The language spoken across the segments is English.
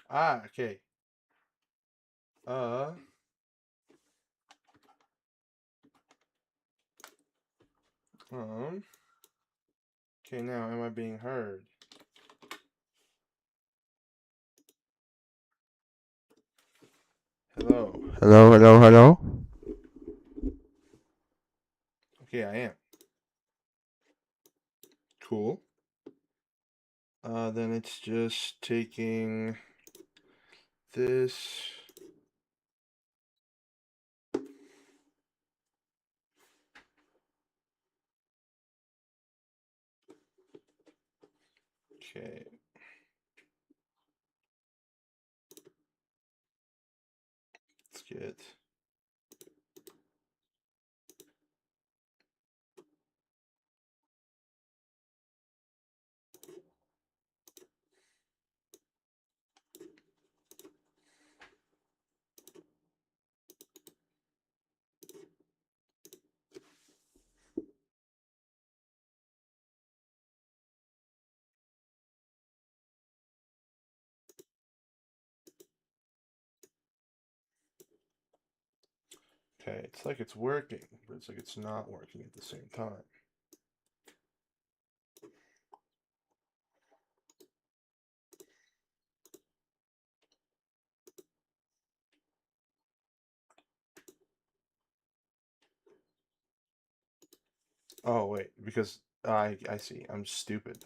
Ah, okay. Uh. Um. Okay, now am I being heard? Hello. Hello, hello, hello. Okay, I am. Cool. Then it's just taking this. Okay. Let's get. Okay, it's like it's working, but it's like it's not working at the same time. Oh wait, because I see. I'm stupid.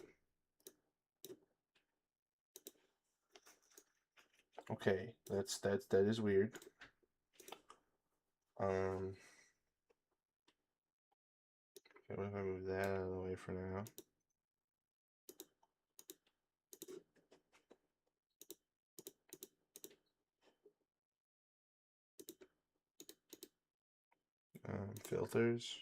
Okay, that is weird. Um, okay, what if I move that out of the way for now? Filters.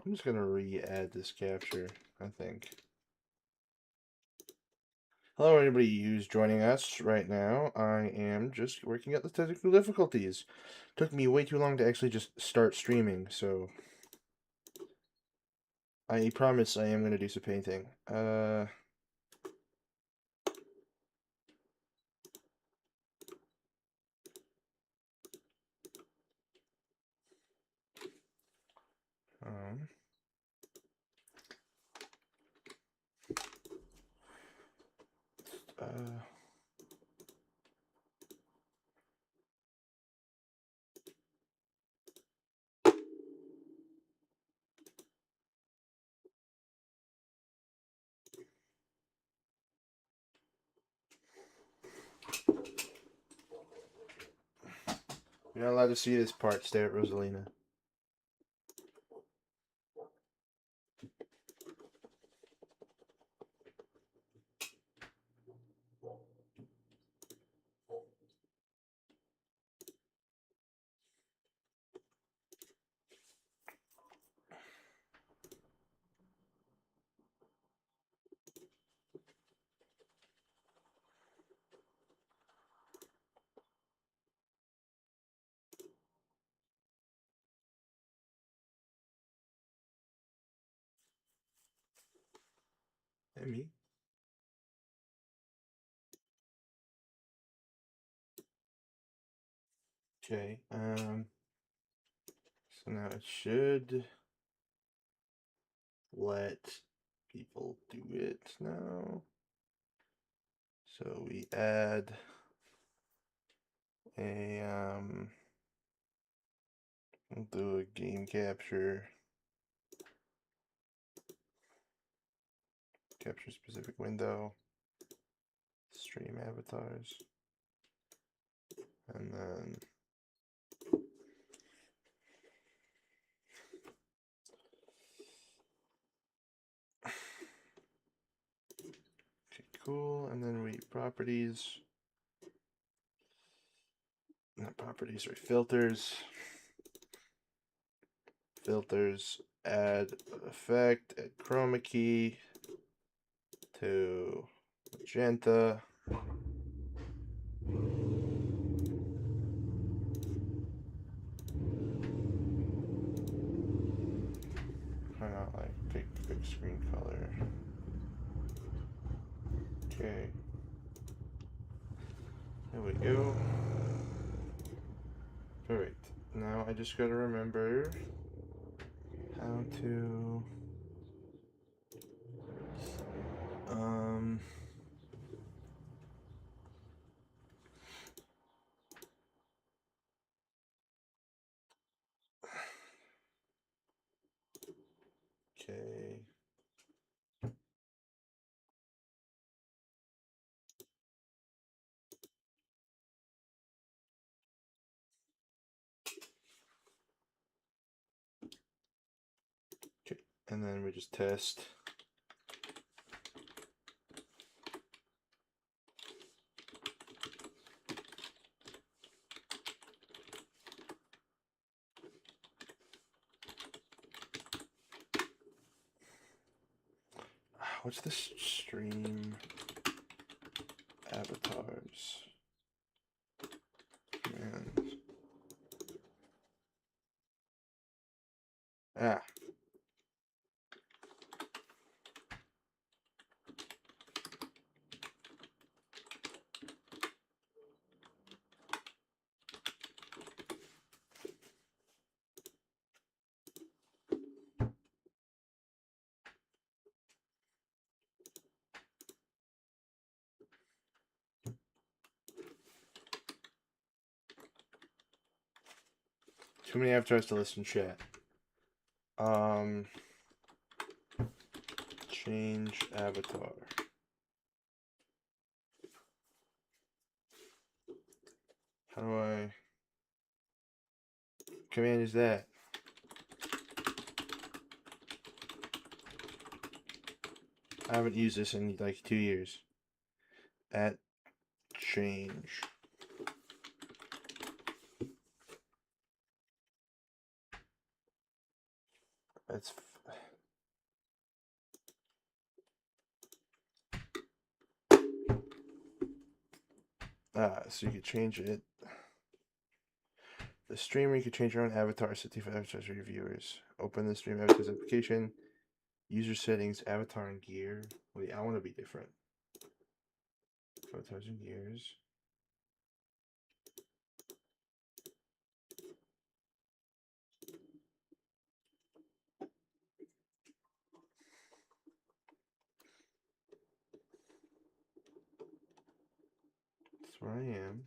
I'm just gonna re-add this capture, I think. Hello, everybody who's joining us right now. I am just working out the technical difficulties. Took me way too long to actually just start streaming, so I promise I am gonna do some painting. Um, uh, you're not allowed to see this part. Stare at Rosalina. And me. Okay. So now it should let people do it now. So we add we'll do a game capture specific window, stream avatars, and then okay, cool, and then we properties, not properties, or filters, add effect, add chroma key to magenta. Why not like pick screen color? Okay. There we go. Perfect. Now I just gotta remember how to okay. Okay. And then we just test. What's the stream avatars? Man. Ah. Too many avatars to listen chat. Change avatar. How do I command is that? I haven't used this in like 2 years. At change. That's so you could change it. The streamer, you could change your own avatar, set for avatars for your viewers. Open the stream avatars application. User settings, avatar and gear. Wait, I want to be different. Avatars and gears. That's where I am.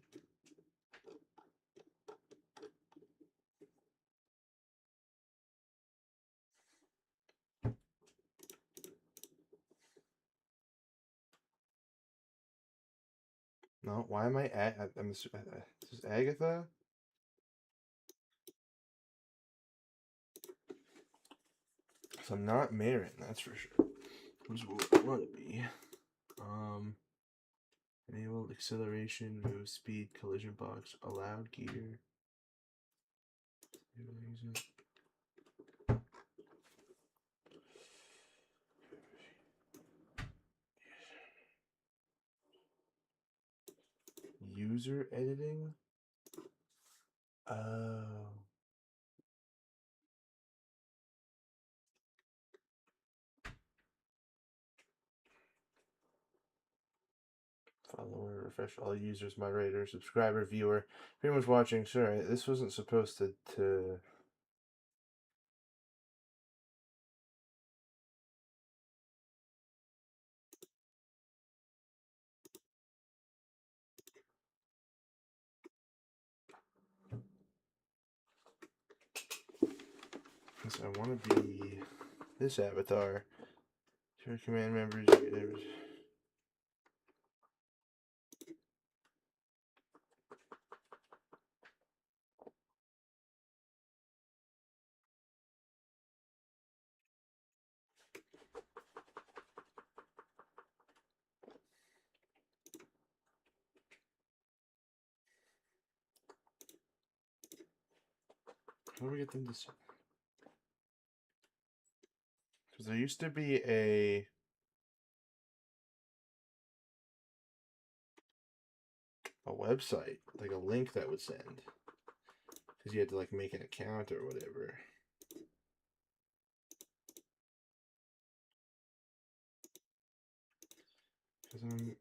No, why am I at? This is Agatha? Because I'm not Marin, that's for sure. Which is what I want to be. Enable acceleration, move speed, collision box, allowed gear. User editing? Oh. Follower, refresh all users, moderator, subscriber, viewer. If anyone's watching, sorry, this wasn't supposed to because I want to be this avatar. To command members. How do we get them to? Because there used to be a website, like a link that would send. Because you had to like make an account or whatever. I'm...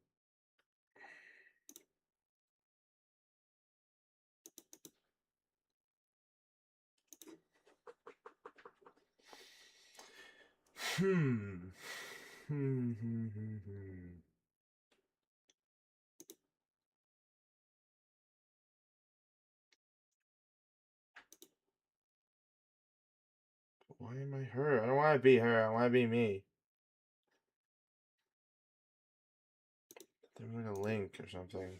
Why am I her? I don't want to be her. I want to be me. There's like a link or something.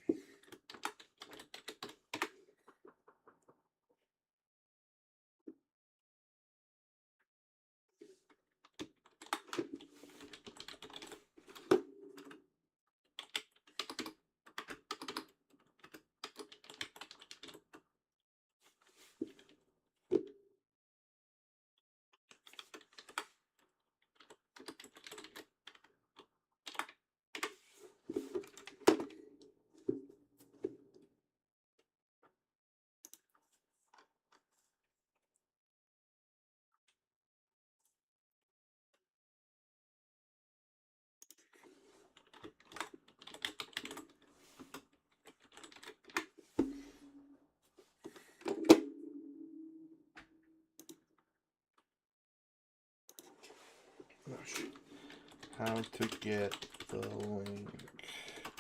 How to get the link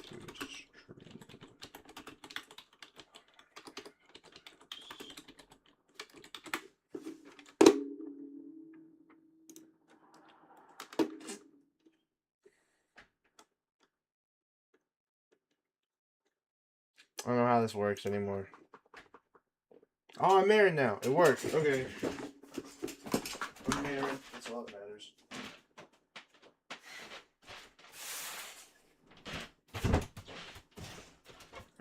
to stream. I don't know how this works anymore. Oh, I'm married now. It works. Okay. I'm married. That's all that matters.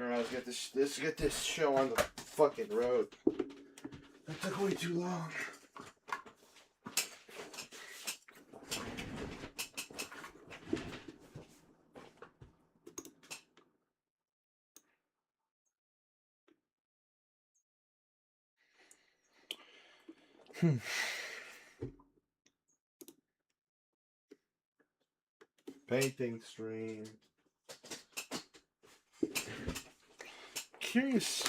Alright, let's get this show on the fucking road. That took way too long. Painting stream. Curious.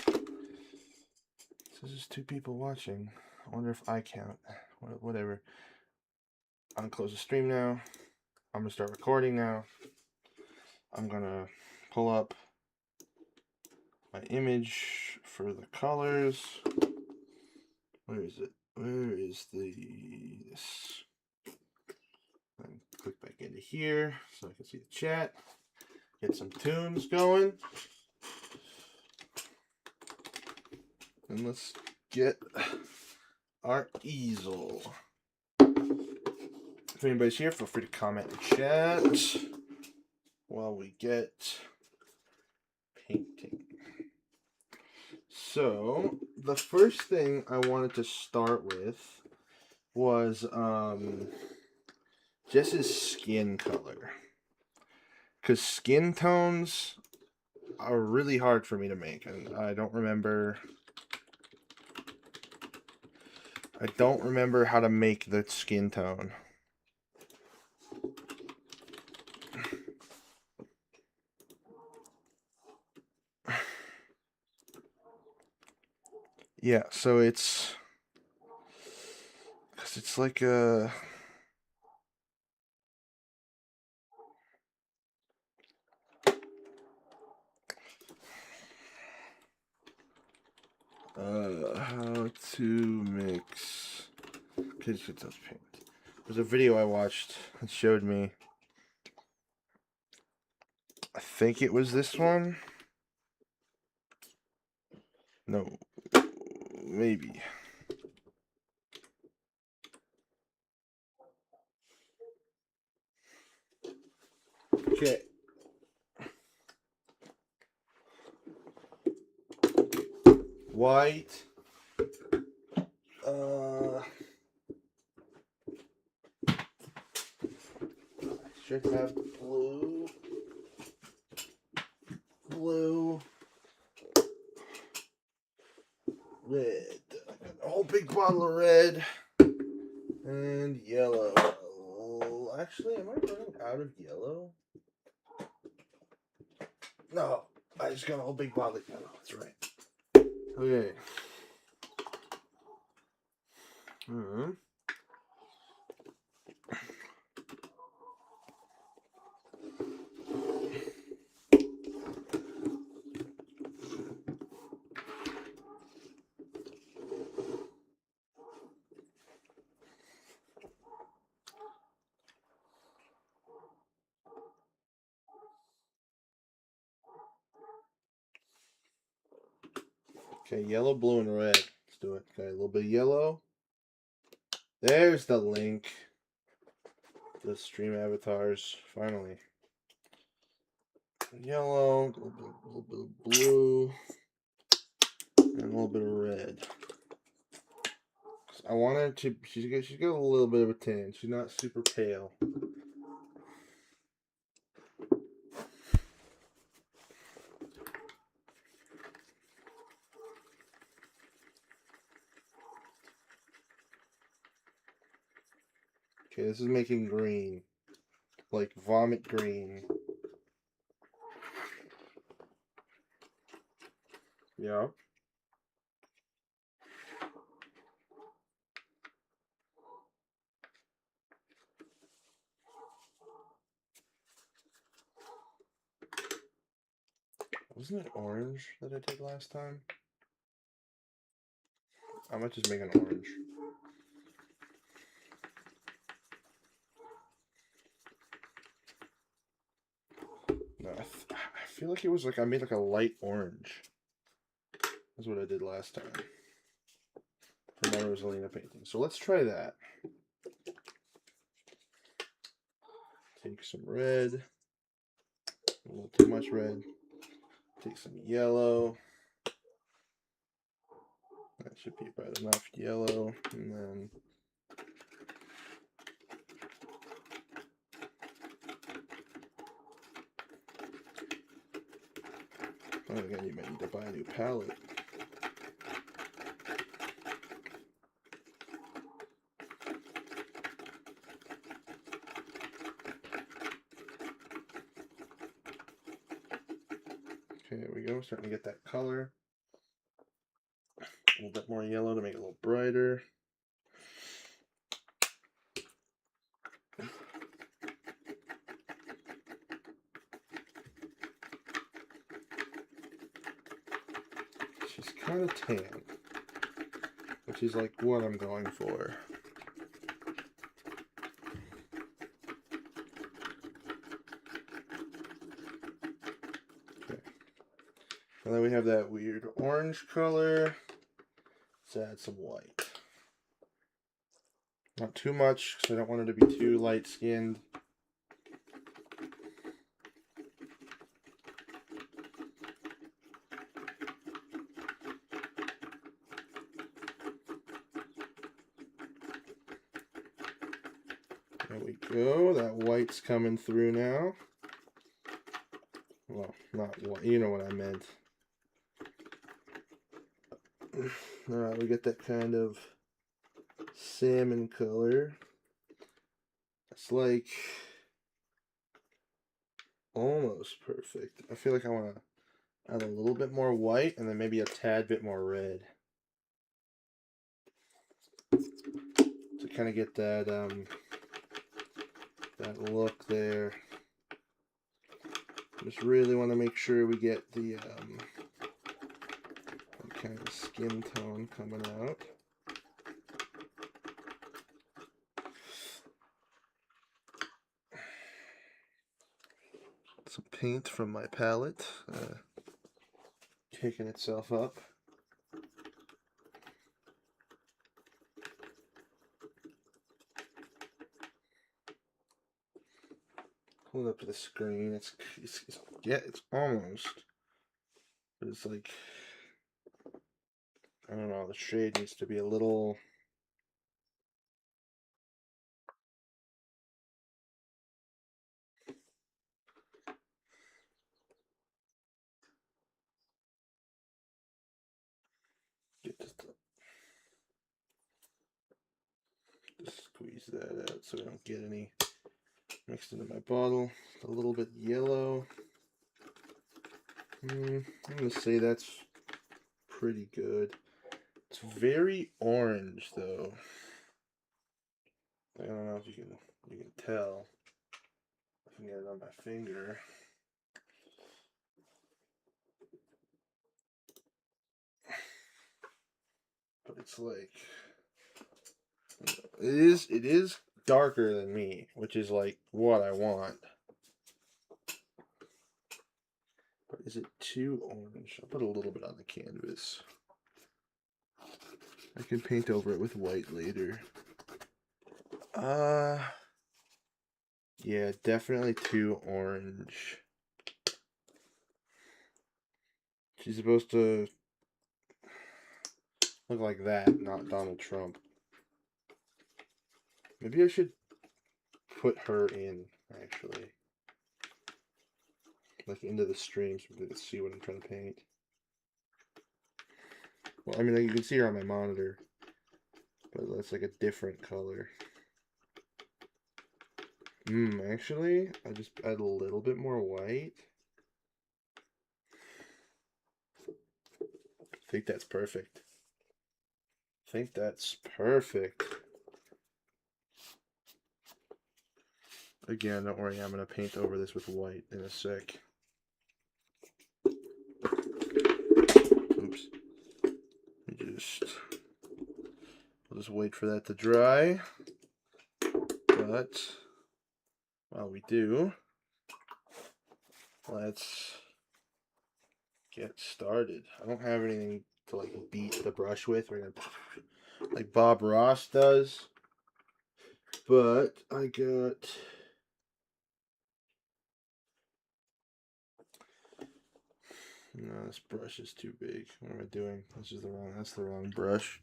This is 2 people watching. I wonder if I count. Whatever. I'm gonna close the stream now. I'm gonna start recording now. I'm gonna pull up my image for the colors. Where is it? Where is this? And click back into here so I can see the chat. Get some tunes going. And let's get our easel. If anybody's here, feel free to comment in chat while we get painting. So, the first thing I wanted to start with was Jess's skin color. Because skin tones are really hard for me to make, and I don't remember how to make the skin tone. Yeah, so it's like a how to mix Kids Touch paint. There's a video I watched that showed me. I think it was this one. No, maybe. Okay. White. Should have blue. Blue. Red. A whole big bottle of red. And yellow. Actually, am I running out of yellow? No, I just got a whole big bottle of yellow. That's right. Okay. Okay, yellow, blue, and red. Let's do it. Okay, a little bit of yellow. There's the link. The stream avatars, finally. Yellow, a little bit of blue, and a little bit of red. I want her to. She's got a little bit of a tan. She's not super pale. Okay, this is making green, like vomit green. Yeah. Wasn't it orange that I did last time? I might just make an orange. No, I feel like it was like I made like a light orange. That's what I did last time for my Rosalina painting. So let's try that. Take some red. A little too much red. Take some yellow. That should be about enough yellow. And then oh again, you might need to buy a new palette. Okay, there we go. Starting to get that color. A little bit more yellow to make it a little brighter. She's kind of tan, which is like what I'm going for. Okay. And then we have that weird orange color. Let's add some white. Not too much, because I don't want her to be too light-skinned. There we go. That white's coming through now. Well, not white. You know what I meant. Alright, we get that kind of salmon color. It's like almost perfect. I feel like I want to add a little bit more white and then maybe a tad bit more red. To kind of get that that look there. Just really want to make sure we get the kind of skin tone coming out. Some paint from my palette kicking itself up. Hold up to the screen. It's almost, but it's like, I don't know. The shade needs to be a little. Just squeeze that out so we don't get any mixed into my bottle. A little bit yellow. I'm gonna say that's pretty good. It's very orange though. I don't know if you can tell. I can get it on my finger. But it's like it is darker than me, which is like what I want. But is it too orange? I'll put a little bit on the canvas. I can paint over it with white later. Yeah, definitely too orange. She's supposed to look like that, not Donald Trump. Maybe I should put her in, actually. Like into the stream so we can see what I'm trying to paint. Well, I mean, you can see her on my monitor, but that's like a different color. Actually, I just add a little bit more white. I think that's perfect. I think that's perfect. Again, don't worry, I'm going to paint over this with white in a sec. Oops. I'll just wait for that to dry. But while we do, let's get started. I don't have anything to like beat the brush with. We're gonna like Bob Ross does. But I got no, this brush is too big. What am I doing? That's the wrong brush.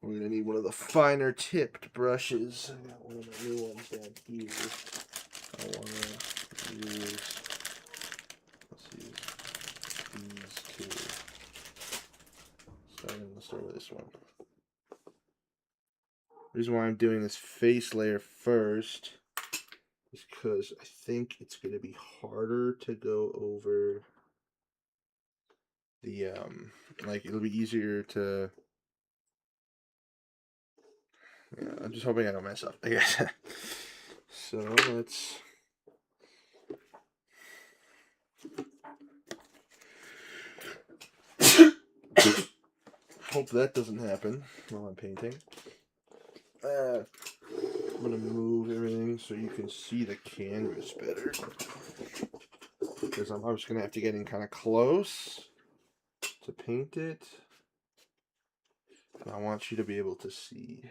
We're gonna need one of the finer tipped brushes. I got one of my new ones down here. I wanna use, let's use these two. So I'm gonna start with this one. The reason why I'm doing this face layer first is because I think it's going to be harder to go over the, like it'll be easier to, yeah, I'm just hoping I don't mess up, I guess. So let's, hope that doesn't happen while I'm painting. I'm gonna move everything so you can see the canvas better, because I'm just gonna have to get in kind of close to paint it, and I want you to be able to see.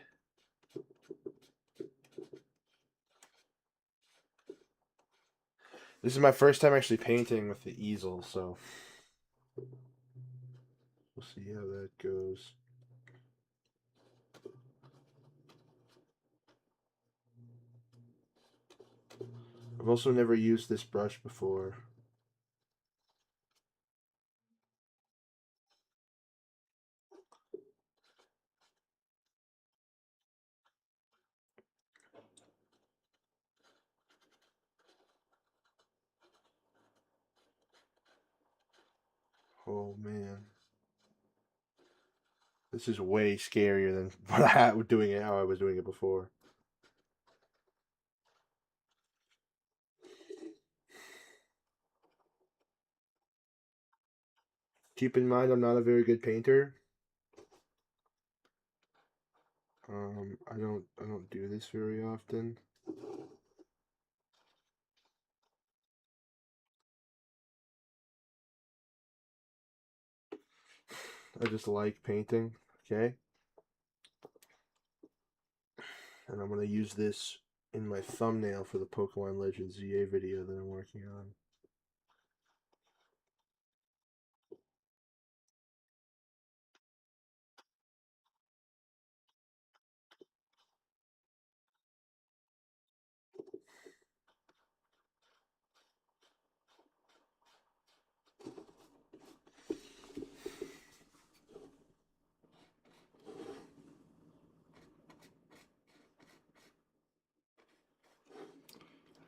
This is my first time actually painting with the easel, so we'll see how that goes. I've also never used this brush before. Oh man. This is way scarier than how I was doing it before. Keep in mind I'm not a very good painter. I don't do this very often. I just like painting, okay? And I'm gonna use this in my thumbnail for the Pokemon Legends ZA video that I'm working on.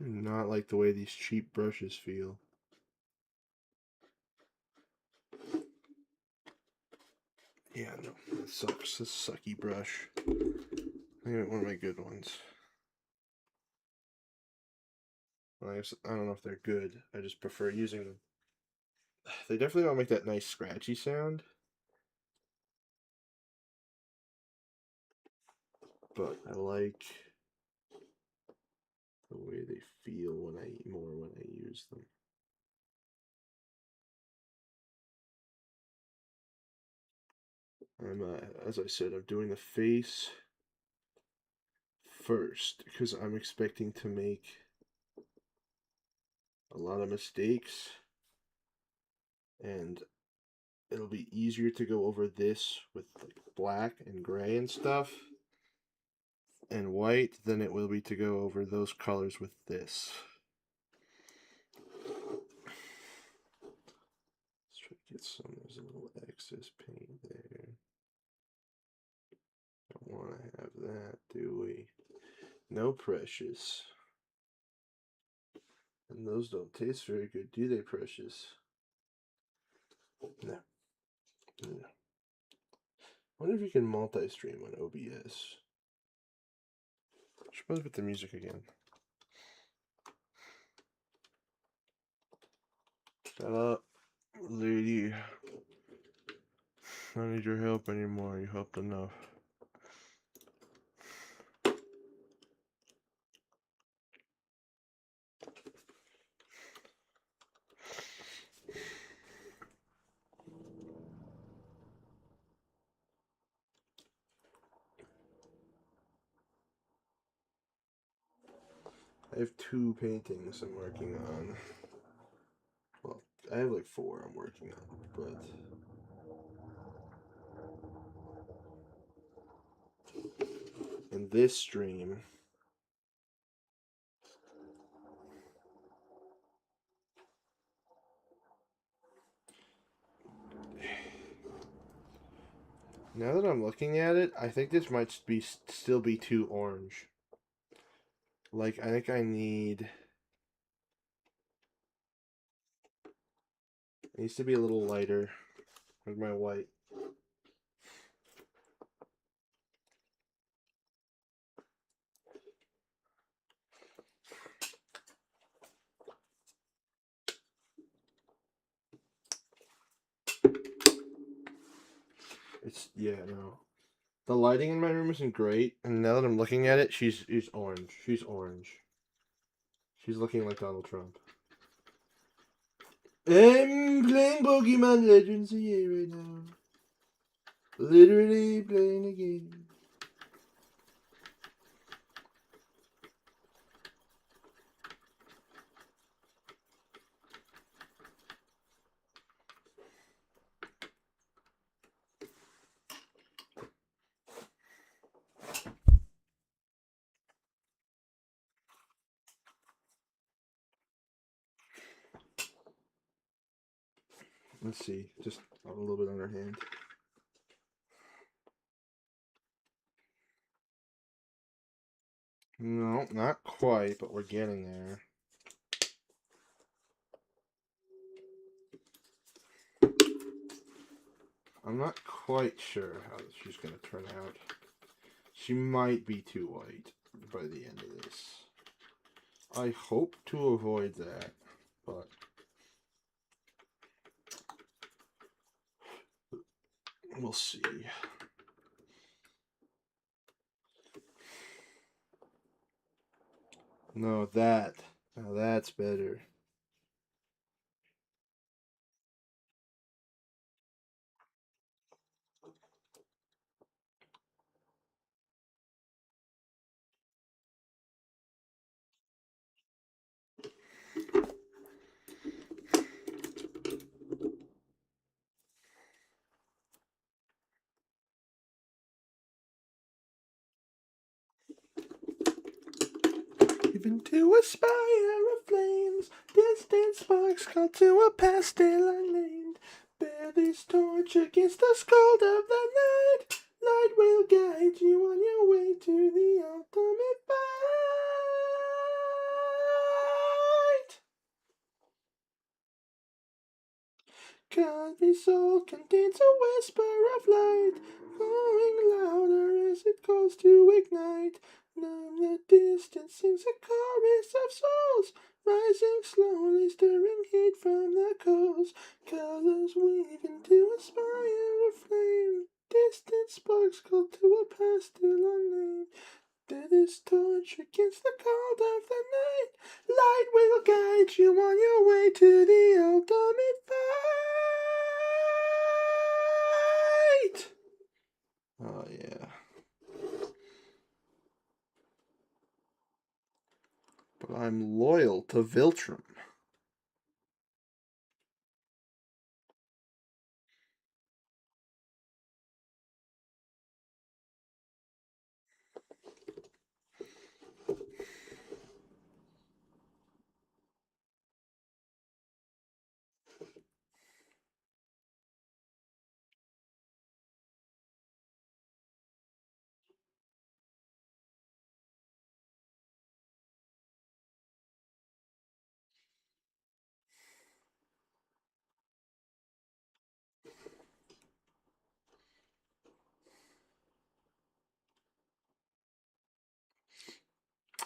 Not like the way these cheap brushes feel. Yeah, no, that sucks. This sucky brush. Maybe one of my good ones. Well, I don't know if they're good. I just prefer using them. They definitely don't make that nice scratchy sound. But I like the way they feel when I use them. As I said, I'm doing the face first because I'm expecting to make a lot of mistakes, and it'll be easier to go over this with like black and gray and stuff and white than it will be to go over those colors with this. Let's try to get some. There's a little excess paint there. Don't want to have that, do we? No precious. And those don't taste very good, do they, Precious? No. No. I wonder if you can multi-stream on OBS. Should probably put the music again. Shut up, lady. I don't need your help anymore. You helped enough. I have 2 paintings I'm working on. Well, I have like 4 I'm working on, but in this stream, now that I'm looking at it, I think this might still be too orange. Like, I think I need... It needs to be a little lighter, like my white. Yeah, no. The lighting in my room isn't great, and now that I'm looking at it, she's orange. She's orange. She's looking like Donald Trump. I'm playing Pokemon Legends EA right now. Literally playing a game. Let's see, just a little bit on her hand. No, not quite, but we're getting there. I'm not quite sure how she's going to turn out. She might be too white by the end of this. I hope to avoid that, but we'll see. No, now that's better. Even to a spire of flames, distant sparks call to a pastel unnamed. Bear this torch against the scald of the night. Light will guide you on your way to the ultimate fight. Every soul contains a whisper of light, growing louder as it goes to ignite. Numb the distance sings a chorus of souls, rising slowly, stirring heat from the coals. Colors weave into a spire of flame, distant sparks call to a past still unnamed. To this torch against the cold of the night, light will guide you on your way to the ultimate fight. Oh yeah. But I'm loyal to Viltrum.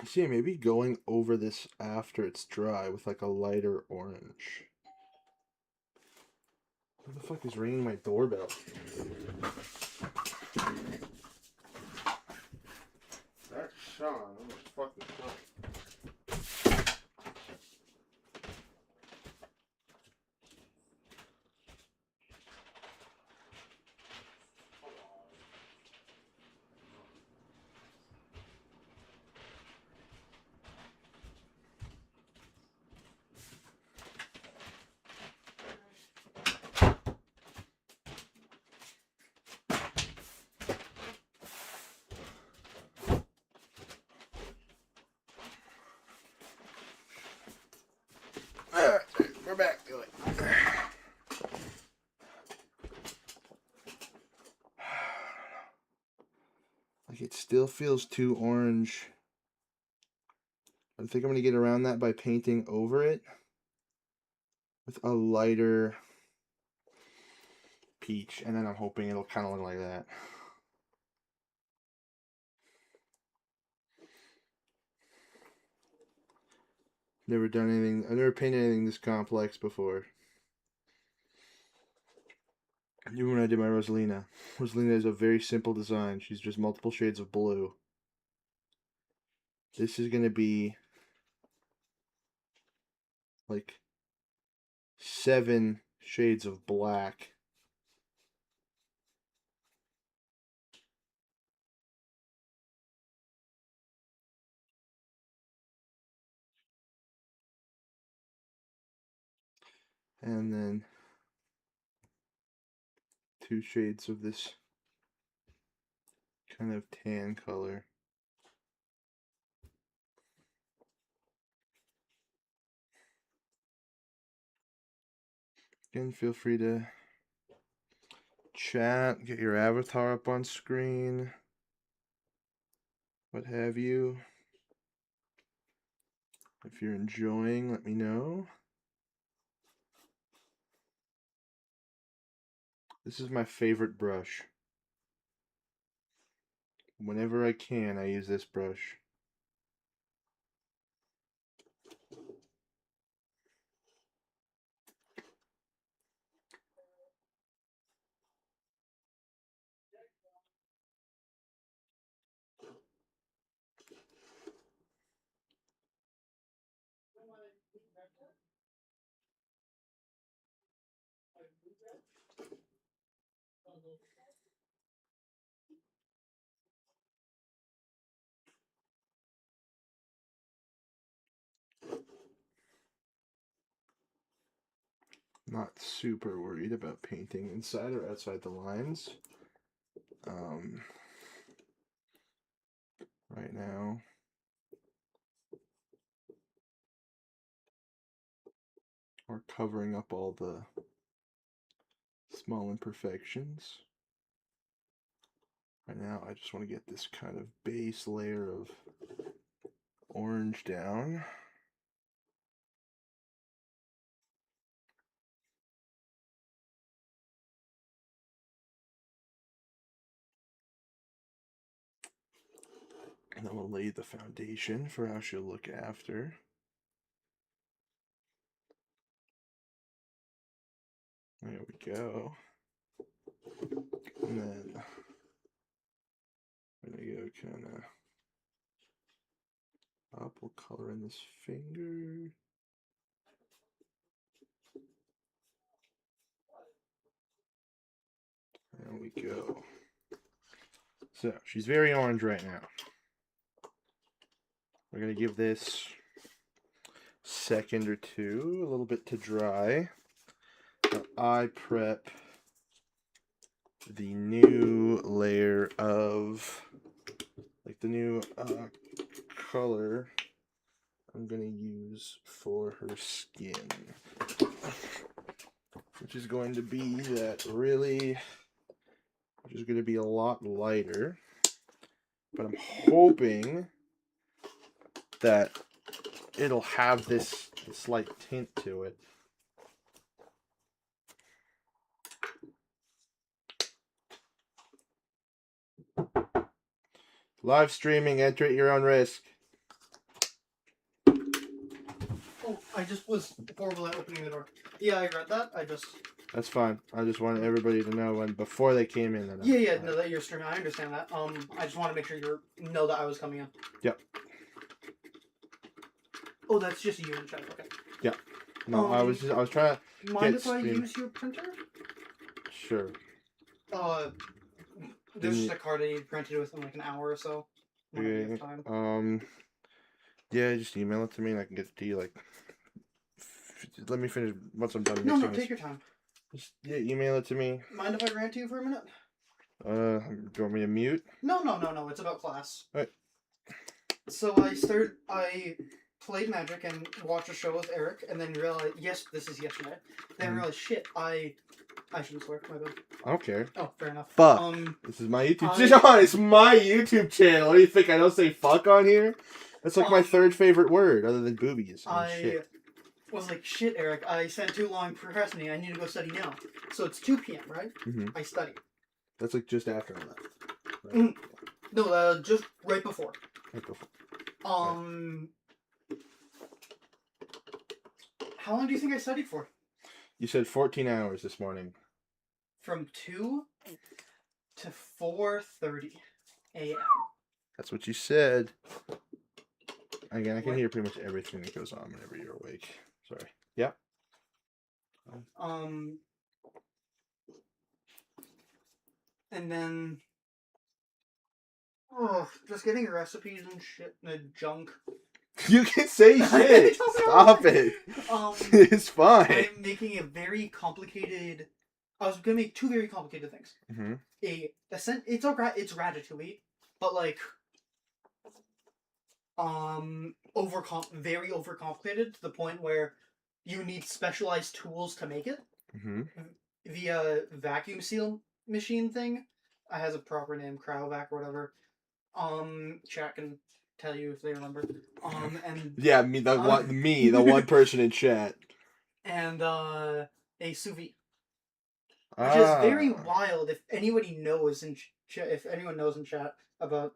See, maybe going over this after it's dry with like a lighter orange. Who the fuck is ringing my doorbell? That's Sean. I'm just fucking Sean. We're back. Like it still feels too orange. I think I'm gonna get around that by painting over it with a lighter peach, and then I'm hoping it'll kind of look like that. Never done anything. I've never painted anything this complex before. Even when I did my Rosalina. Rosalina is a very simple design. She's just multiple shades of blue. This is going to be like 7 shades of black. And then 2 shades of this kind of tan color. Again, feel free to chat, get your avatar up on screen, what have you. If you're enjoying, let me know. This is my favorite brush. Whenever I can, I use this brush. Not super worried about painting inside or outside the lines. Right now. Or covering up all the small imperfections. Right now, I just want to get this kind of base layer of orange down. And then we'll lay the foundation for how she'll look after. There we go. And then we're gonna go kind of up. We'll color in this finger. There we go. So she's very orange right now. We're gonna give this a second or two, a little bit to dry. I prep the new layer of, like, the new color I'm gonna use for her skin, which is going to be which is going to be a lot lighter, but I'm hoping that it'll have this slight tint to it. Live streaming, enter at your own risk. Oh, I just was horrible at opening the door. Yeah, I read that. That's fine. I just wanted everybody to know before they came in. No, that you're streaming. I understand that. I just want to make sure you know that I was coming in. Yep. Oh, that's just you in chat. Okay. Yeah. No, I was trying to. Mind if I use your printer? Sure. There's just a card I need printed within like an hour or so. Okay. Yeah, just email it to me and I can get it to you. Like, let me finish once I'm done. No, take your time. Just email it to me. Mind if I rant to you for a minute? Do you want me to mute? No. It's about class. Alright. So I played Magic and watched a show with Eric, and then realized, yes, this is yesterday. Then I realized, shit, I shouldn't swear. My bad. I don't care. Oh, fair enough. Fuck. This is my YouTube channel. It's my YouTube channel. What do you think? I don't say fuck on here? That's like my third favorite word, other than boobies. I was like, shit, Eric, I spent too long procrastinating. I need to go study now. So it's 2 p.m., right? Mm-hmm. I study. That's like just after I left. Right? No, just right before. Right before. How long do you think I studied for? You said 14 hours this morning. From 2 to 4:30 a.m. That's what you said. Again, I can hear pretty much everything that goes on whenever you're awake. Sorry. Yeah. And then, just getting recipes and shit and junk. You can say shit. Stop it. It's fine. I'm making a very complicated. I was gonna make 2 very complicated things. Mm-hmm. It's ratatouille, but like, very overcomplicated to the point where you need specialized tools to make it. Mm-hmm. The vacuum seal machine thing, it has a proper name, Cryovac or whatever. Chat can tell you if they remember. And yeah, the one person in chat. And a sous vide, which is very wild. If anybody knows if anyone knows in chat about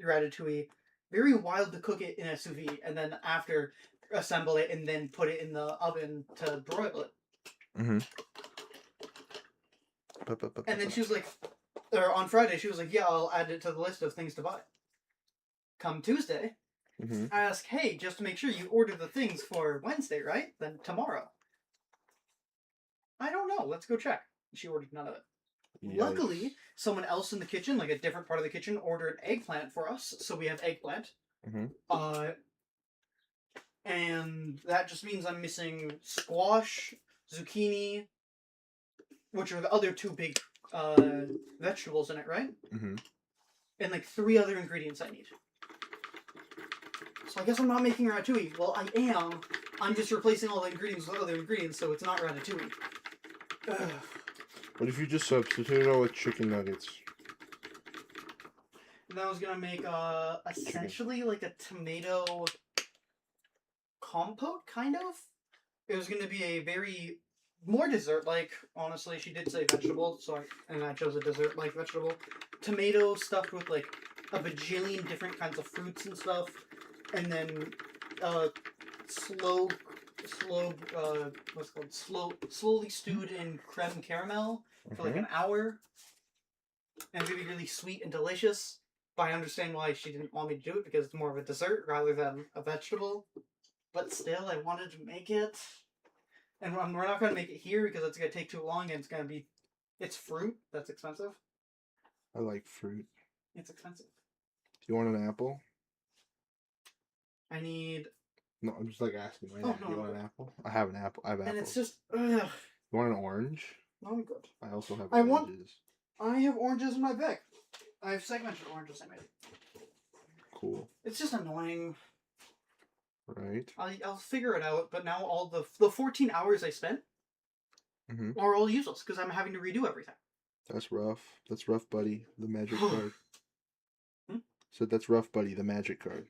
ratatouille, very wild to cook it in a sous vide and then after assemble it and then put it in the oven to broil it. Mm-hmm. And then she was like, or on Friday she was like, yeah, I'll add it to the list of things to buy. Come Tuesday, I ask, hey, just to make sure you order the things for Wednesday, right? Then tomorrow. I don't know. Let's go check. She ordered none of it. Yikes. Luckily, someone else in the kitchen, like a different part of the kitchen, ordered eggplant for us, so we have eggplant. And that just means I'm missing squash, zucchini, which are the other 2 big vegetables in it, right? And like 3 other ingredients I need. So I guess I'm not making ratatouille. Well, I am. I'm just replacing all the ingredients with other ingredients, so it's not ratatouille. Ugh. What if you just substitute it all with chicken nuggets? And I was gonna make essentially like a tomato compote, kind of. It was gonna be a very more dessert-like. Honestly, she did say vegetable, and I chose a dessert-like vegetable. Tomato stuffed with like a bajillion different kinds of fruits and stuff, and then slowly stewed in creme caramel for like an hour, and it's gonna be really sweet and delicious. But I understand why she didn't want me to do it because it's more of a dessert rather than a vegetable. But still, I wanted to make it, and we're not gonna make it here because it's gonna take too long, and it's fruit that's expensive. I like fruit. It's expensive. Do you want an apple? I need. No, I'm just like asking right Oh, now. no, Do you want an apple? I have an apple. I have apples. And it's just. You want an orange? No, I'm good. I also have I oranges. I have oranges in my bag. I have segmented oranges I made. Cool. It's just annoying. Right. I'll figure it out, but now all the 14 hours I spent are all useless because I'm having to redo everything. That's rough. That's rough, buddy. The magic card. So that's rough, buddy. The magic card.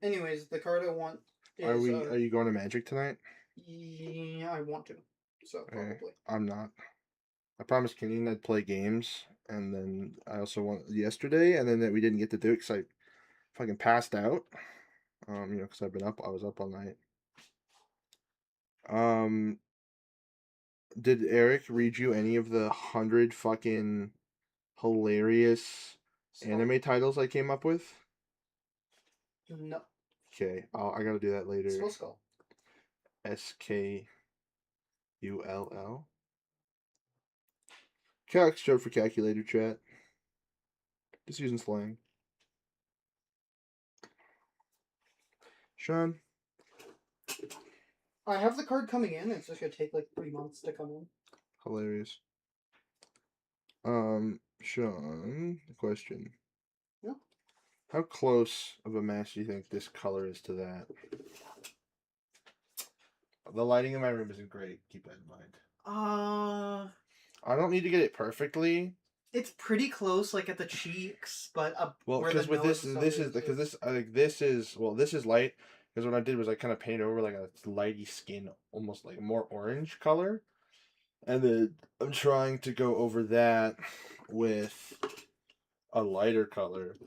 Anyways, the card I want is. Are you going to Magic tonight? Yeah, I want to. So probably. I'm not. I promised Kenny I'd play games, and then I also want yesterday, and then that we didn't get to do it because I fucking passed out. Because I've been up. I was up all night. Did Eric read you any of the 100 fucking hilarious anime titles I came up with? No. Okay, I gotta do that later. Spell Skull. SKULL. Calc short for calculator chat. Just using slang. Sean? I have the card coming in. It's just gonna take like 3 months to come in. Hilarious. Sean, question. Yeah. How close of a match do you think this color is to that? The lighting in my room isn't great. Keep that in mind. I don't need to get it perfectly. It's pretty close, like at the cheeks, but well, because with this is light. Because what I did was I kind of painted over like a lighty skin, almost like more orange color, and then I'm trying to go over that with a lighter color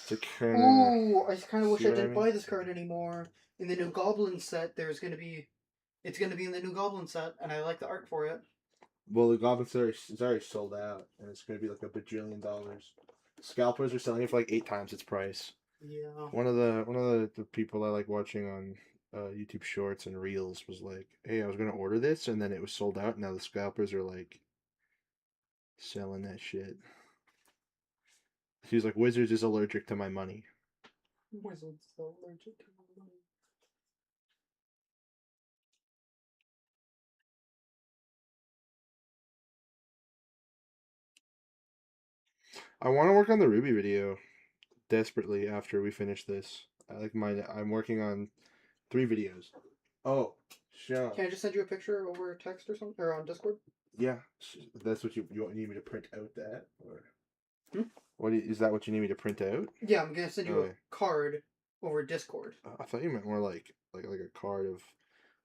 to kind of. Oh, I kind of wish I didn't buy this card anymore. In the new Goblin set, it's gonna be in the new Goblin set, and I like the art for it. Well, the Goblin set is already sold out, and it's gonna be like $1 bajillion. Scalpers are selling it for like 8 times its price. Yeah. One of the people I like watching on YouTube Shorts and Reels was like, "Hey, I was gonna order this, and then it was sold out. Now the scalpers are like selling that shit." He was like, "Wizards is allergic to my money." Wizards are allergic to my money. I want to work on the Ruby video desperately after we finish this. I'm working on 3 videos. Oh, Sean. Can I just send you a picture over text or something, or on Discord? Yeah, that's what you need me to print out that, or is that what you need me to print out? Yeah, I'm gonna send you a card over Discord. I thought you meant more like a card of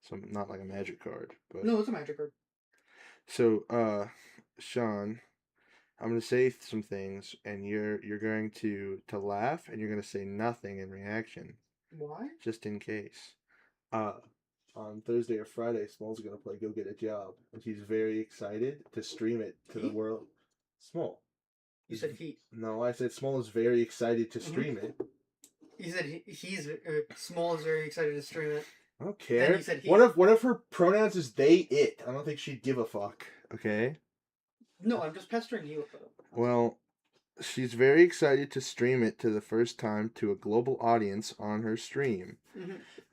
some, not like a magic card, but no, it's a magic card. So, Sean, I'm gonna say some things, and you're going to laugh, and you're gonna say nothing in reaction. Why? Just in case. On Thursday or Friday, Small's gonna play Go Get a Job, and he's very excited to stream it to the world. Small. You said he. No, I said Small is very excited to stream it. You said Small is very excited to stream it. I don't care. Then you said he. One of her pronouns is they, it. I don't think she'd give a fuck. Okay. No, I'm just pestering you about it. Well, she's very excited to stream it to the first time to a global audience on her stream.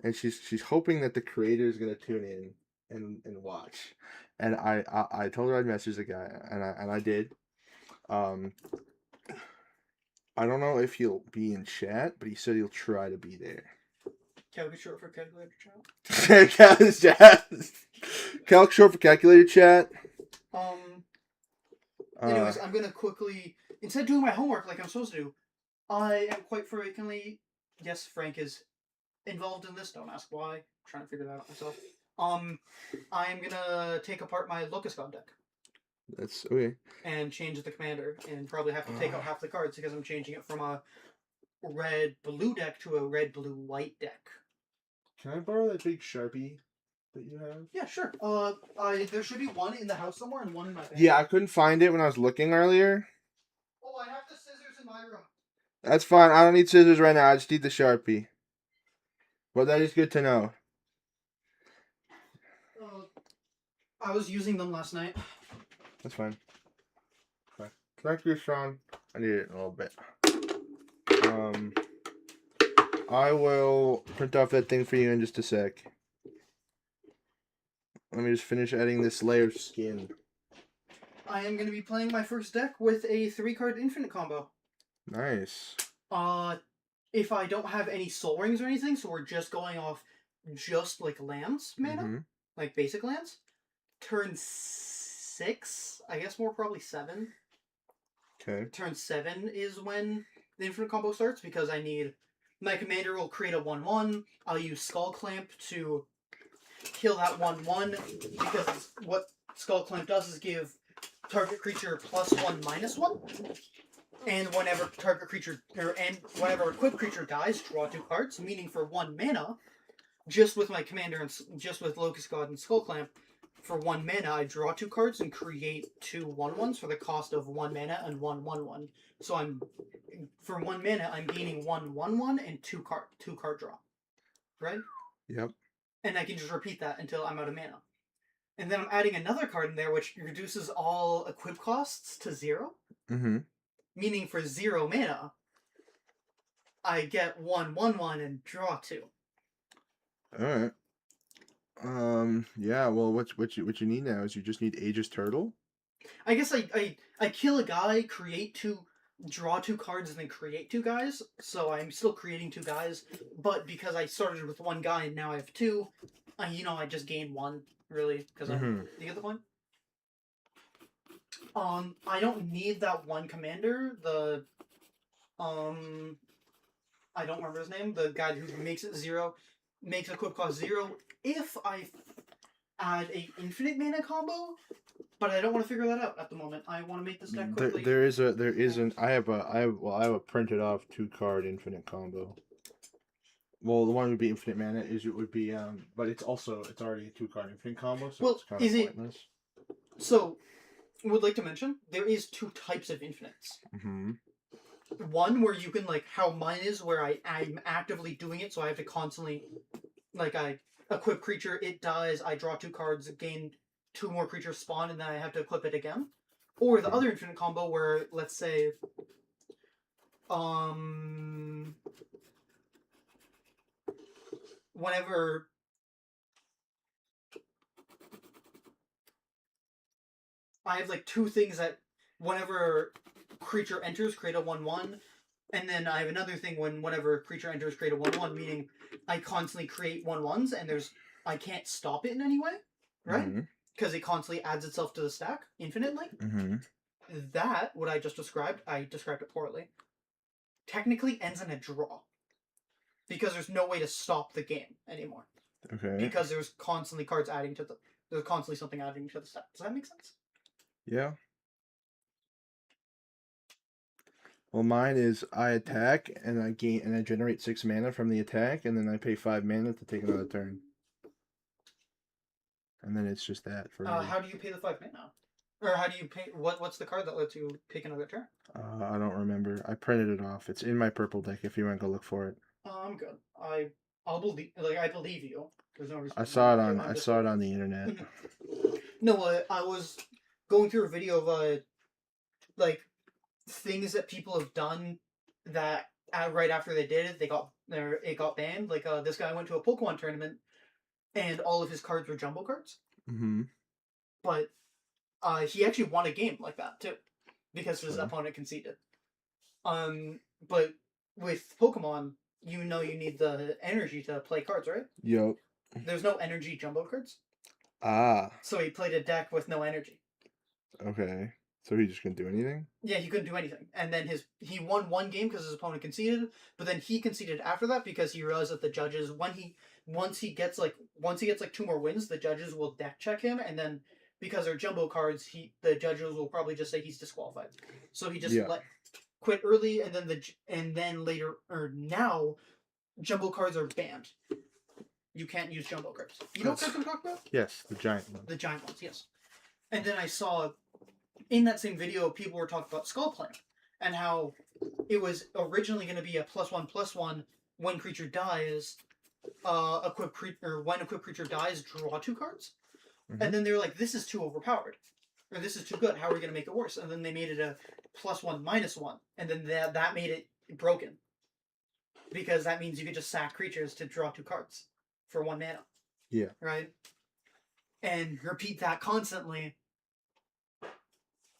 And she's hoping that the creator is gonna tune in and watch. And I told her I'd message the guy, and I did. I don't know if he'll be in chat, but he said he'll try to be there. Calc short for calculator chat. Calc short for calculator chat. Anyways, I'm gonna quickly, instead of doing my homework like I'm supposed to do, I am quite frequently, yes, Frank is involved in this, don't ask why, I'm trying to figure that out myself. I am gonna take apart my Locust God deck. That's okay. and change the commander, and probably have to take out half the cards because I'm changing it from a red-blue deck to a red-blue-white deck. Can I borrow that big Sharpie that you have? Yeah, sure. There should be one in the house somewhere and one in my bag. Yeah, I couldn't find it when I was looking earlier. Oh, I have the scissors in my room. That's fine. I don't need scissors right now. I just need the Sharpie. Well, that is good to know. I was using them last night. That's fine. Okay. Thank you, Sean. I need it in a little bit. I will print off that thing for you in just a sec. Let me just finish adding this layer of skin. I am going to be playing my first deck with a 3-card infinite combo. Nice. If I don't have any soul rings or anything, so we're just going off just like lands mana, like basic lands. Turn 6, I guess more probably 7. Okay. Turn 7 is when the infinite combo starts because I need my commander will create a 1/1. I'll use Skull Clamp to kill that 1/1 because what Skull Clamp does is give target creature +1/-1. And whenever target creature whenever equipped creature dies, draw 2 cards. Meaning for 1 mana, just with my commander and just with Locust God and Skull Clamp, for 1 mana I draw 2 cards and create 2 1/1s for the cost of 1 mana and 1 1/1. So for 1 mana I'm gaining 1 1/1 and 2 card draw, right? Yep. And I can just repeat that until I'm out of mana. And then I'm adding another card in there which reduces all equip costs to 0. Meaning for 0 mana, I get 1 1/1 and draw 2. Alright. Yeah, well what you need now is you just need Aegis Turtle. I guess I kill a guy, create 2, draw 2 cards, and then create 2 guys. So I'm still creating 2 guys, but because I started with 1 guy and now I have 2, I just gain 1, really, because you get the point? I don't need that 1 commander, I don't remember his name, the guy who makes it 0, makes equip cost 0, if I add a infinite mana combo, but I don't want to figure that out at the moment. I want to make this deck quickly. I have a printed off 2-card infinite combo. Well, the one would be infinite mana. But it's already a 2-card infinite combo, so it's kind of pointless. So, would like to mention there is 2 types of infinites. One where you can how mine is, where I'm actively doing it, so I have to constantly I equip creature, it dies, I draw 2 cards, gain 2 more creatures spawn, and then I have to equip it again. Or the other infinite combo where, let's say, whenever I have 2 things that whenever creature enters, create a 1/1, and then I have another thing whenever creature enters, create a 1/1, meaning I constantly create 1/1s, and I can't stop it in any way, right? Because it constantly adds itself to the stack infinitely. That, what I described it poorly, technically ends in a draw. Because there's no way to stop the game anymore. Okay. Because there's constantly there's constantly something adding to the stack. Does that make sense? Yeah. Well, mine is I attack and I generate 6 mana from the attack, and then I pay 5 mana to take another turn. And then it's just that for me. How do you pay the 5 mana? Or how do you pay? What's the card that lets you pick another turn? I don't remember. I printed it off. It's in my purple deck. If you want to go look for it. I'm good. I'll believe. I believe you. There's no reason. I saw it on the internet. No, I was going through a video of things that people have done that right after they did it, it got banned. This guy went to a Pokemon tournament, and all of his cards were jumbo cards. But he actually won a game like that too, because his opponent conceded. But with Pokemon, you need the energy to play cards, right? Yep. There's no energy jumbo cards. So he played a deck with no energy. Okay. So he just couldn't do anything? Yeah, he couldn't do anything. And then he won 1 game because his opponent conceded, but then he conceded after that because he realized that the judges, once he gets 2 more wins, the judges will deck check him, and then because they're jumbo cards, the judges will probably just say he's disqualified. So he just Yeah. quit early, and then later or now, jumbo cards are banned. You can't use jumbo cards. You know what cards I'm talking about? Yes, the giant one. The giant ones, yes. And then I saw in that same video people were talking about Skull Plan and how it was originally going to be a +1/+1 when creature dies. When equipped creature dies, draw 2 cards. Mhm. And then they were like, this is too overpowered. Or this is too good. How are we going to make it worse? And then they made it a +1/-1. And then that made it broken. Because that means you could just sack creatures to draw 2 cards for 1 mana. Yeah. Right? And repeat that constantly.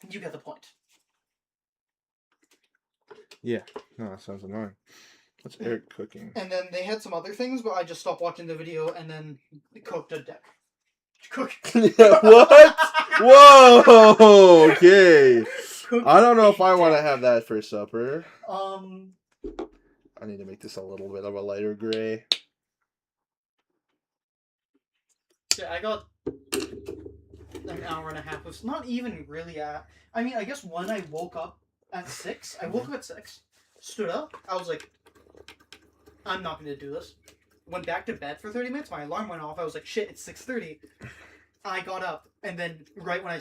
You get the point. Yeah. No, that sounds annoying. What's Eric cooking? And then they had some other things, but I just stopped watching the video and then cooked a deck. Cook. What? Whoa! Okay. I don't know if I want to have that for supper. I need to make this a little bit of a lighter gray. Yeah, I got an hour and a half of not even really I mean, I guess when I woke up at 6, stood up, I was like, I'm not going to do this. Went back to bed for 30 minutes, my alarm went off, I was like, shit, it's 6:30. I got up, and then right when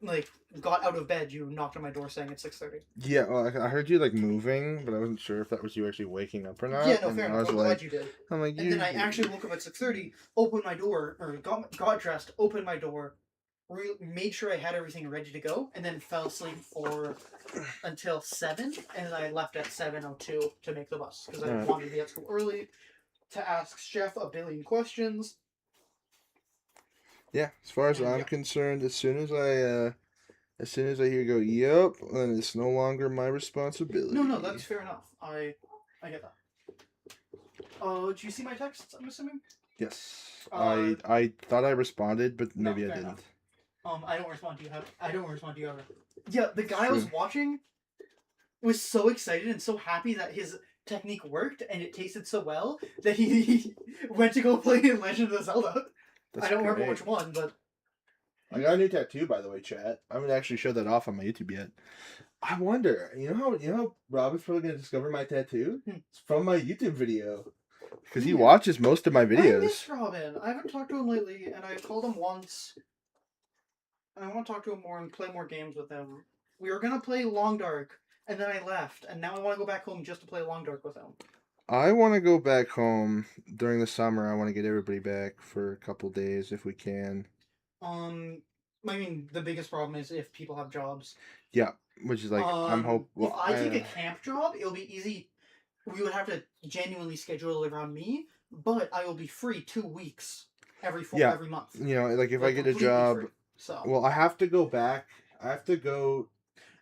I got out of bed, you knocked on my door saying it's 6:30. Yeah, well, I heard you like moving, but I wasn't sure if that was you actually waking up or not. Yeah, no, and fair I enough. was I'm like, glad you did. I'm like, And then I actually woke up at 6:30, opened my door, or got dressed, opened my door, made sure I had everything ready to go, and then fell asleep until 7, and then I left at 7:02 to make the bus because I Alright. wanted to be at school early to ask Chef a billion questions. Yeah, as far as And I'm yeah. concerned, as soon as I hear go, yep, then it's no longer my responsibility. No, that's fair enough. I get that. Did you see my texts? I'm assuming. Yes. Uh, I thought I responded, but no, maybe I fair didn't. enough. I don't respond to you. I don't respond to you ever. Yeah, the guy I was True. watching was so excited and so happy that his technique worked and it tasted so well that he went to go play in Legend of Zelda. That's I don't remember great. which one, but I got a new tattoo, by the way, chat. I haven't actually showed that off on my YouTube yet. I wonder, you know how Robin's probably gonna discover my tattoo? It's from my YouTube video. Because he watches most of my I videos. miss Robin. I haven't talked to him lately, and I called him once. And I want to talk to him more and play more games with him. We were gonna play Long Dark, and then I left, and now I want to go back home just to play Long Dark with him. I want to go back home during the summer. I want to get everybody back for a couple days if we can. I mean, the biggest problem is if people have jobs. Yeah, which is like I'm hope. If I take a camp job, it'll be easy. We would have to genuinely schedule it around me, but I will be free 2 weeks every month. You know, like if I get a completely job, free. So well, I have to go back. I have to go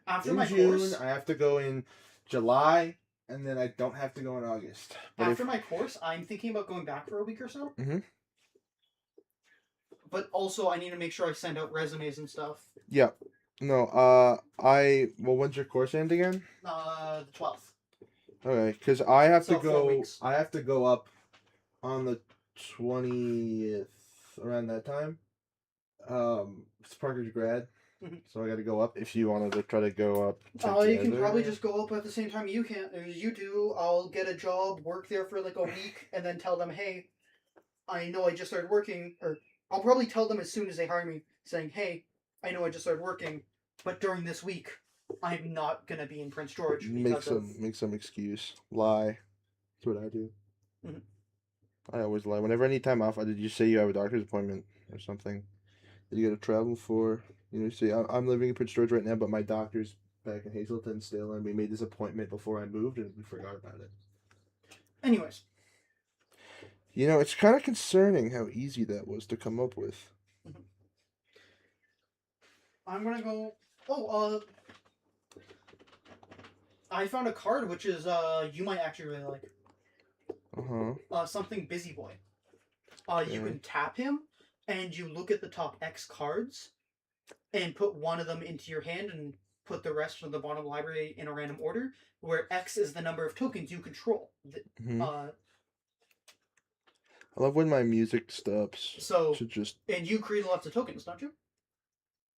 after in my June. course, I have to go in July, and then I don't have to go in August. But after my course, I'm thinking about going back for a week or so. Mhm. But also, I need to make sure I send out resumes and stuff. Yeah. No. When's your course end again? The 12th. Okay, because I have So to 4 go. weeks. I have to go up on the 20th around that time. It's Parker's grad, Mhm. so I got to go up. If you wanted to try to go up. You can together. probably just go up at the same time you do. I'll get a job, work there for like a week, and then tell them, hey, I know I just started working, or I'll probably tell them as soon as they hire me, saying, hey, I know I just started working, but during this week, I'm not gonna be in Prince George make because some excuse. Lie. That's what I do. Mhm. I always lie. Whenever I need time off, did you say you have a doctor's appointment or something that you got to travel for? You know, you say I'm living in Prince George right now, but my doctor's back in Hazleton still, and we made this appointment before I moved, and we forgot about it. Anyways, You know, it's kind of concerning how easy that was to come up with. I'm gonna go. I found a card which is you might actually really like. Something Busy Boy. You can tap him, and you look at the top X cards, and put one of them into your hand, and put the rest of the bottom library in a random order, where X is the number of tokens you control. I love when my music stops So, to just and you create lots of tokens, don't you?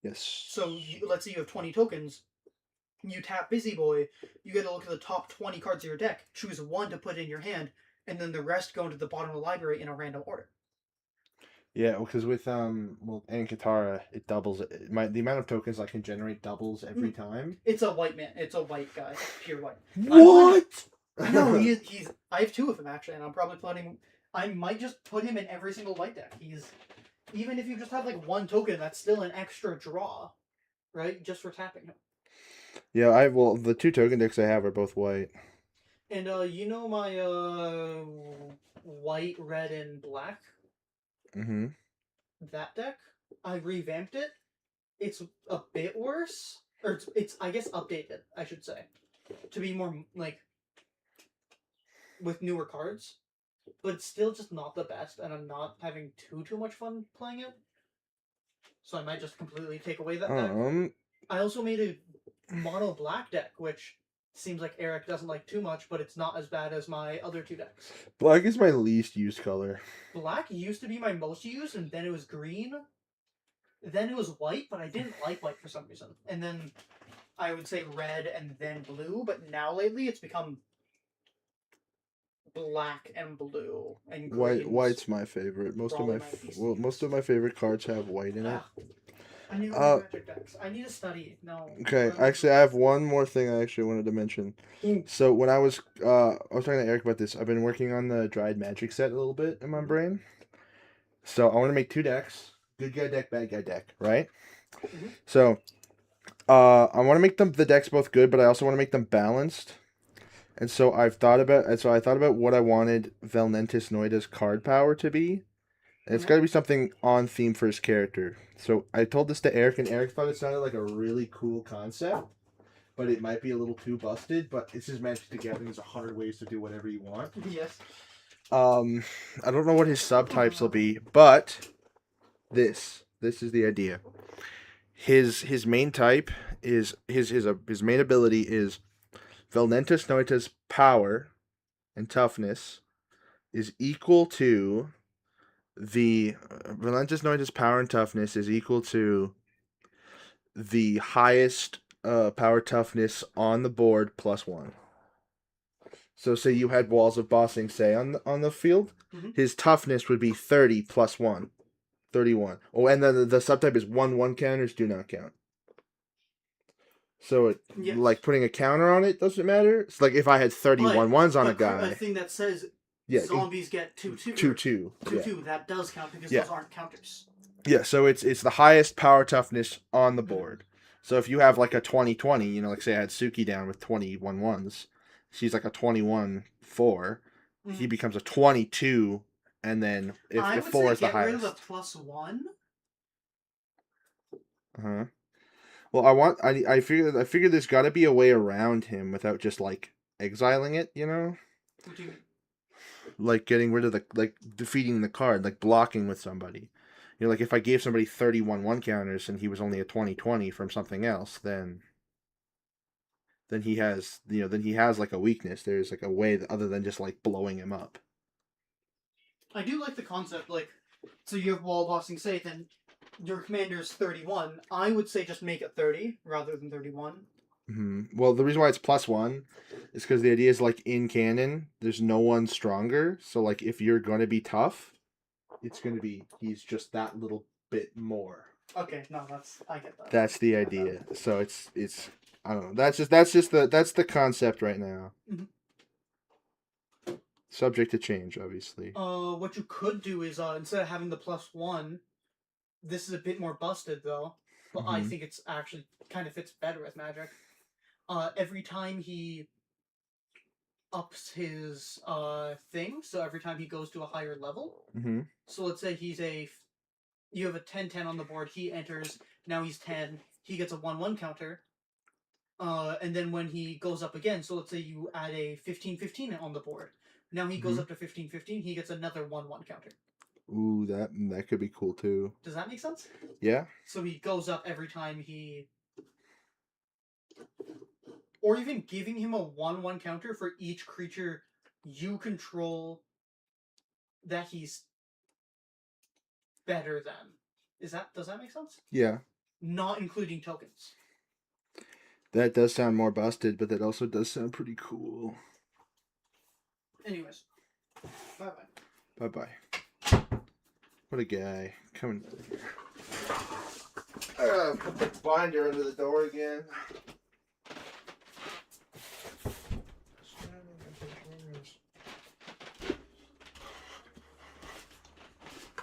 yes. So let's say you have 20 tokens. You tap Busy Boy. You get to look at the top 20 cards of your deck. Choose one to put in your hand, and then the rest go into the bottom of the library in a random order. Yeah, because with and Katara, it doubles it. The amount of tokens I can generate doubles every time. It's a white man. It's a white guy, pure white. What? I know he's. I have two of him actually, and I'm probably putting. I might just put him in every single white deck. He's even if you just have like one token, that's still an extra draw, right? Just for tapping him. Yeah, the two token decks I have are both white. And you know my white, red, and black. Mm-hmm. That deck, I revamped it. It's a bit worse, or it's I guess updated, I should say, to be more like with newer cards, but it's still just not the best, and I'm not having too much fun playing it. So I might just completely take away that deck. I also made a mono black deck, which seems like Eric doesn't like too much, but it's not as bad as my other two decks. Black is my least used color. Black used to be my most used, and then it was green. Then it was white, but I didn't like white for some reason. And then I would say red and then blue, but now lately it's become black and blue and green. White's my favorite. Most of my favorite cards have white in it. I need more Magic decks. I need to study. No. Okay, actually, I have one more thing I actually wanted to mention. So when I was talking to Eric about this. I've been working on the Dried Magic set a little bit in my brain. So I want to make two decks: good guy deck, bad guy deck, right? Mm-hmm. So, I want to make the decks both good, but I also want to make them balanced. And so I thought about what I wanted Velnentis Noida's card power to be. And it's got to be something on theme for his character. So I told this to Eric, and Eric thought it sounded like a really cool concept, but it might be a little too busted. But it's his Magic the Gathering. There's 100 ways to do whatever you want. Yes. I don't know what his subtypes will be, but this is the idea. His main type is his main ability is Velnentis Noida's power and toughness is equal to Relentless Noida's power and toughness is equal to the highest power toughness on the board plus one. So say you had Walls of Bossing, say, on the field, his toughness would be 30 plus 1. 31. Oh, and then the subtype is 1/1 counters do not count. So like putting a counter on it doesn't matter. It's like if I had 31 ones on a guy. A thing that says zombies get 2/2. 2/2. 2/2. That does count because those aren't counters. Yeah, so it's the highest power toughness on the board. So if you have like a 20/20, like say I had Suki down with 21 ones, she's like a 21/4. He becomes a 22, and then if 4 is the highest. I would say get rid of the +1. Uh-huh. Well, I figure there's got to be a way around him without just like exiling it, What do you mean? Like getting rid of defeating the card, like blocking with somebody. Like if I gave somebody 31 1 counters and he was only a 20/20 from something else, then he has like a weakness. There's like a way other than just like blowing him up. I do like the concept, so you have Wall Bossing Safe and your commander's 31. I would say just make it 30 rather than 31. Mm-hmm. Well, the reason why it's +1 is because the idea is like in canon, there's no one stronger. So like if you're going to be tough, it's going to be he's just that little bit more. Okay, no, I get that. That's the idea. So it's I don't know. That's the concept right now. Mm-hmm. Subject to change, obviously. What you could do is instead of having the +1, this is a bit more busted though, but I think it's actually kind of fits better with Magic. Every time he ups his thing, so every time he goes to a higher level. Mm-hmm. So let's say you have a 10/10 on the board. He enters. Now he's 10. He gets a 1/1 counter. And then when he goes up again, so let's say you add a 15/15 on the board. Now he goes up to 15/15. He gets another 1/1 counter. Ooh, that could be cool too. Does that make sense? Yeah. So he goes up every time he. Or even giving him a 1/1 counter for each creature you control that he's better than. Does that make sense? Yeah. Not including tokens. That does sound more busted, but that also does sound pretty cool. Anyways, bye bye. Bye bye. What a guy. Coming over here. Put the binder under the door again.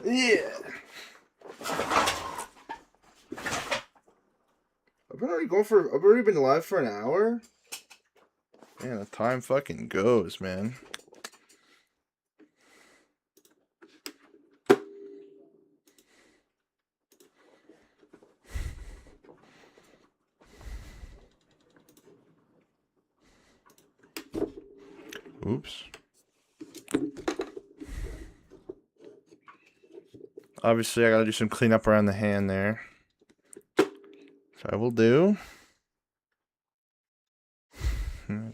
Yeah. I've already been live for an hour. Man, the time fucking goes, man. Oops. Obviously, I gotta do some cleanup around the hand there. So I will do.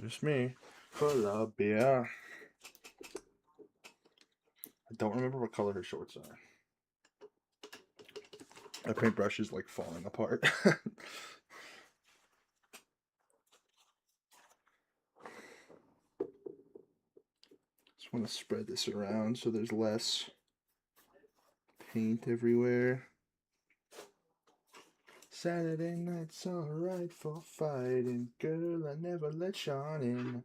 Just me. Columbia. I don't remember what color her shorts are. My paintbrush is like falling apart. Just want to spread this around so there's less paint everywhere. Saturday night's alright for fighting. Girl, I never let Sean in.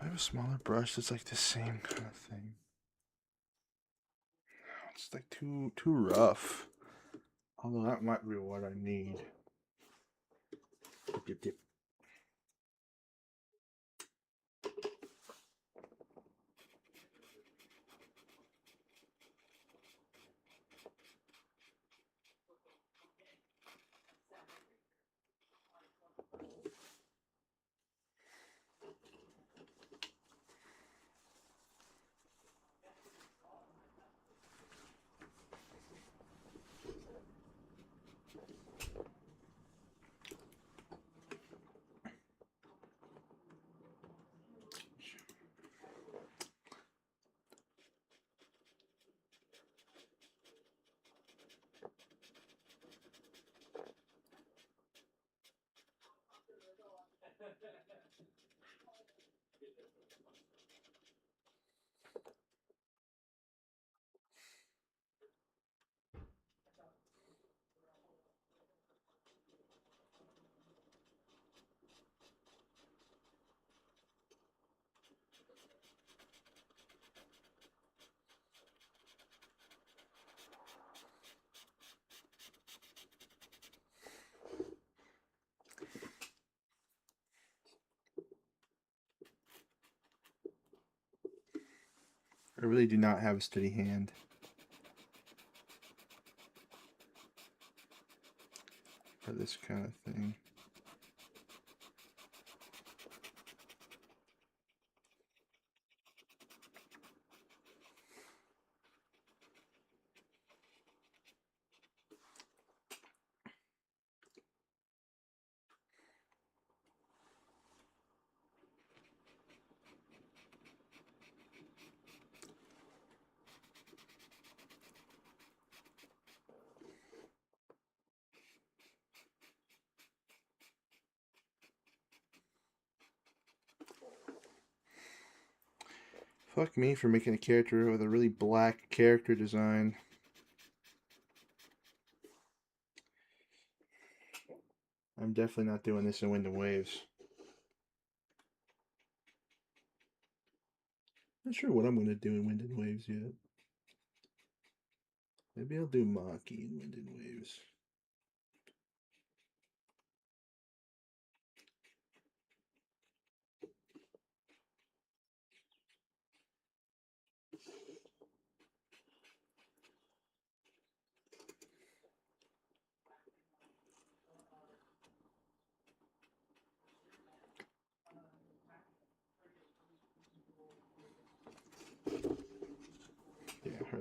I have a smaller brush that's like the same kind of thing. It's like too rough. Although that might be what I need. Dip, dip, dip. I really do not have a steady hand. For this kind of thing. Fuck me for making a character with a really black character design. I'm definitely not doing this in Wind and Waves. Not sure what I'm going to do in Wind and Waves yet. Maybe I'll do Maki in Wind and Waves.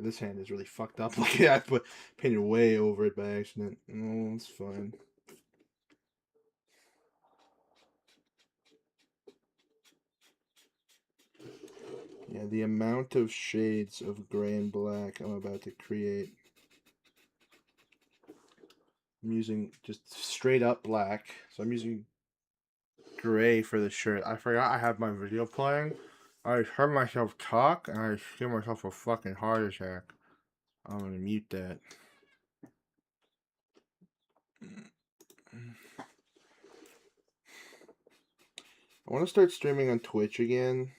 This hand is really fucked up. Look at I painted way over it by accident. No, it's fine. Yeah, the amount of shades of gray and black I'm about to create. I'm using just straight up black. So I'm using gray for the shirt. I forgot I have my video playing. I heard myself talk and I give myself a fucking heart attack. I'm gonna mute that. I want to start streaming on Twitch again.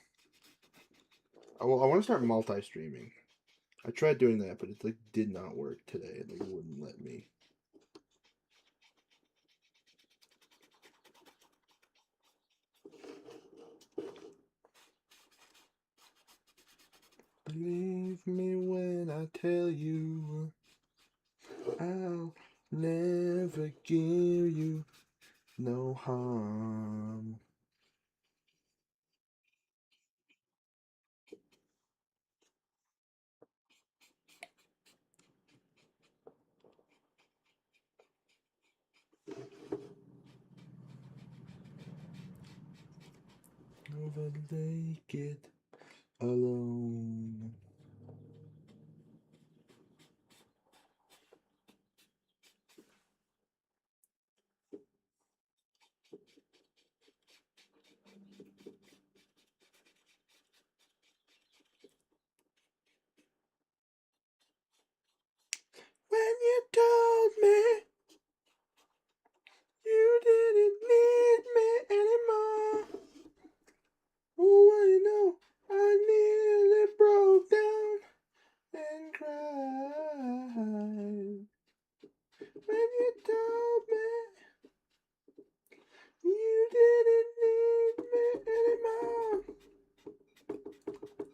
I want to start multi-streaming. I tried doing that, but it like did not work today. It like wouldn't let me. Believe me when I tell you, I'll never give you no harm. Overtake it alone. When you told me you didn't need me anymore, oh, I know I nearly broke down and cried. When you told me you didn't need me anymore,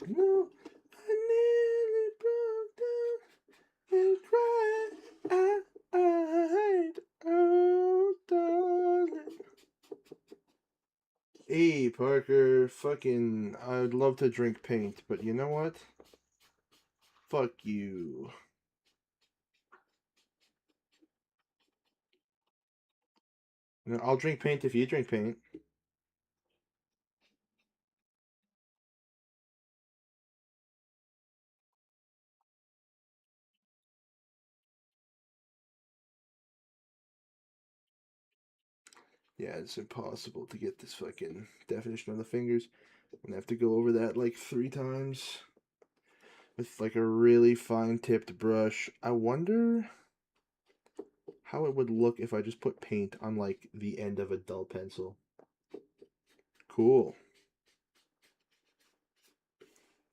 no, I nearly broke down and cried. Oh, darling. Hey, Parker, fucking, I'd love to drink paint, but you know what? Fuck you. I'll drink paint if you drink paint. Yeah, it's impossible to get this fucking definition on the fingers. I'm gonna have to go over that like 3 times with like a really fine tipped brush. I wonder how it would look if I just put paint on like the end of a dull pencil. Cool.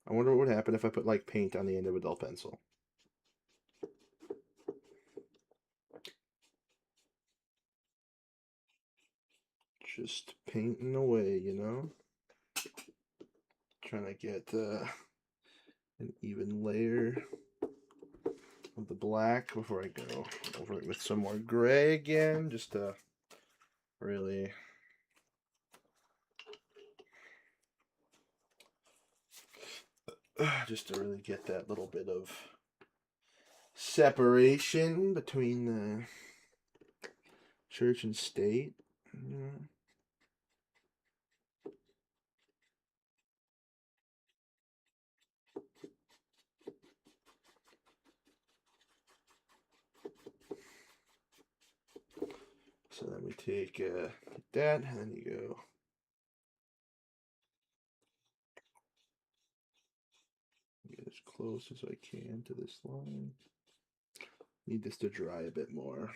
I wonder what would happen if I put like paint on the end of a dull pencil. Just painting away, you know? Trying to get an even layer of the black before I go over it with some more gray again, just to really get that little bit of separation between the church and state. You know? So then we take that, and then you go. Get as close as I can to this line. Need this to dry a bit more.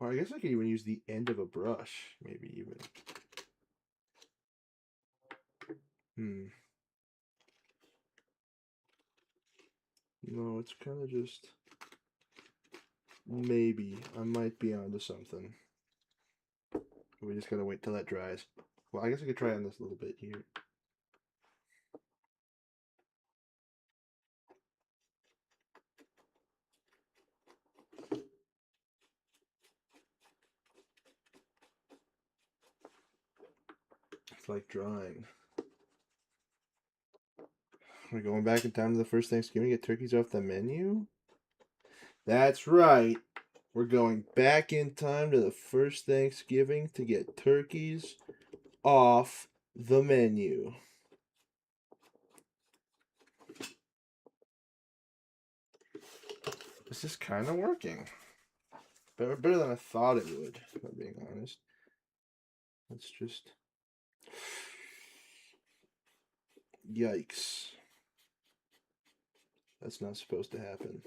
Or I guess I could even use the end of a brush, maybe even. No, it's kind of just maybe I might be onto something. We just gotta wait till that dries. Well, I guess I could try on this little bit here. It's like drawing. We're going back in time to the first Thanksgiving to get turkeys off the menu? That's right. We're going back in time to the first Thanksgiving to get turkeys off the menu. This is kind of working. Better than I thought it would, if I'm being honest. Let's just... Yikes. That's not supposed to happen.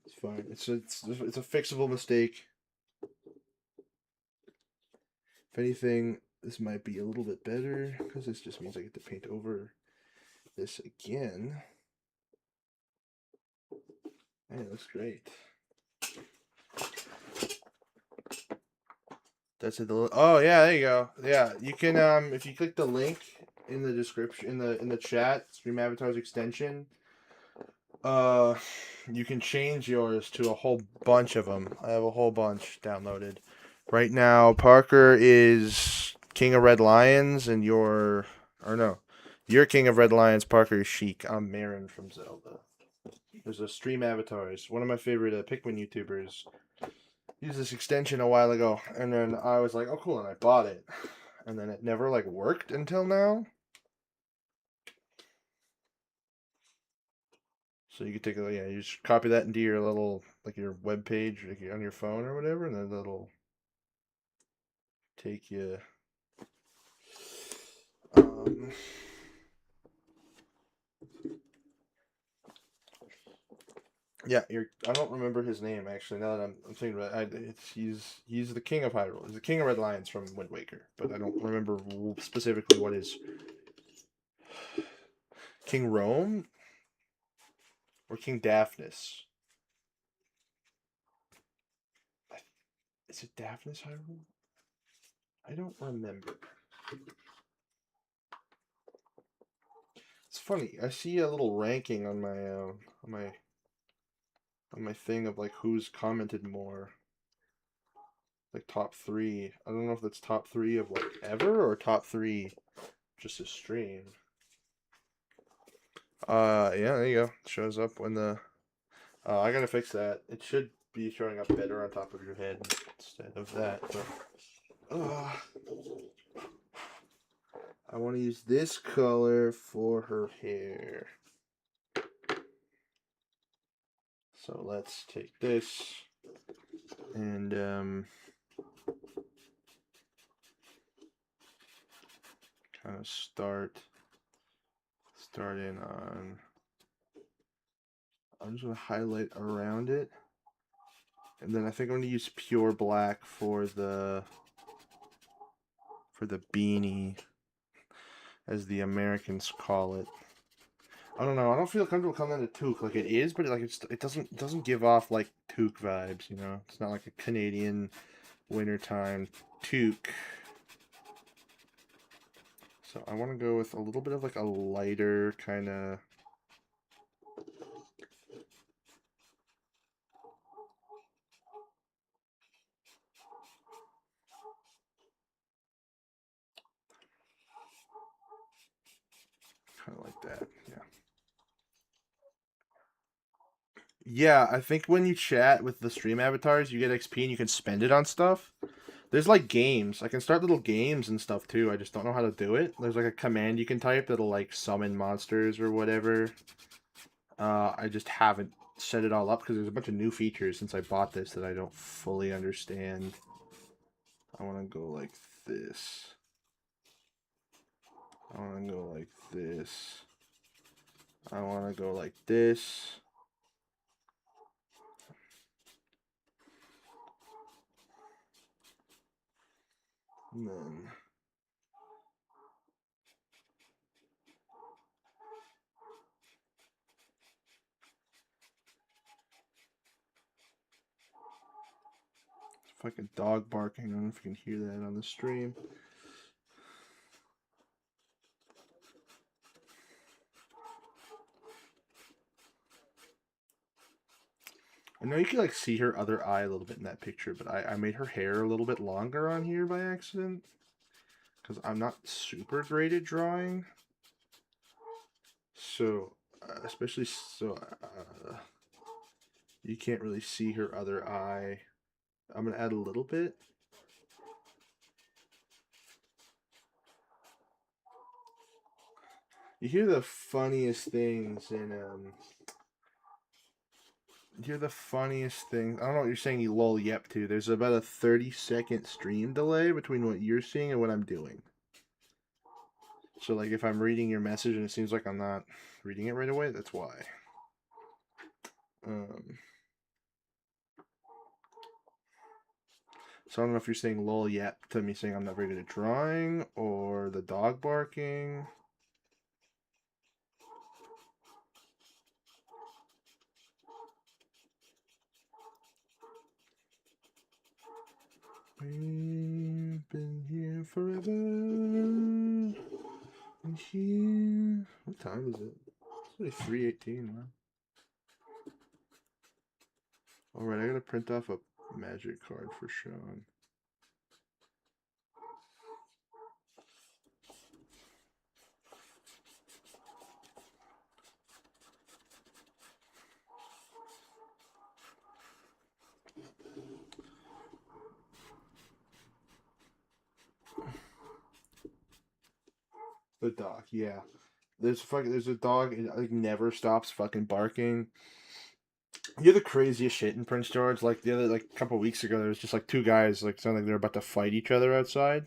It's fine. It's a fixable mistake. If anything, this might be a little bit better because this just means I get to paint over this again. Hey, it looks great. That's it. Oh yeah, there you go. Yeah, you can if you click the link in the description in the chat, Stream Avatars extension, you can change yours to a whole bunch of them. I have a whole bunch downloaded. Right now, Parker is King of Red Lions, and you're King of Red Lions. Parker is Sheik. I'm Marin from Zelda. There's a Stream Avatars. One of my favorite Pikmin YouTubers used this extension a while ago, and then I was like, "Oh, cool!" and I bought it, and then it never like worked until now. So you can take you just copy that into your little your web page like on your phone or whatever, and then that'll take you. Yeah, I don't remember his name actually. Now that I'm thinking about it, he's the king of Hyrule. He's the king of Red Lions from Wind Waker, but I don't remember specifically what his King Rome or King Daphnis. Is it Daphnis Hyrule? I don't remember. It's funny. I see a little ranking on my thing of like who's commented more. Like top 3. I don't know if that's top 3 of like ever or top 3 just a stream. Yeah, there you go. It shows up when the I gotta fix that. It should be showing up better on top of your head instead of that, but I want to use this color for her hair. So let's take this and kind of starting on. I'm just gonna highlight around it, and then I think I'm gonna use pure black for the beanie, as the Americans call it. I don't know. I don't feel comfortable calling it a toque like it is, but it doesn't give off like toque vibes. You know, it's not like a Canadian wintertime toque. So I want to go with a little bit of like a lighter kind of. Kind of like that, yeah. Yeah, I think when you chat with the stream avatars, you get XP and you can spend it on stuff. There's like games. I can start little games and stuff too. I just don't know how to do it. There's like a command you can type that'll like summon monsters or whatever. I just haven't set it all up because there's a bunch of new features since I bought this that I don't fully understand. I want to go like this. I want to go like this. I want to go like this. And then fucking dog barking. I don't know if you can hear that on the stream. I know you can like see her other eye a little bit in that picture, but I made her hair a little bit longer on here by accident. Because I'm not super great at drawing. So, especially so, you can't really see her other eye. I'm going to add a little bit. You hear the funniest things in, you hear the funniest things. I don't know what you're saying you lol yep to. There's about a 30-second stream delay between what you're seeing and what I'm doing. So, like, if I'm reading your message and it seems like I'm not reading it right away, that's why. So I don't know if you're saying lol yep to me saying I'm not very good at drawing or the dog barking. We've been here forever. And here. What time is it? It's only 3:18, man. Alright, I gotta print off a magic card for Sean. The dog, yeah. There's a dog. It like never stops fucking barking. You're the craziest shit in Prince George. Like the other like a couple weeks ago, there was just like two guys like sounded like they were about to fight each other outside.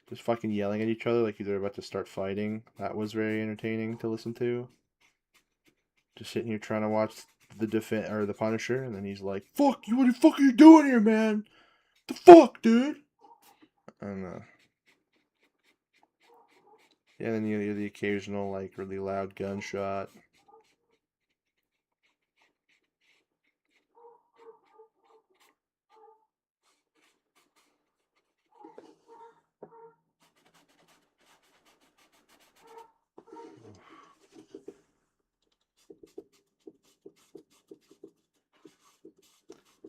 Just fucking yelling at each other like they're about to start fighting. That was very entertaining to listen to. Just sitting here trying to watch the Punisher, and then he's like, "Fuck you! What the fuck are you doing here, man? The fuck, dude?" And yeah, then you hear the occasional like really loud gunshot.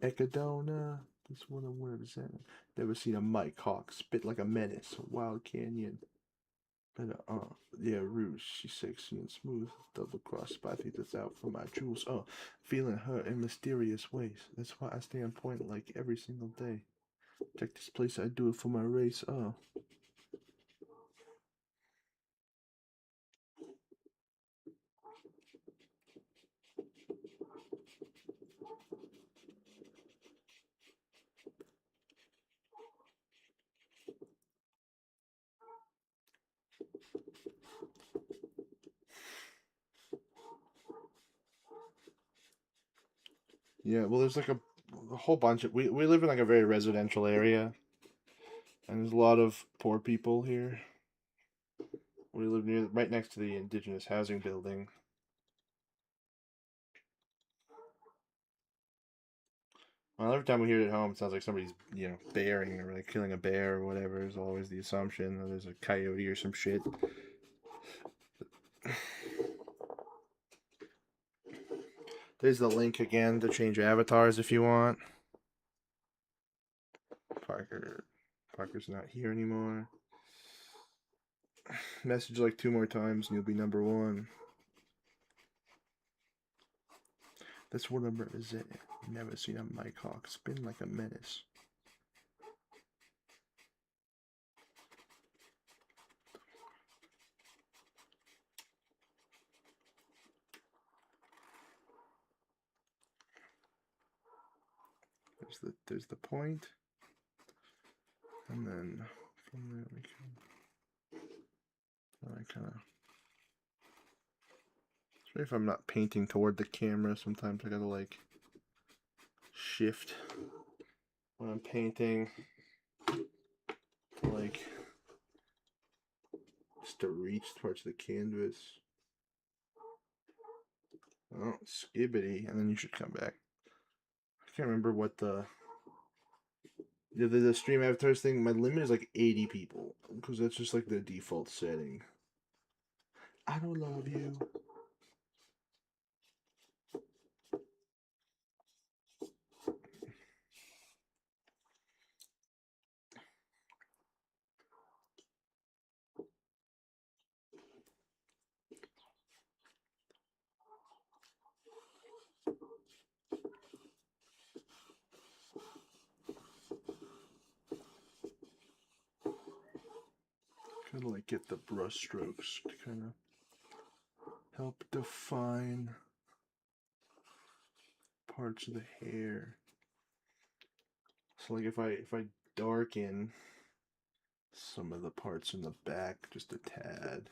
Echidona. This one I'm representing. Never seen a Mike Hawk spit like a menace. Wild Canyon. But yeah, Rouge. She's sexy and smooth. Double cross spy that's out for my jewels. Feeling her in mysterious ways. That's why I stay on point like every single day. Check this place, I do it for my race. Yeah, well, there's like a whole bunch of we live in like a very residential area, and there's a lot of poor people here. We live right next to the indigenous housing building. Well, every time we hear it at home, it sounds like somebody's bearing or like killing a bear or whatever. Is always the assumption that there's a coyote or some shit. There's the link again to change avatars if you want. Parker's not here anymore. Message like 2 more times and you'll be number 1. That's what I'm representing. Never seen a Mike Hawk spin like a menace. There's the point, and then from there we can. I kind of. Especially if I'm not painting toward the camera, sometimes I gotta like shift when I'm painting, like just to reach towards the canvas. Oh, skibbity, and then you should come back. I can't remember what the stream avatars thing. My limit is like 80 people because that's just like the default setting. I don't love you. get the brush strokes to kind of help define parts of the hair. So like if I darken some of the parts in the back just a tad.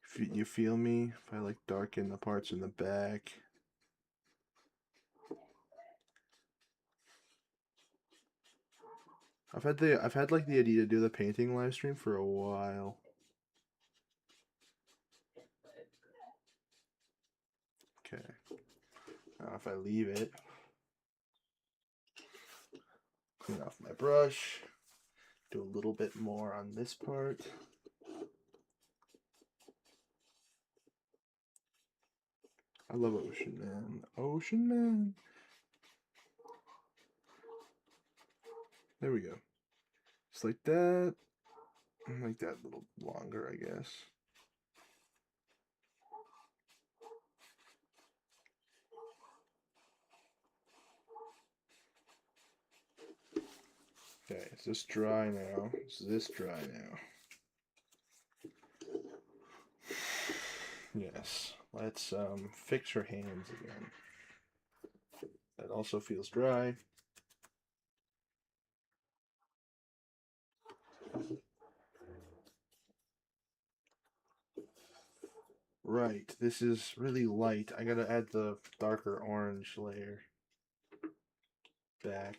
If you feel me? If I like darken the parts in the back. I've had like the idea to do the painting live stream for a while. Okay. Now if I leave it, clean off my brush, do a little bit more on this part. I love Ocean Man. Ocean Man. There we go. Just like that. Like that a little longer, I guess. Okay, is this dry now? Is this dry now? Yes. Let's fix her hands again. That also feels dry. Right, this is really light. I gotta add the darker orange layer back.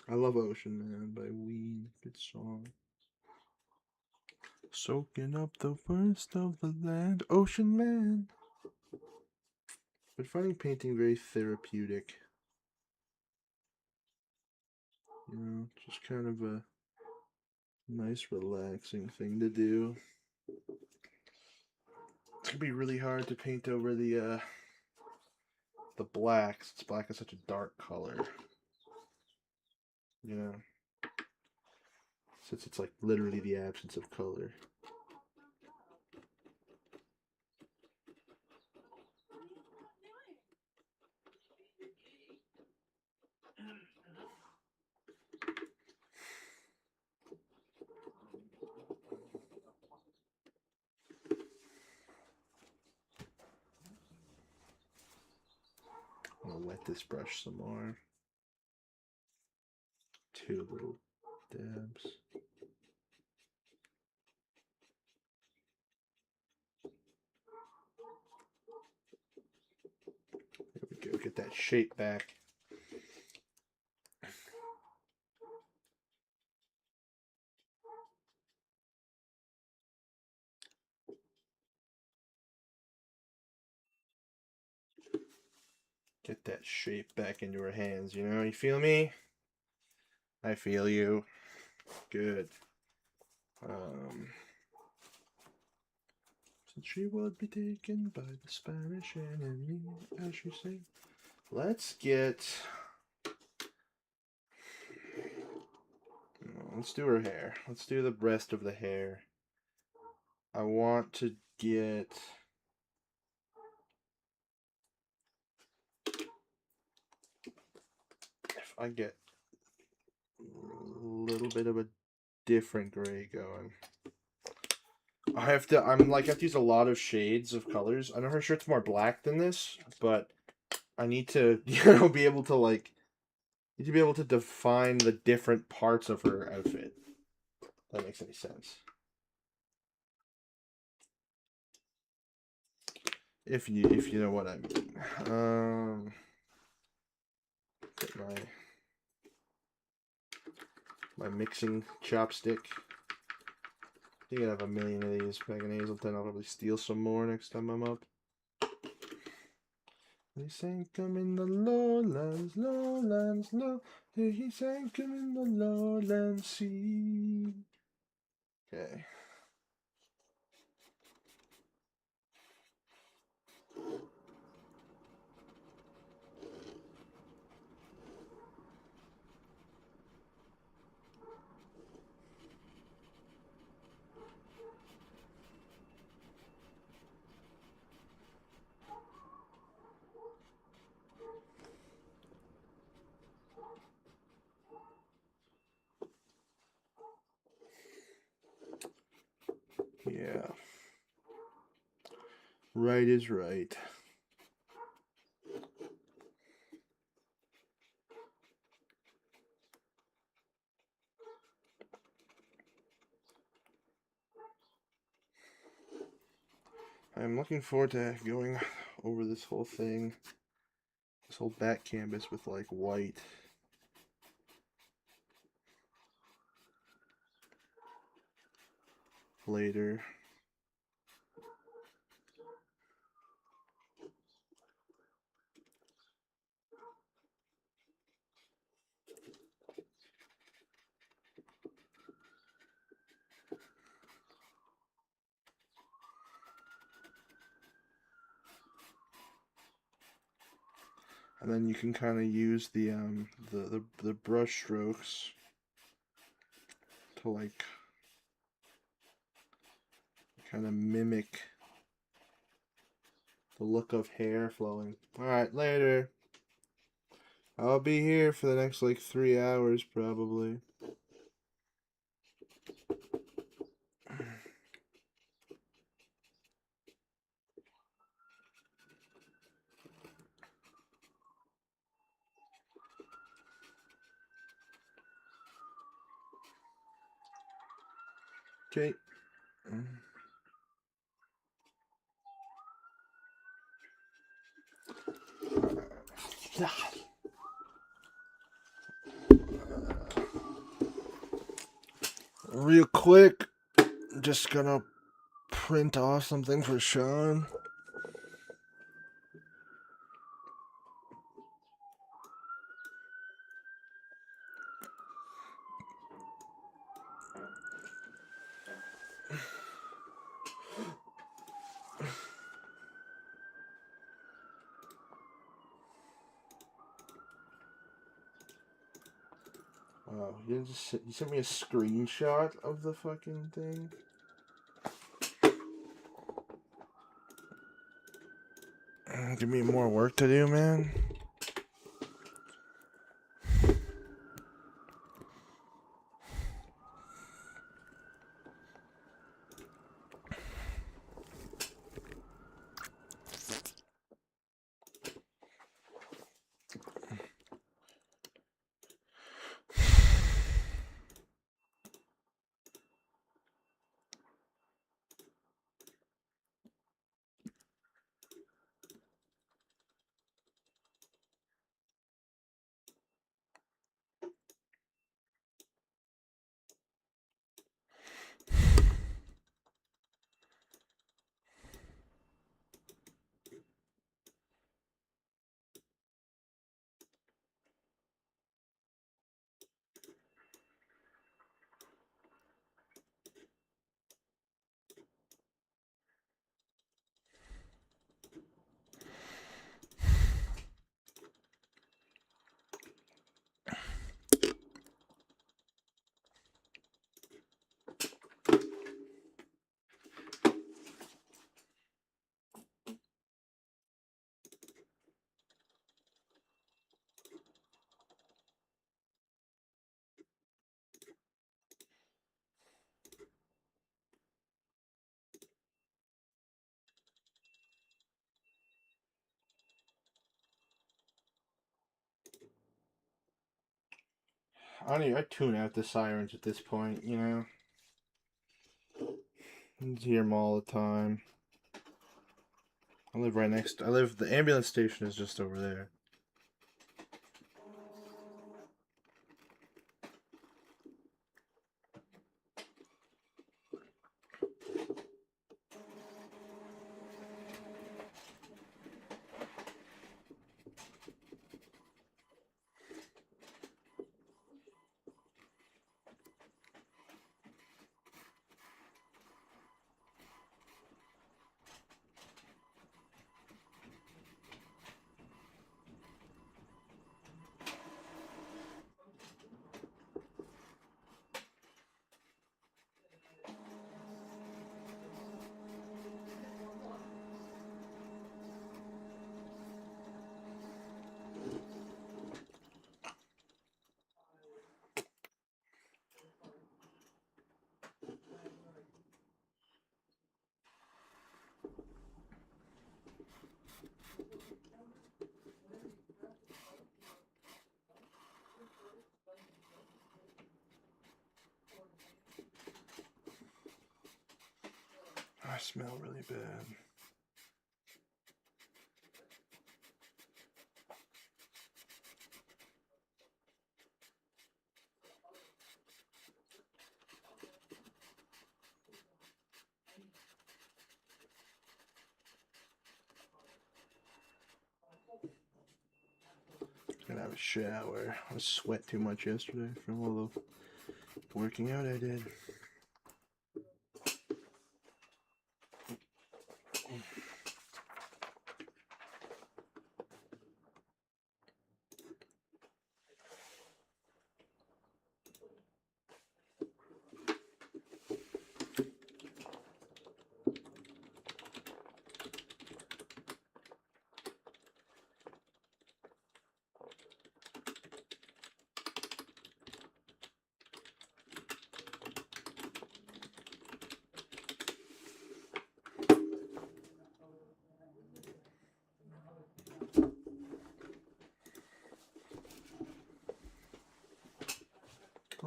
I love Ocean Man by Ween. Good song. Soaking up the worst of the land, Ocean Man. Been finding painting very therapeutic. You know, just kind of a nice, relaxing thing to do. It's gonna be really hard to paint over the black, since black is such a dark color. You know, since it's like literally the absence of color. I'm gonna wet this brush some more. 2 little dabs. There we go. Get that shape back. Get that shape back into her hands, you know? You feel me? I feel you. Good. Since she would be taken by the Spanish enemy, as you say. Let's get... Let's do her hair. Let's do the rest of the hair. I want to get... If I get a little bit of a different gray going. I have to use a lot of shades of colors. I know her shirt's more black than this, but I need to, be able to need to be able to define the different parts of her outfit. If that makes any sense. If you know what I mean. Get my mixing chopstick. I think I have a million of these back in Hazleton. I'll probably steal some more next time I'm up. He sank him in the lowlands, lowlands, low. He sank him in the lowland sea. Okay. Yeah. Right is right. I'm looking forward to going over this whole thing, this whole back canvas with like white. Later. And then you can kind of use the brush strokes to like kind of mimic the look of hair flowing. Alright, later. I'll be here for the next like 3 hours probably. Okay. Real quick, just gonna print off something for Sean. Wow, you sent me a screenshot of the fucking thing? Give me more work to do, man. I tune out the sirens at this point, you know? I hear them all the time. I live right next. The ambulance station is just over there. smell really bad. Gonna have a shower. I sweat too much yesterday from all the working out I did.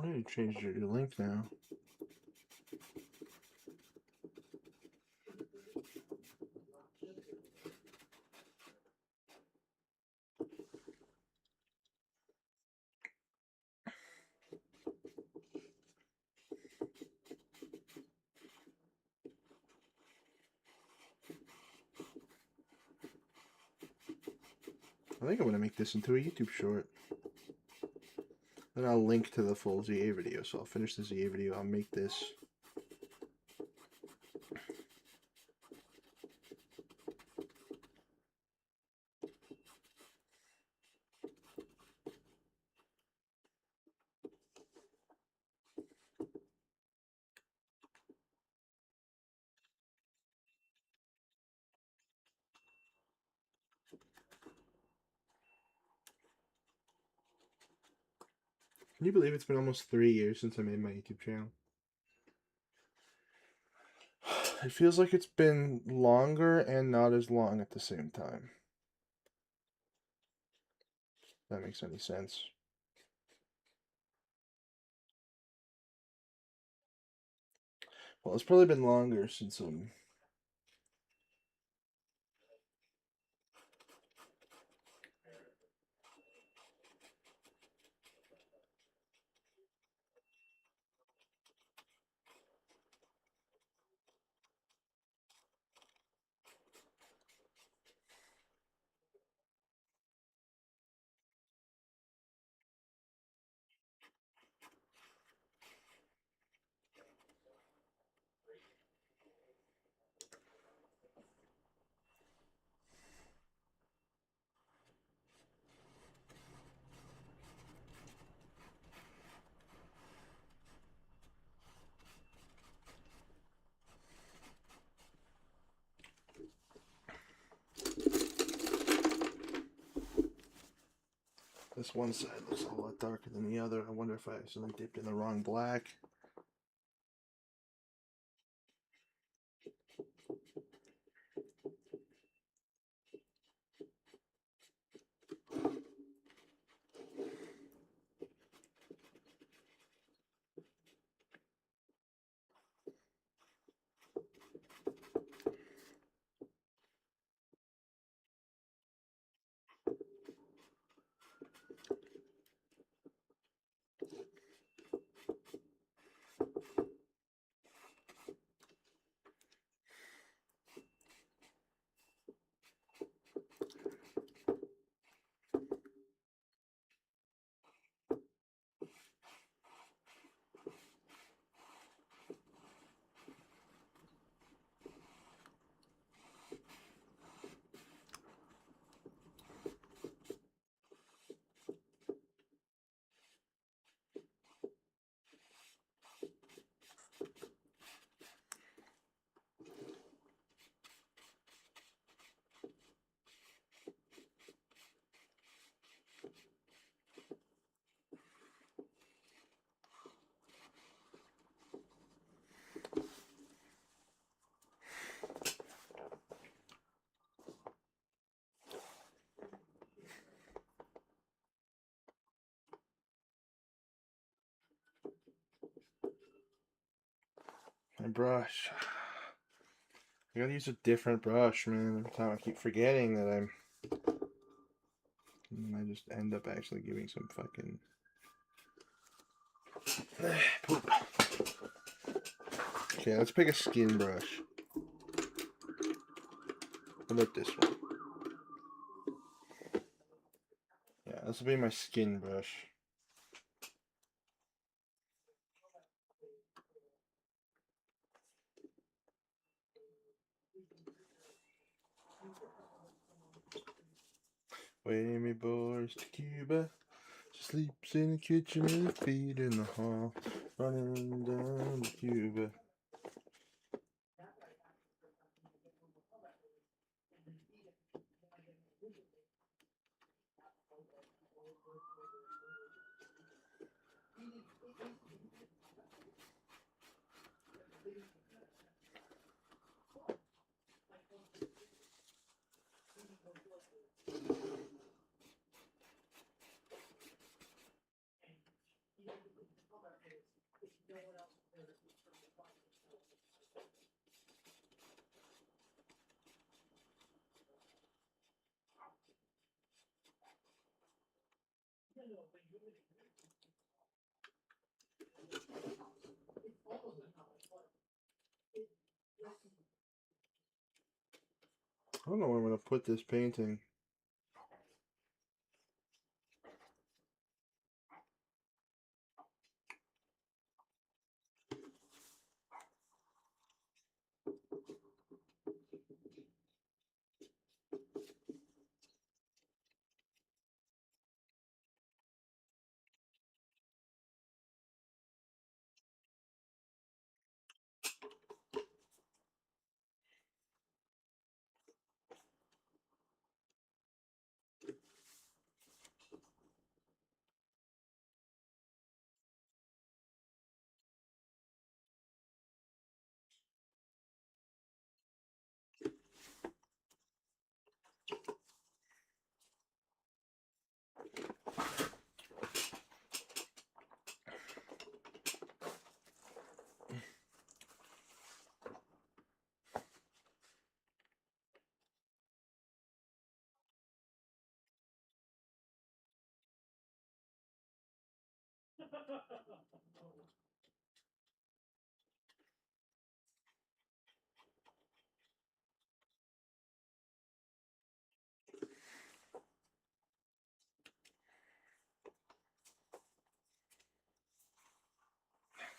Oh, you changed your link now. I think I'm gonna make this into a YouTube short. Then I'll link to the full ZA video. So I'll finish the ZA video. I'll make this. Can you believe it's been almost 3 years since I made my YouTube channel? It feels like it's been longer and not as long at the same time. If that makes any sense. Well, it's probably been longer since this one side looks a lot darker than the other. I wonder if I accidentally dipped in the wrong black. My brush. I gotta use a different brush, man. Every time I keep forgetting that I'm. And I just end up actually giving some fucking poop. Okay, let's pick a skin brush. How about this one? Yeah, this will be my skin brush. When me boys to Cuba, she sleeps in the kitchen and her feet in the hall, running down to Cuba. I don't know where I'm gonna put this painting.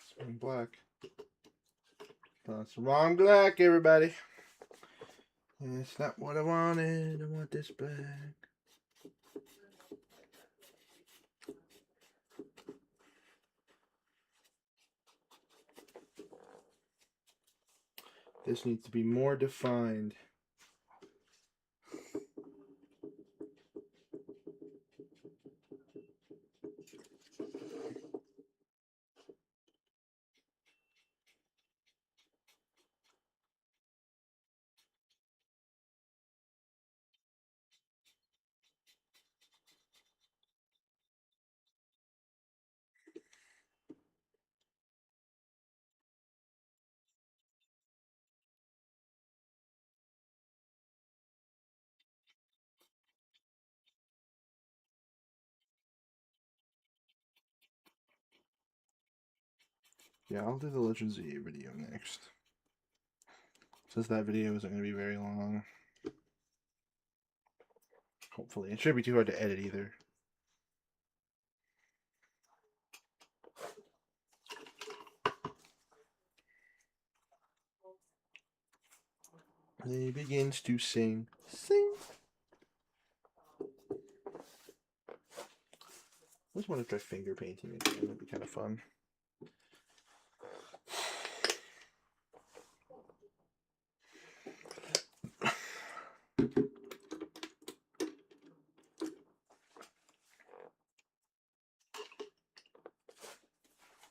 It's in black. That's wrong black, everybody. It's not what I wanted. I want this black. This needs to be more defined. Yeah, I'll do the Legends of Zelda video next. Since that video isn't going to be very long. Hopefully. It shouldn't be too hard to edit either. And then he begins to sing. Sing! I just want to try finger painting again. That'd be kind of fun.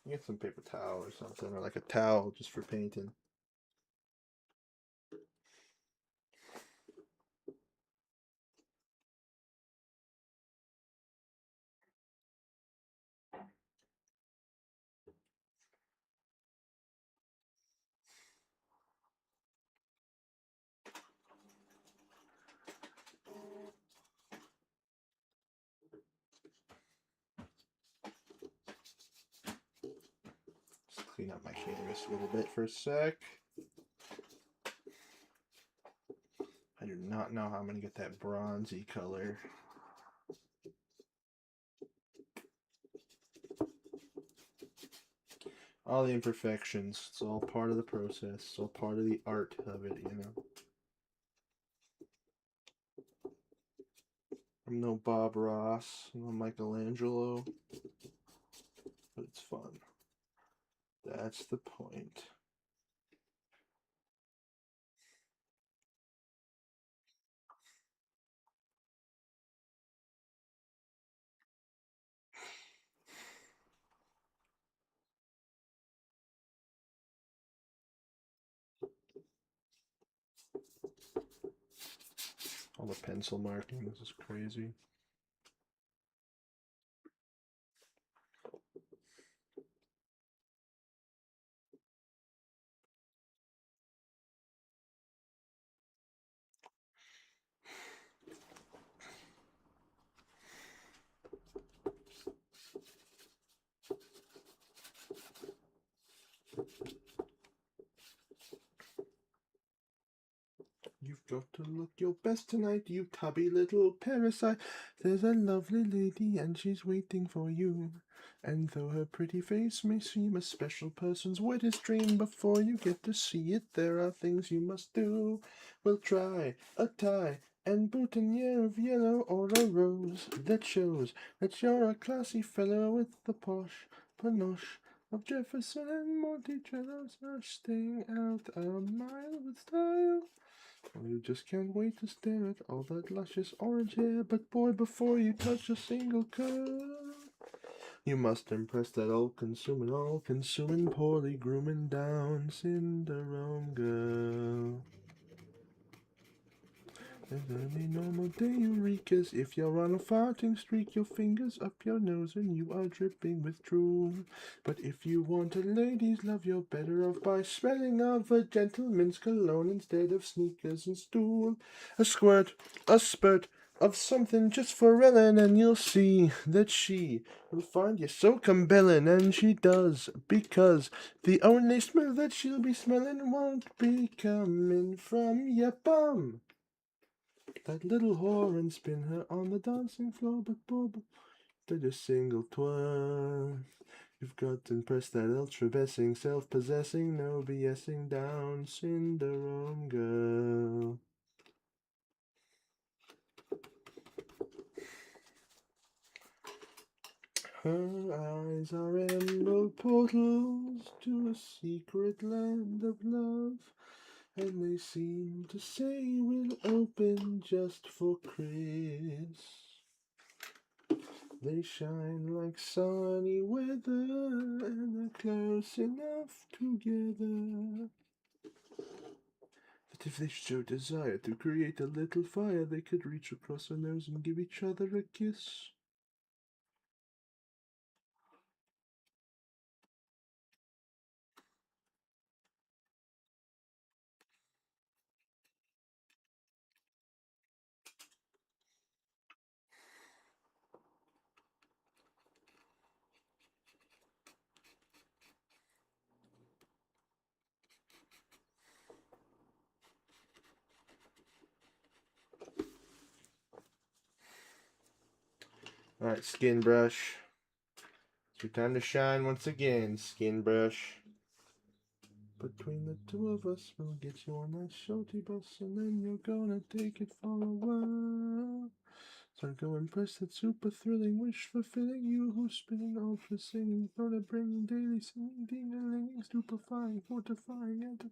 Get some paper towel or something, or like a towel just for painting. clean up my canvas a little bit for a sec. I do not know how I'm going to get that bronzy color. All the imperfections. It's all part of the process. It's all part of the art of it, you know. I'm no Bob Ross, no Michelangelo, but it's fun. That's the point. All the pencil marking, this is crazy. You've got to look your best tonight, you tubby little parasite. There's a lovely lady and she's waiting for you. And though her pretty face may seem a special person's wettest dream, before you get to see it, there are things you must do. We'll try a tie and boutonniere of yellow, or a rose that shows that you're a classy fellow with the posh panache of Jefferson and Monticello's staying out a mile with style. Well, you just can't wait to stare at all that luscious orange hair. But boy, before you touch a single curl, you must impress that all-consuming, poorly grooming Down syndrome girl. There's any normal day, Eureka's. If you're on a farting streak, your fingers up your nose and you are dripping with drool. But if you want a lady's love, you're better off by smelling of a gentleman's cologne instead of sneakers and stool. A squirt, a spurt of something just for Ellen, and you'll see that she will find you so compelling, and she does, because the only smell that she'll be smelling won't be coming from your bum. That little whore, and spin her on the dancing floor, but Bob did a single twirl. You've got to impress that ultra-bessing, self-possessing, no BSing Down syndrome girl. Her eyes are emerald portals to a secret land of love, and they seem to say we'll open just for Chris. They shine like sunny weather, and they're close enough together that if they show desire to create a little fire, they could reach across their nose and give each other a kiss. Alright, skin brush. It's your time to shine once again, skin brush. Between the two of us, we'll get you on that shorty bus, and then you're gonna take it for a while. So go impress that super thrilling, wish fulfilling you who's spinning ultra singing, gonna bring daily singing, ding-a-ling, stupefying, fortifying, and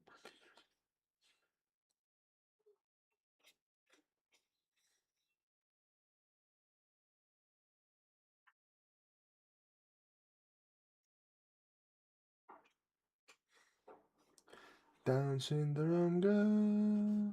Down syndrome girl.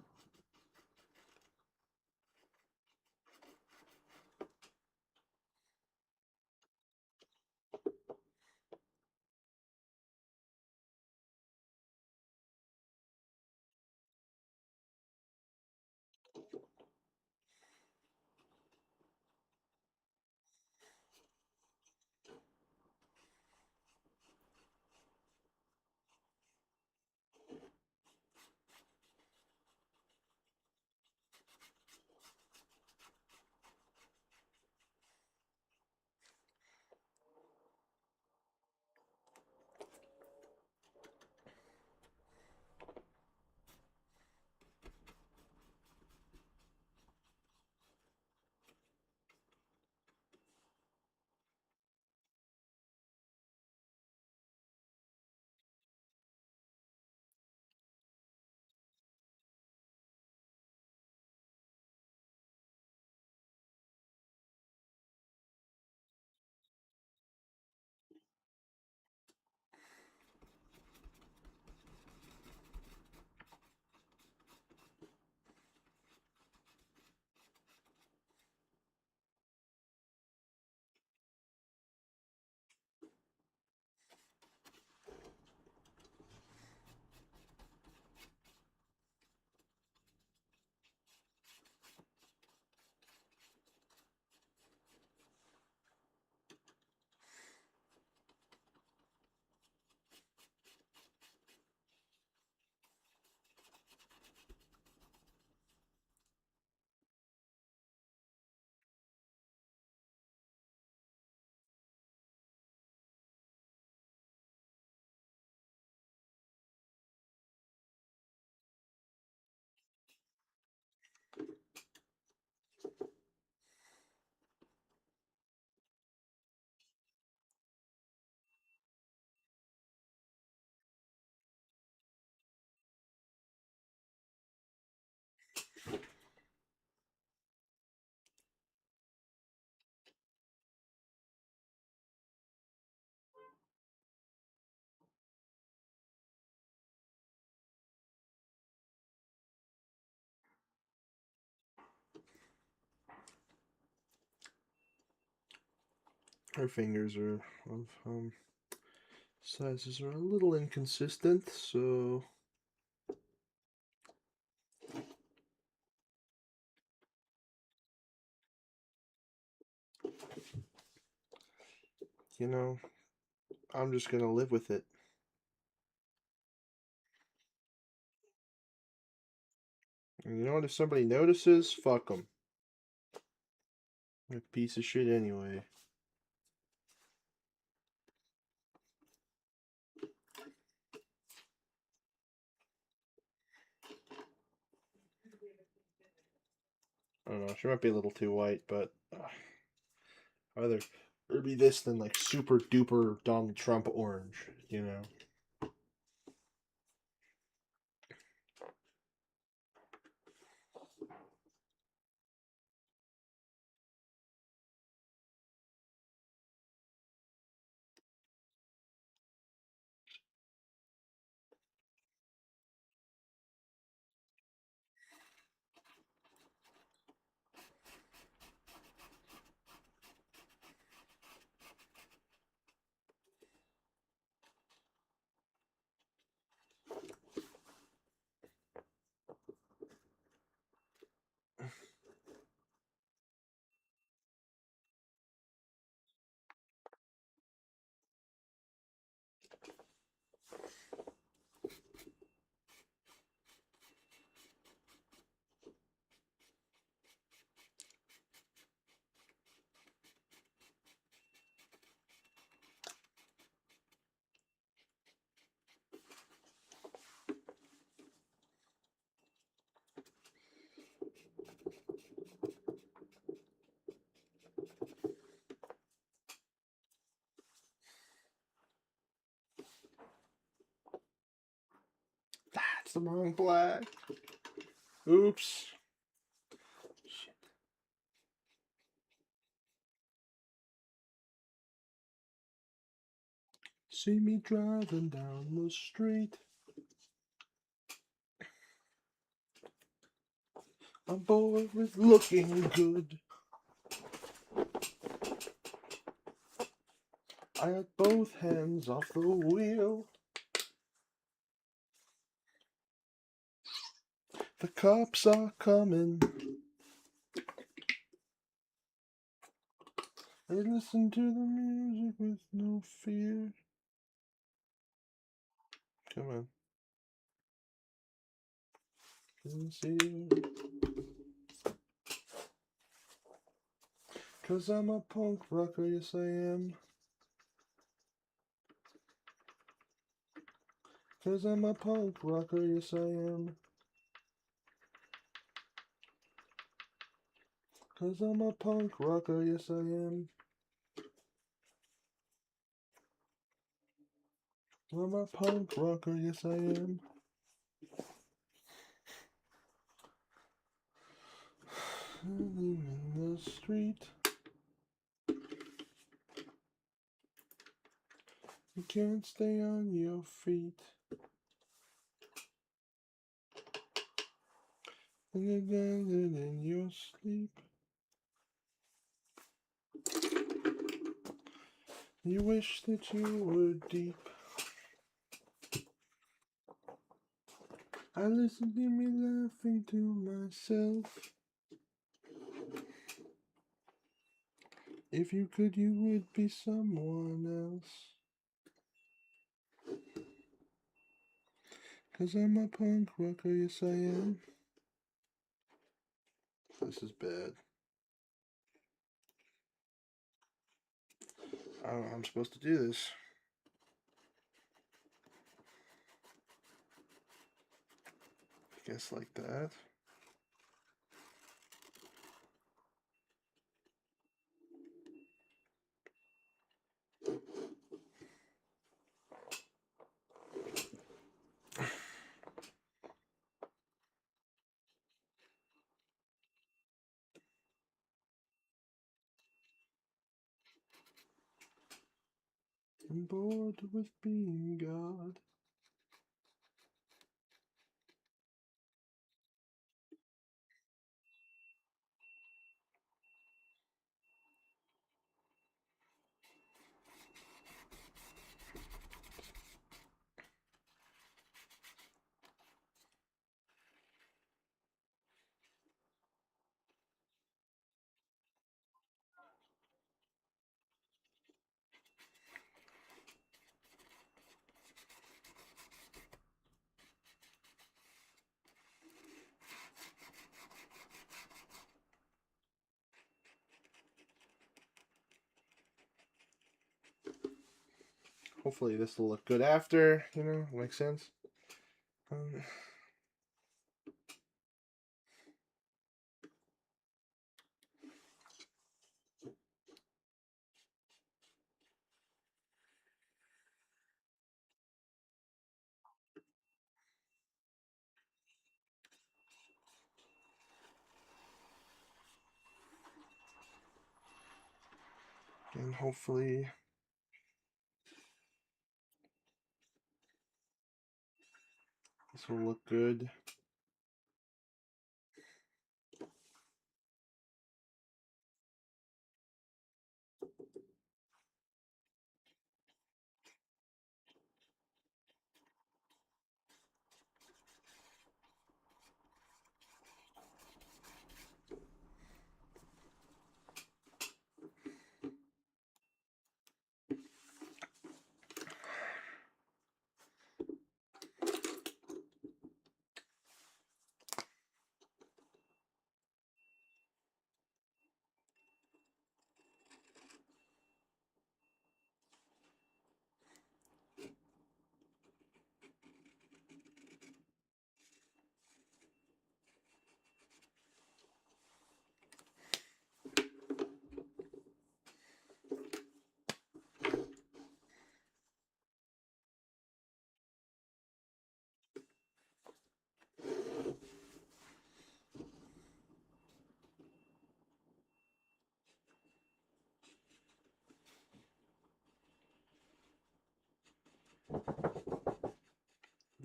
Her fingers are of sizes are a little inconsistent, so you know, I'm just gonna live with it. And you know what? If somebody notices, fuck them. A piece of shit anyway. I don't know. She might be a little too white, but either it'd be this than like super duper Donald Trump orange, you know. That's the wrong black. Oops. Shit. See me driving down the street. I'm bored with looking good. I had both hands off the wheel. The cops are coming. I listen to the music with no fear. Come on. Sincere. 'Cause I'm a punk rocker, yes I am. 'Cause I'm a punk rocker, yes I am. 'Cause I'm a punk rocker, yes I am. I'm a punk rocker, yes I am. Living in the street. You can't stay on your feet. And you're dancing in your sleep. You wish that you were deep. I listen to me laughing to myself. If you could, you would be someone else. 'Cause I'm a punk rocker, yes I am. This is bad. I don't know how I'm supposed to do this. I guess like that. I'm bored with being God. Hopefully this will look good after, you know, makes sense. And hopefully this will look good.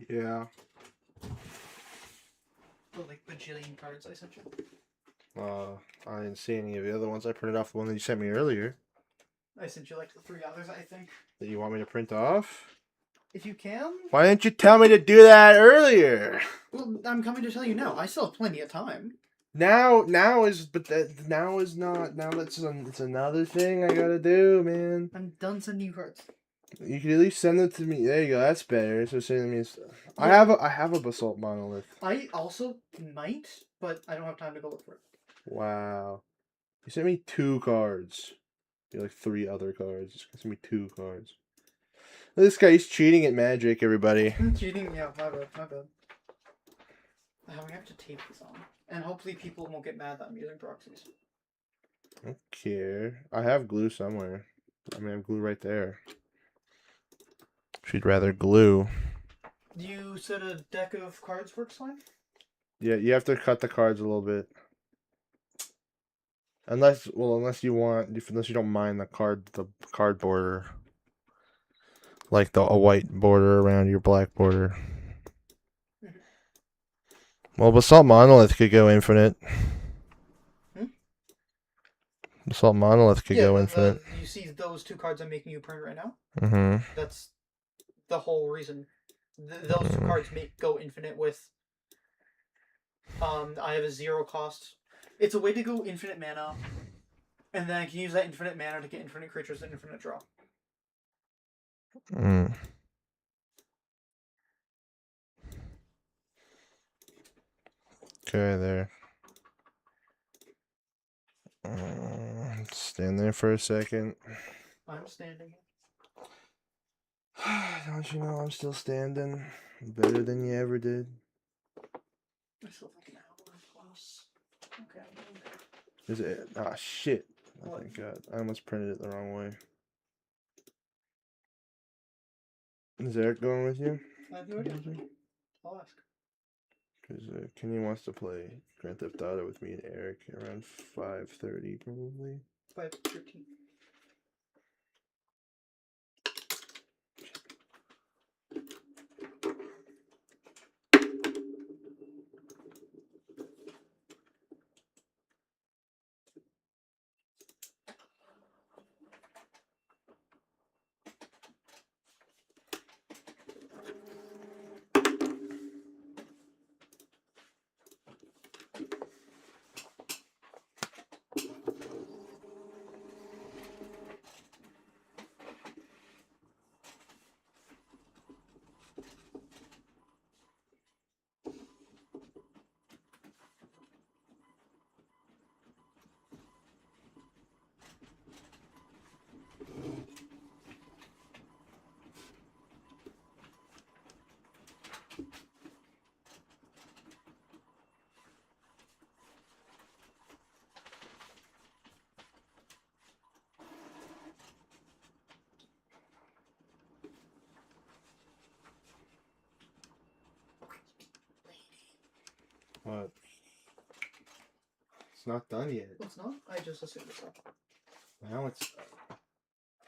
Yeah. The like bajillion cards I sent you. I didn't see any of the other ones. I printed off the one that you sent me earlier. I sent you like the 3 others, I think. That you want me to print off? If you can. Why didn't you tell me to do that earlier? Well, I'm coming to tell you now. I still have plenty of time. Now is not. Now it's another thing I gotta do, man. I'm done sending you cards. You can at least send it to me. There you go. That's better. So sending me stuff. Yeah. I have a basalt monolith. I also might, but I don't have time to go look for it. Wow. You sent me 2 cards. You like 3 other cards. You sent me 2 cards. This guy's cheating at Magic, everybody. Cheating? Yeah, my bad. We have to tape this on. And hopefully people won't get mad that I'm using proxies. I don't care. I have glue somewhere. I have glue right there. She'd rather glue. You said a deck of cards works fine? Yeah, you have to cut the cards a little bit. Unless you don't mind the card border. Like a white border around your black border. Well, Basalt Monolith could go infinite. Basalt Monolith could go infinite. You see those 2 cards I'm making you print right now? Mm-hmm. That's the whole reason. Those 2 cards go infinite with... I have a 0 cost. It's a way to go infinite mana. And then I can use that infinite mana to get infinite creatures and infinite draw. Mm. Okay, there. Stand there for a second. I'm standing. Don't you know I'm still standing? Better than you ever did. I still think an hour plus. Okay. Is it? Ah, shit. Oh, What? thank God. I almost printed it the wrong way. Is Eric going with you? I'll ask. Because Kenny wants to play Grand Theft Auto with me and Eric around 5:30 probably. 5:13. But it's not done yet. It's not? I just assumed so. Now it's.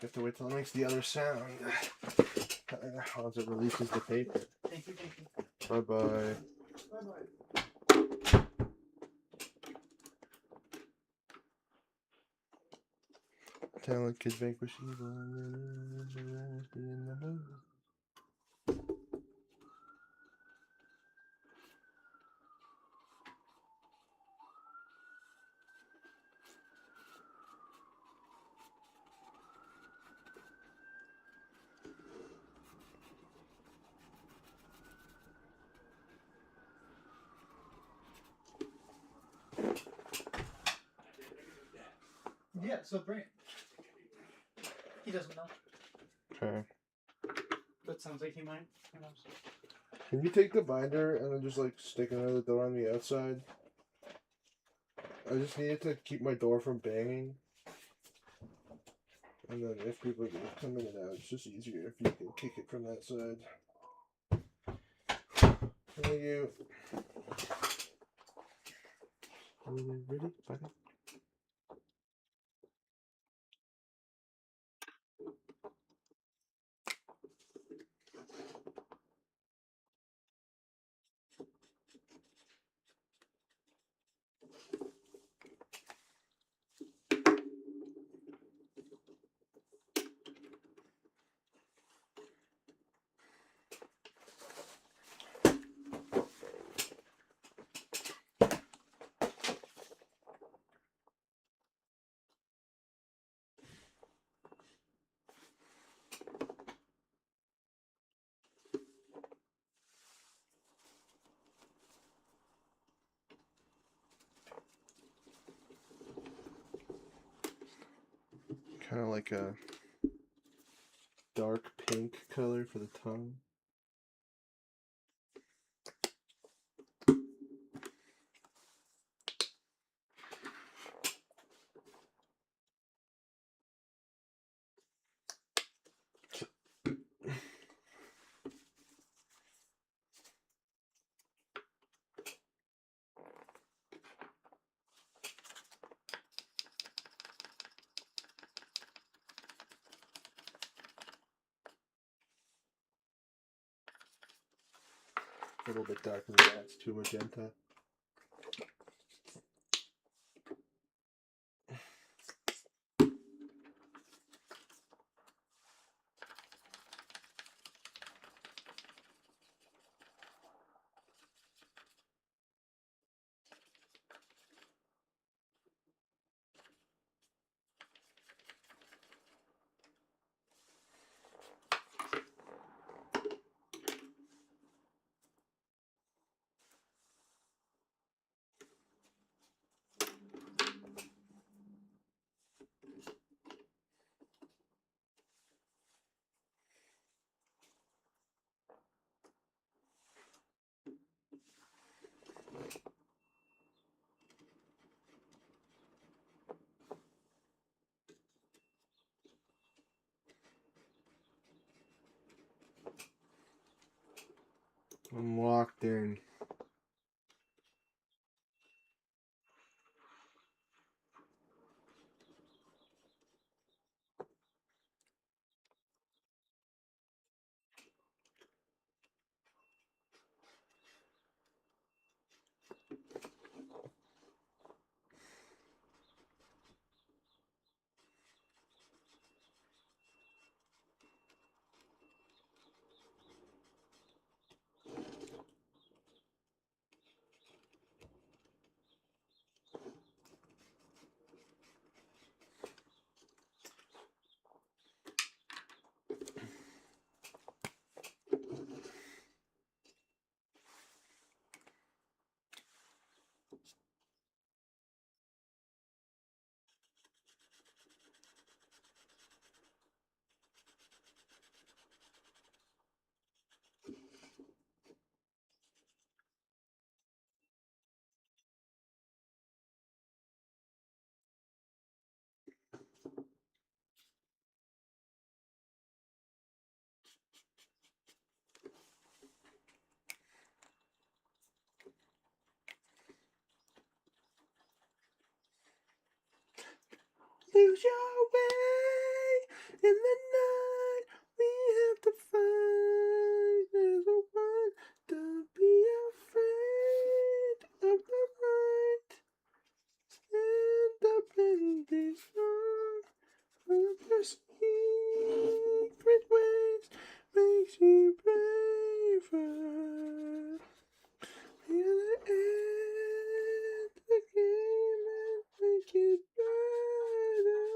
You have to wait till it makes the other sound. As it releases the paper. Thank you. Bye bye. Bye-bye. Talent could vanquish evil and be in the mood. Yeah, so bring it. He doesn't know. Okay. But sounds like he might. Who knows? Can you take the binder and then just like stick another door on the outside? I just needed to keep my door from banging. And then if people come in and out, it's just easier if you can kick it from that side. Thank you. Ready, buddy? Kind of like a dark pink color for the tongue. A little bit darker than that. It's too magenta. lose your way in the night. We have to fight as a one. Don't be afraid of the light. Stand up and be strong. The secret ways makes you braver. We're gonna end the game and make it better.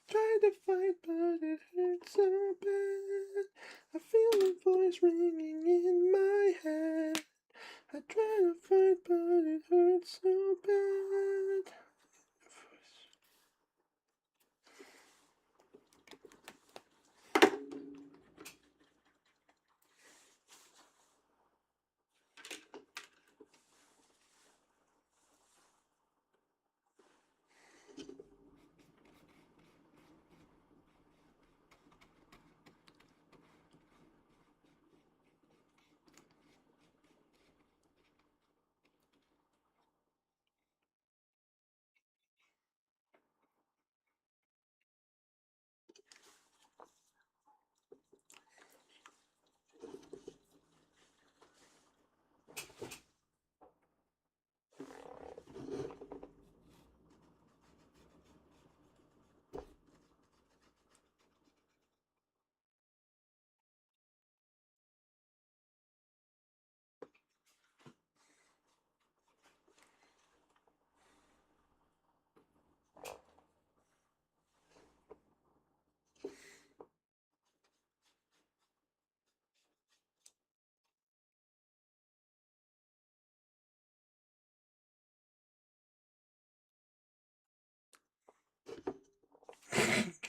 Tried to fight, but it hurts so bad. I feel a voice ringing in my head. I try to fight, but it hurts so bad.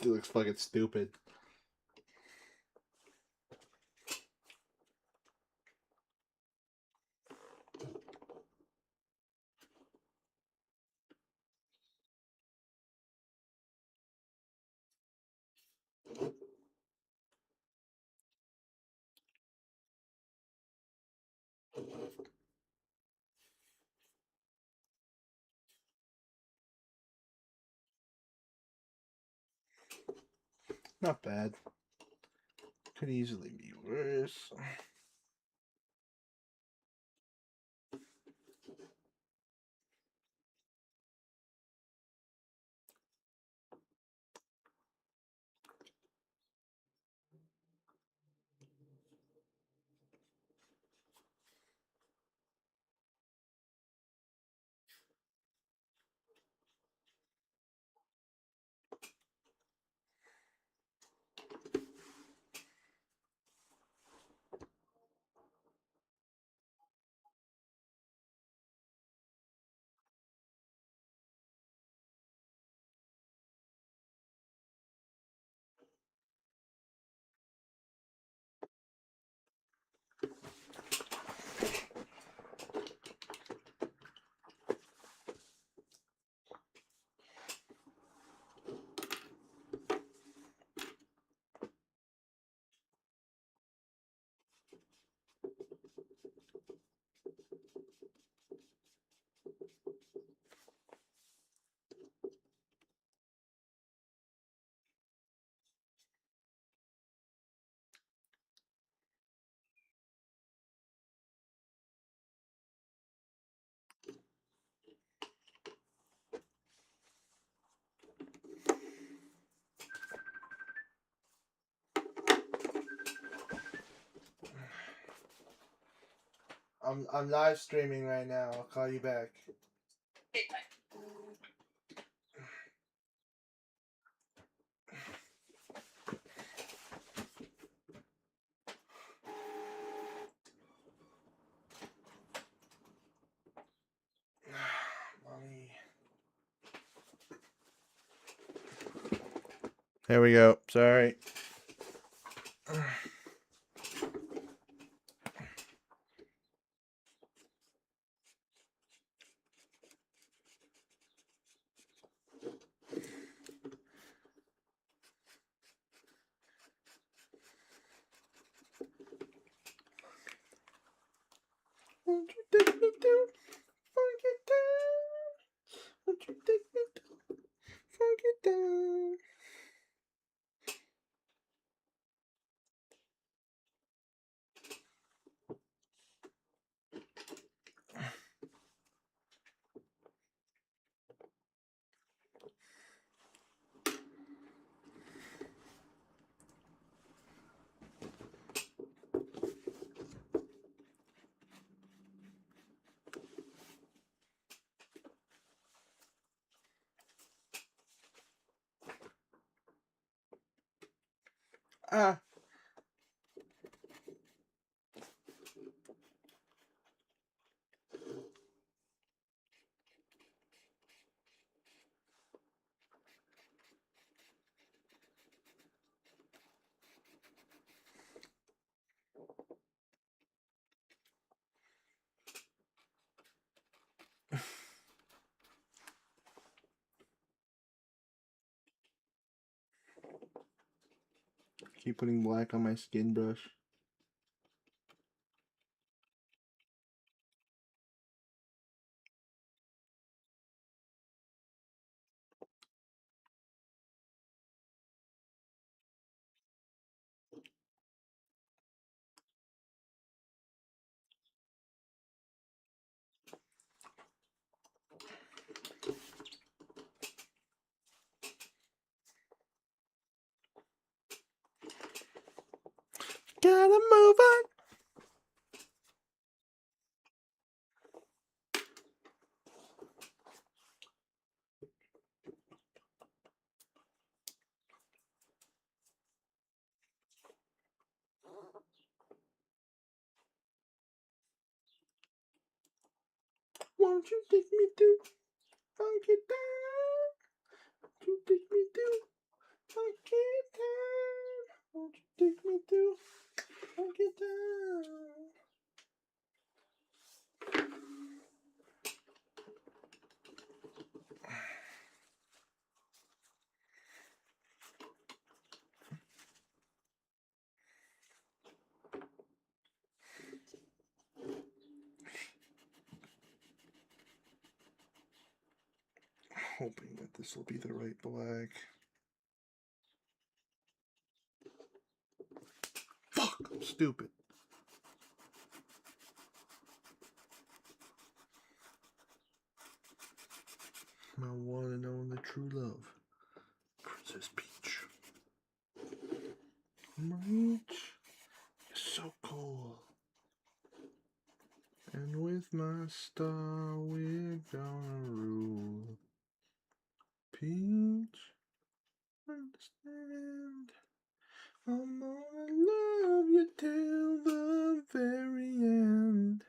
He looks fucking stupid. Not bad. Could easily be worse. I'm live streaming right now. I'll call you back. Mommy. There we go. Sorry. Won't you take me to Funky Town? Won't you take me to Funky Town? Ah. Keep putting black on my skin brush. Gotta move on. Won't you take me to Funky Town? Won't you take me to Funky Town? Won't you take me to Funky Town? Hoping that this will be the right black. Fuck, I'm stupid. My one and only true love, Princess Peach. Peach is so cool. And with my star, we're gonna rule. Peach, understand. I'm gonna love you till the very end.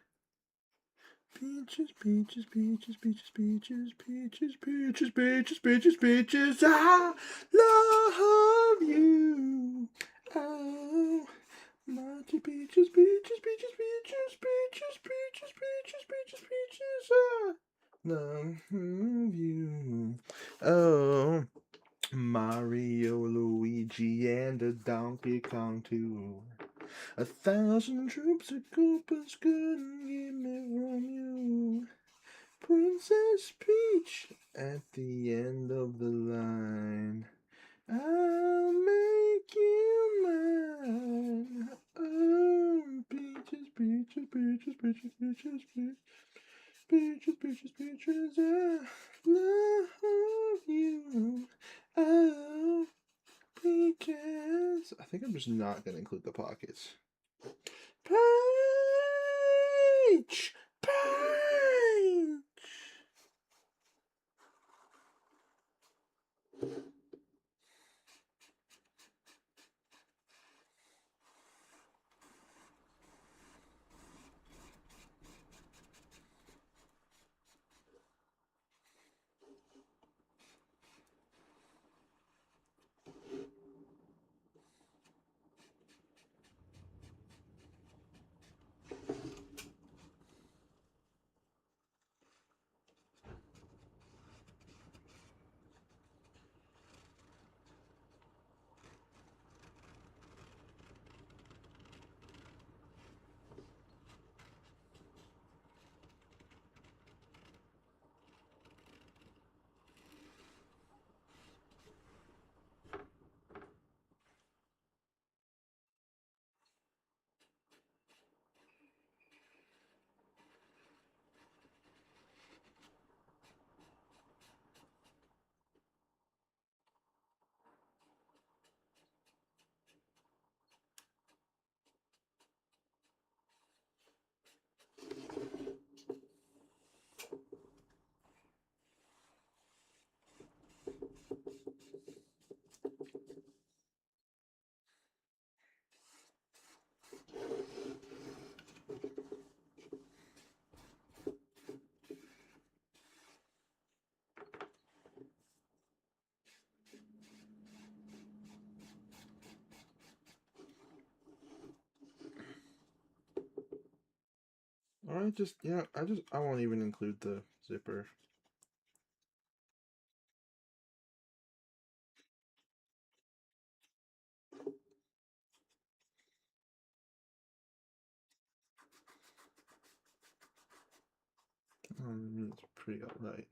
Peaches, peaches, peaches, peaches, peaches, peaches, peaches, peaches, peaches, peaches. I love you. Oh, mighty peaches, peaches, peaches, peaches, peaches, peaches, peaches, peaches, peaches. I love you. Oh, Mario, Luigi, and a Donkey Kong too. 1,000 troops of Koopas couldn't get me from you. Princess Peach at the end of the line. I'll make you mine. Oh, peaches, peaches, peaches, peaches, peaches, peaches, peaches, peaches, peaches. I love you. Oh, peaches. I think I'm just not gonna include the pockets. Peach! Peach! Alright, I won't even include the zipper. It's pretty alright.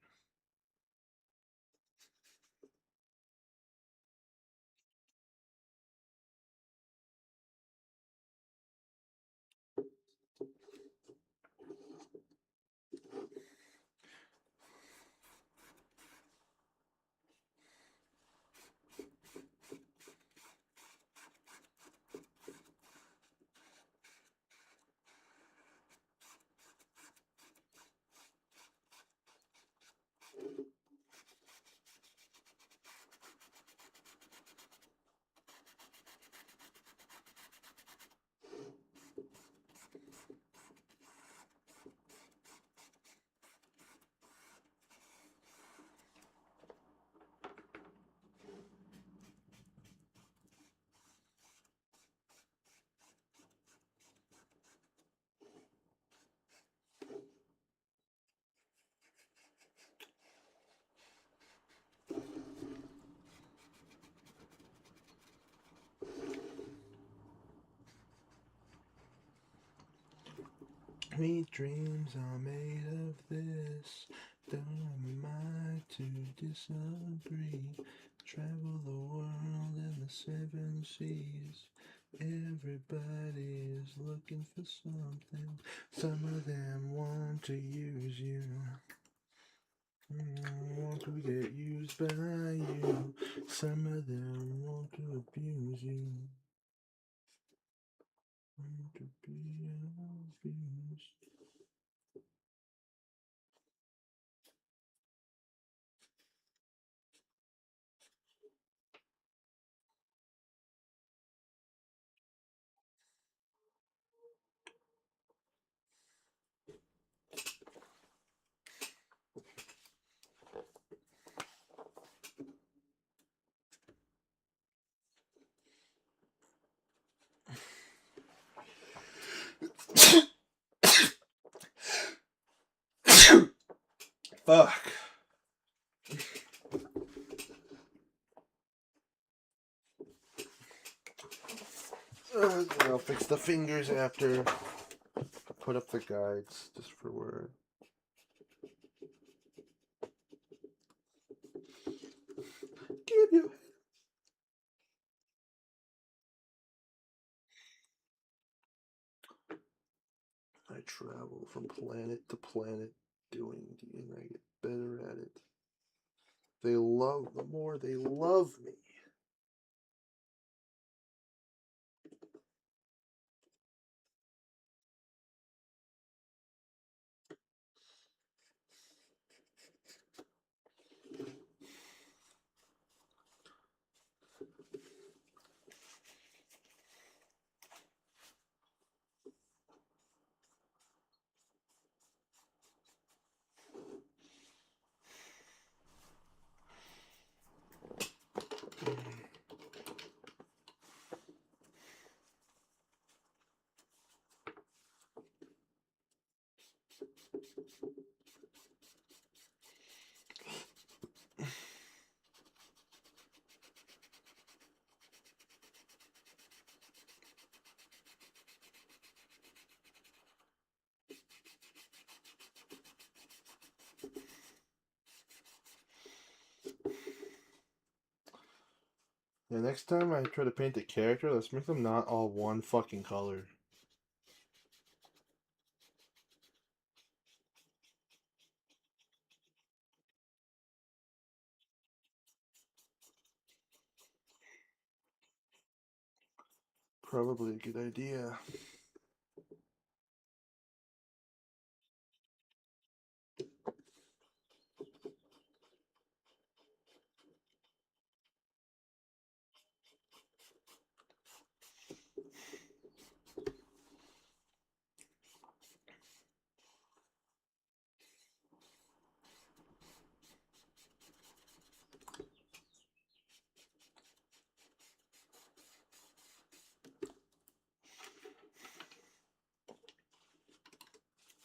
Sweet dreams are made of this. Don't am I to disagree? Travel the world and the seven seas. Everybody is looking for something. Some of them want to use you. Want to get used by you. Some of them want to abuse you. Want to be abused. Fuck. I'll fix the fingers after. Put up the guides just for word. Give you. I travel from planet to planet doing D and I get better at it. The more they love me. Yeah, next time I try to paint a character, let's make them not all one fucking color. Probably a good idea.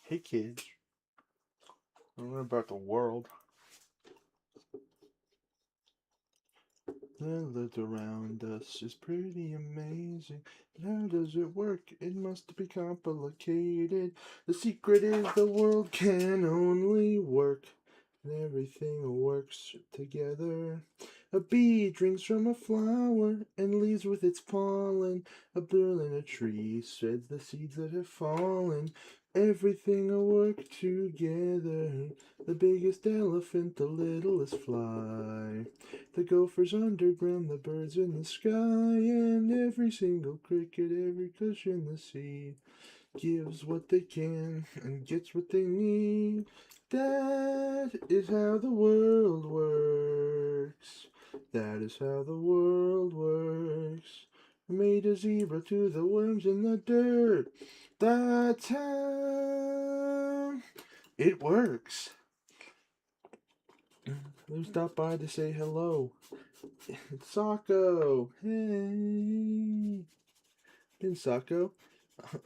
Hey kids, I don't know about the world. The world around us is pretty amazing. But how does it work? It must be complicated. The secret is the world can only work. And everything works together. A bee drinks from a flower and leaves with its pollen. A bird in a tree sheds the seeds that have fallen. Everything will work together. The biggest elephant, the littlest fly. The gophers underground, the birds in the sky, and every single cricket, every fish in the sea gives what they can and gets what they need. That is how the world works. That is how the world works. We made a zebra to the worms in the dirt. That's how it works. Let me stop by to say hello. It's Sako. Hey. Been Sako.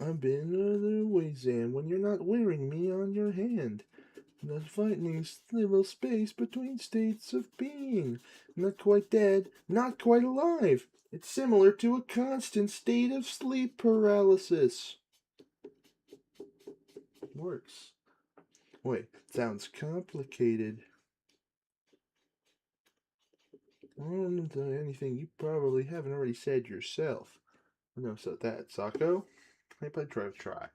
I've been other ways, and when you're not wearing me on your hand. The frightening little space between states of being. Not quite dead, not quite alive. It's similar to a constant state of sleep paralysis. Works. Wait, sounds complicated. I don't know anything you probably haven't already said yourself. No, so that, Sako. Maybe I try.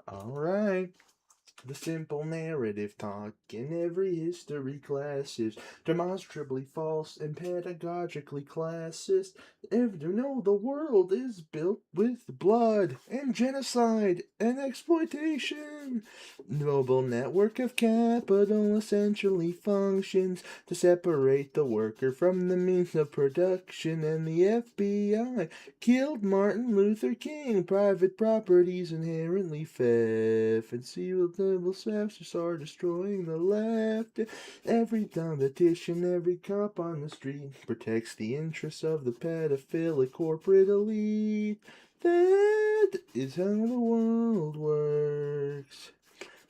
Alright. The simple narrative taught in every history class is demonstrably false and pedagogically classist. No, the world is built with blood and genocide and exploitation. Global network of capital essentially functions to separate the worker from the means of production, and the FBI killed Martin Luther King. Private properties inherently theft, and sealed double staffs are destroying the left. Every politician, every cop on the street protects the interests of the pedophilic corporate elite. That is how the world works.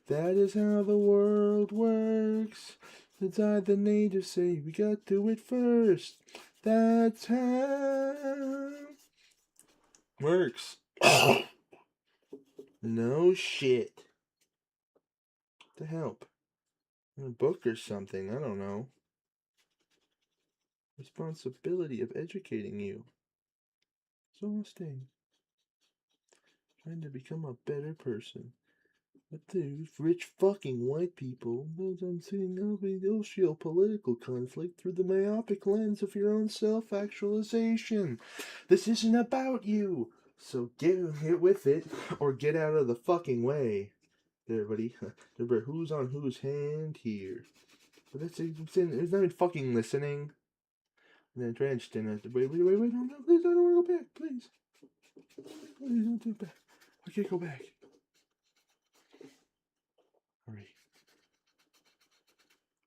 That is how the world works. Inside the natives say we got to it first. That's how works. No shit. To help. A book or something, I don't know. Responsibility of educating you. Exhausting. Trying to become a better person. But these rich fucking white people, those I'm seeing the socio-political conflict through the myopic lens of your own self-actualization. This isn't about you. So get with it, or get out of the fucking way. Everybody, remember who's on whose hand here. But that's it's not even fucking listening. And then Dranston has to wait, no, please, I don't want to go back, please. Please don't go back. I can't go back. Hurry.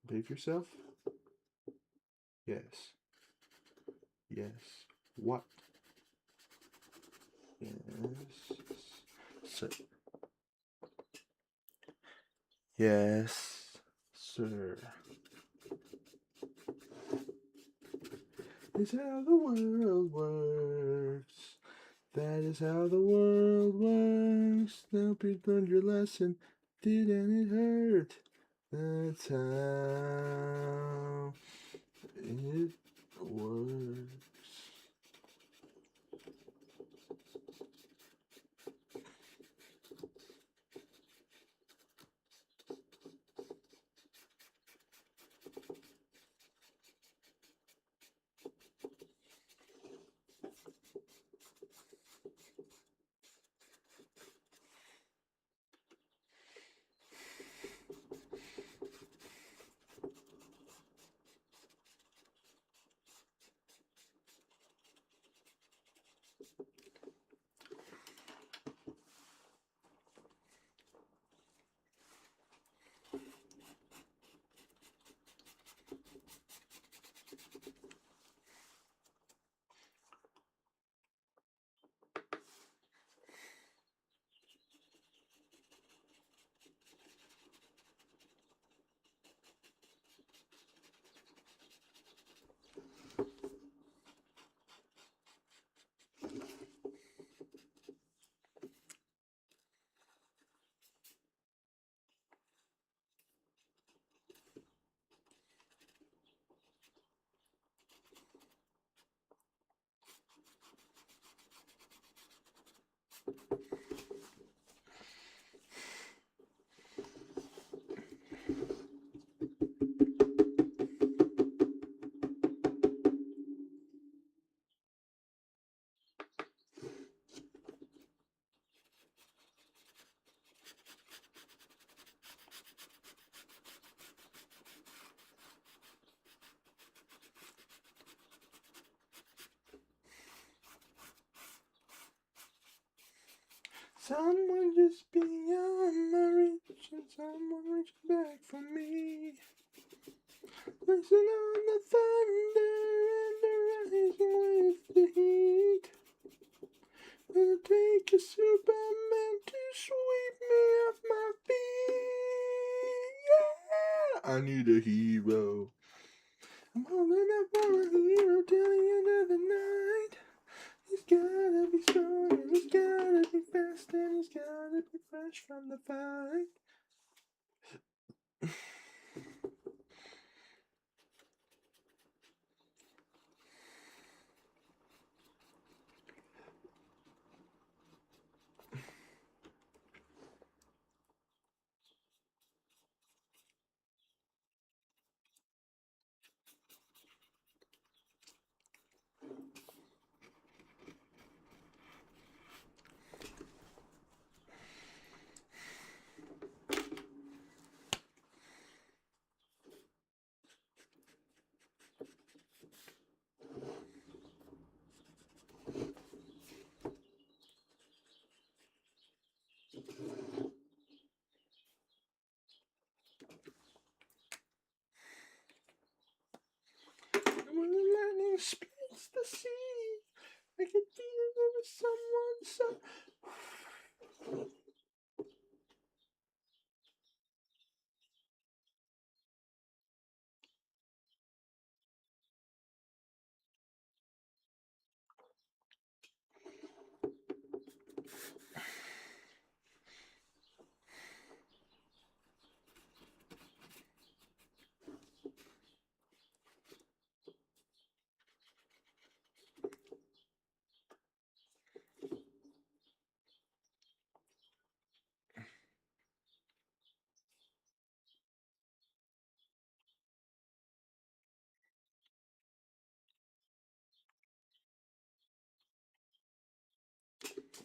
Behave yourself? Yes. Yes. What? Yes. So. Yes, sir. It's how the world works. That is how the world works. Now you learned your lesson. Didn't it hurt? That's how it works. Someone just beyond my reach, and someone reach back for me. Listen on the thunder and the rising with the heat. It'll take a Superman to sweep me off my feet. Yeah, I need a hero. I'm holding up for a hero till the end of the night. He's gotta be strong and he's gotta be fast and he's gotta be fresh from the fight. When the lightning splits the sea, I can feel there was someone so.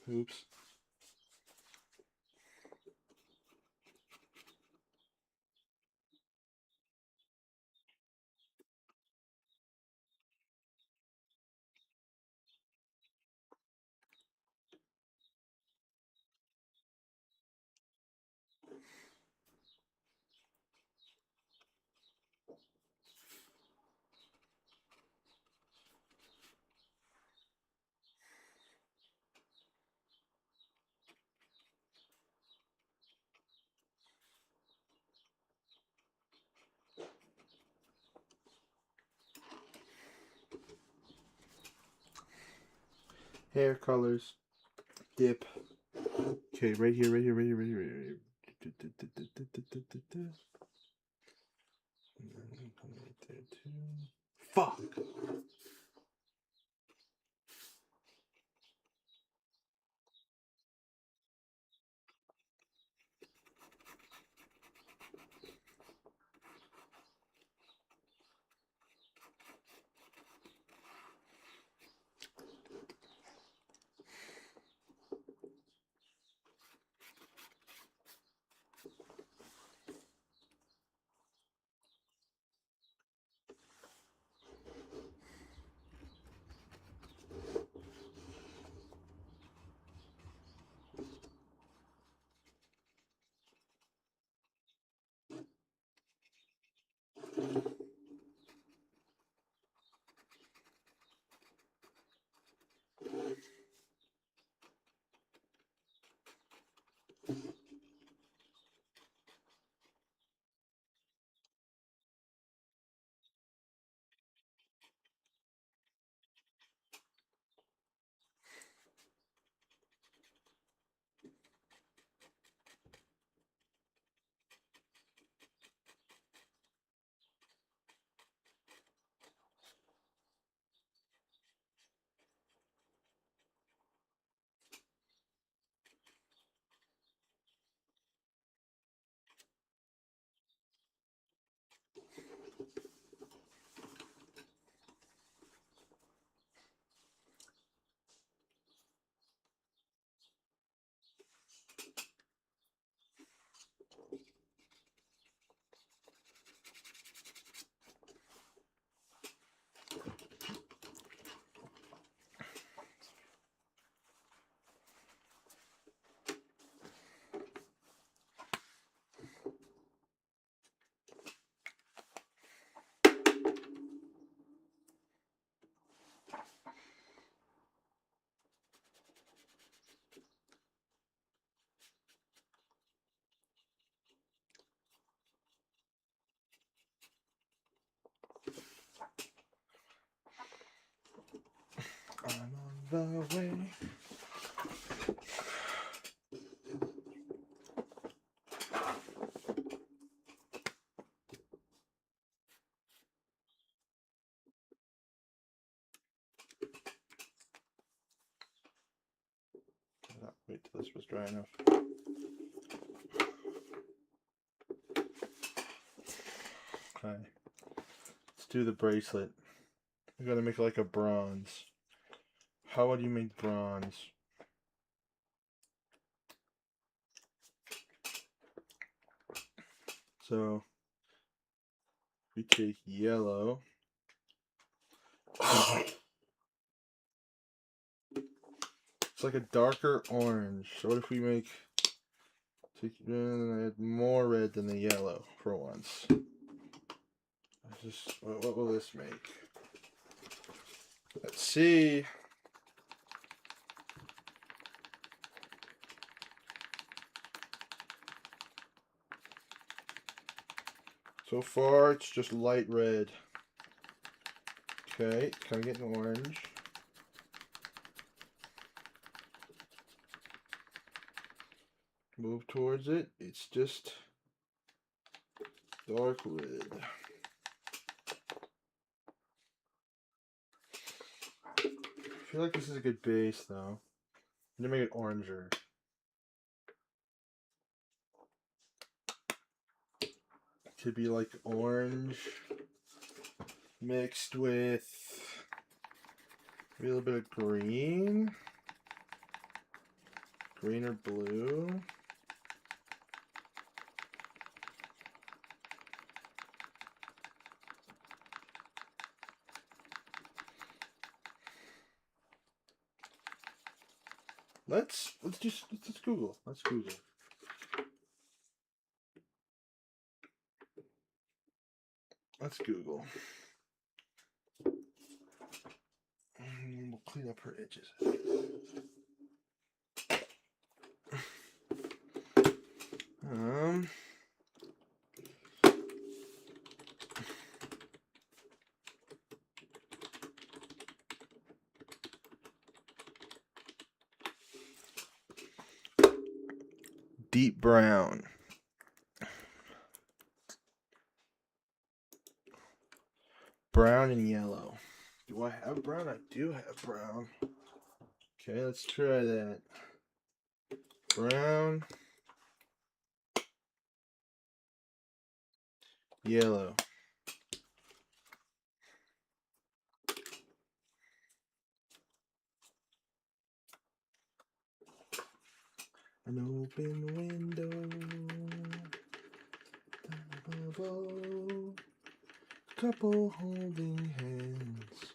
Oops. Hair colors. Dip. Okay, right here, right here, right here, right here, right here. And then come right there too. Fuck! I'm on the way. Wait till this was dry enough. Okay. Let's do the bracelet. We're gonna make it like a bronze. How would you make bronze? So we take yellow. It's like a darker orange. So what if we make add more red than the yellow for once? Just what will this make? Let's see. So far, it's just light red. Okay, kind of getting orange. Move towards it. It's just dark red. I feel like this is a good base, though. I'm gonna make it oranger. Could be like orange mixed with a little bit of green or blue. Let's Google. Let's Google. Let's Google. We'll clean up her edges. deep brown. Brown and yellow. Do I have brown? I do have brown. Okay, let's try that. Brown. Yellow. An open window. Bubble. Couple holding hands.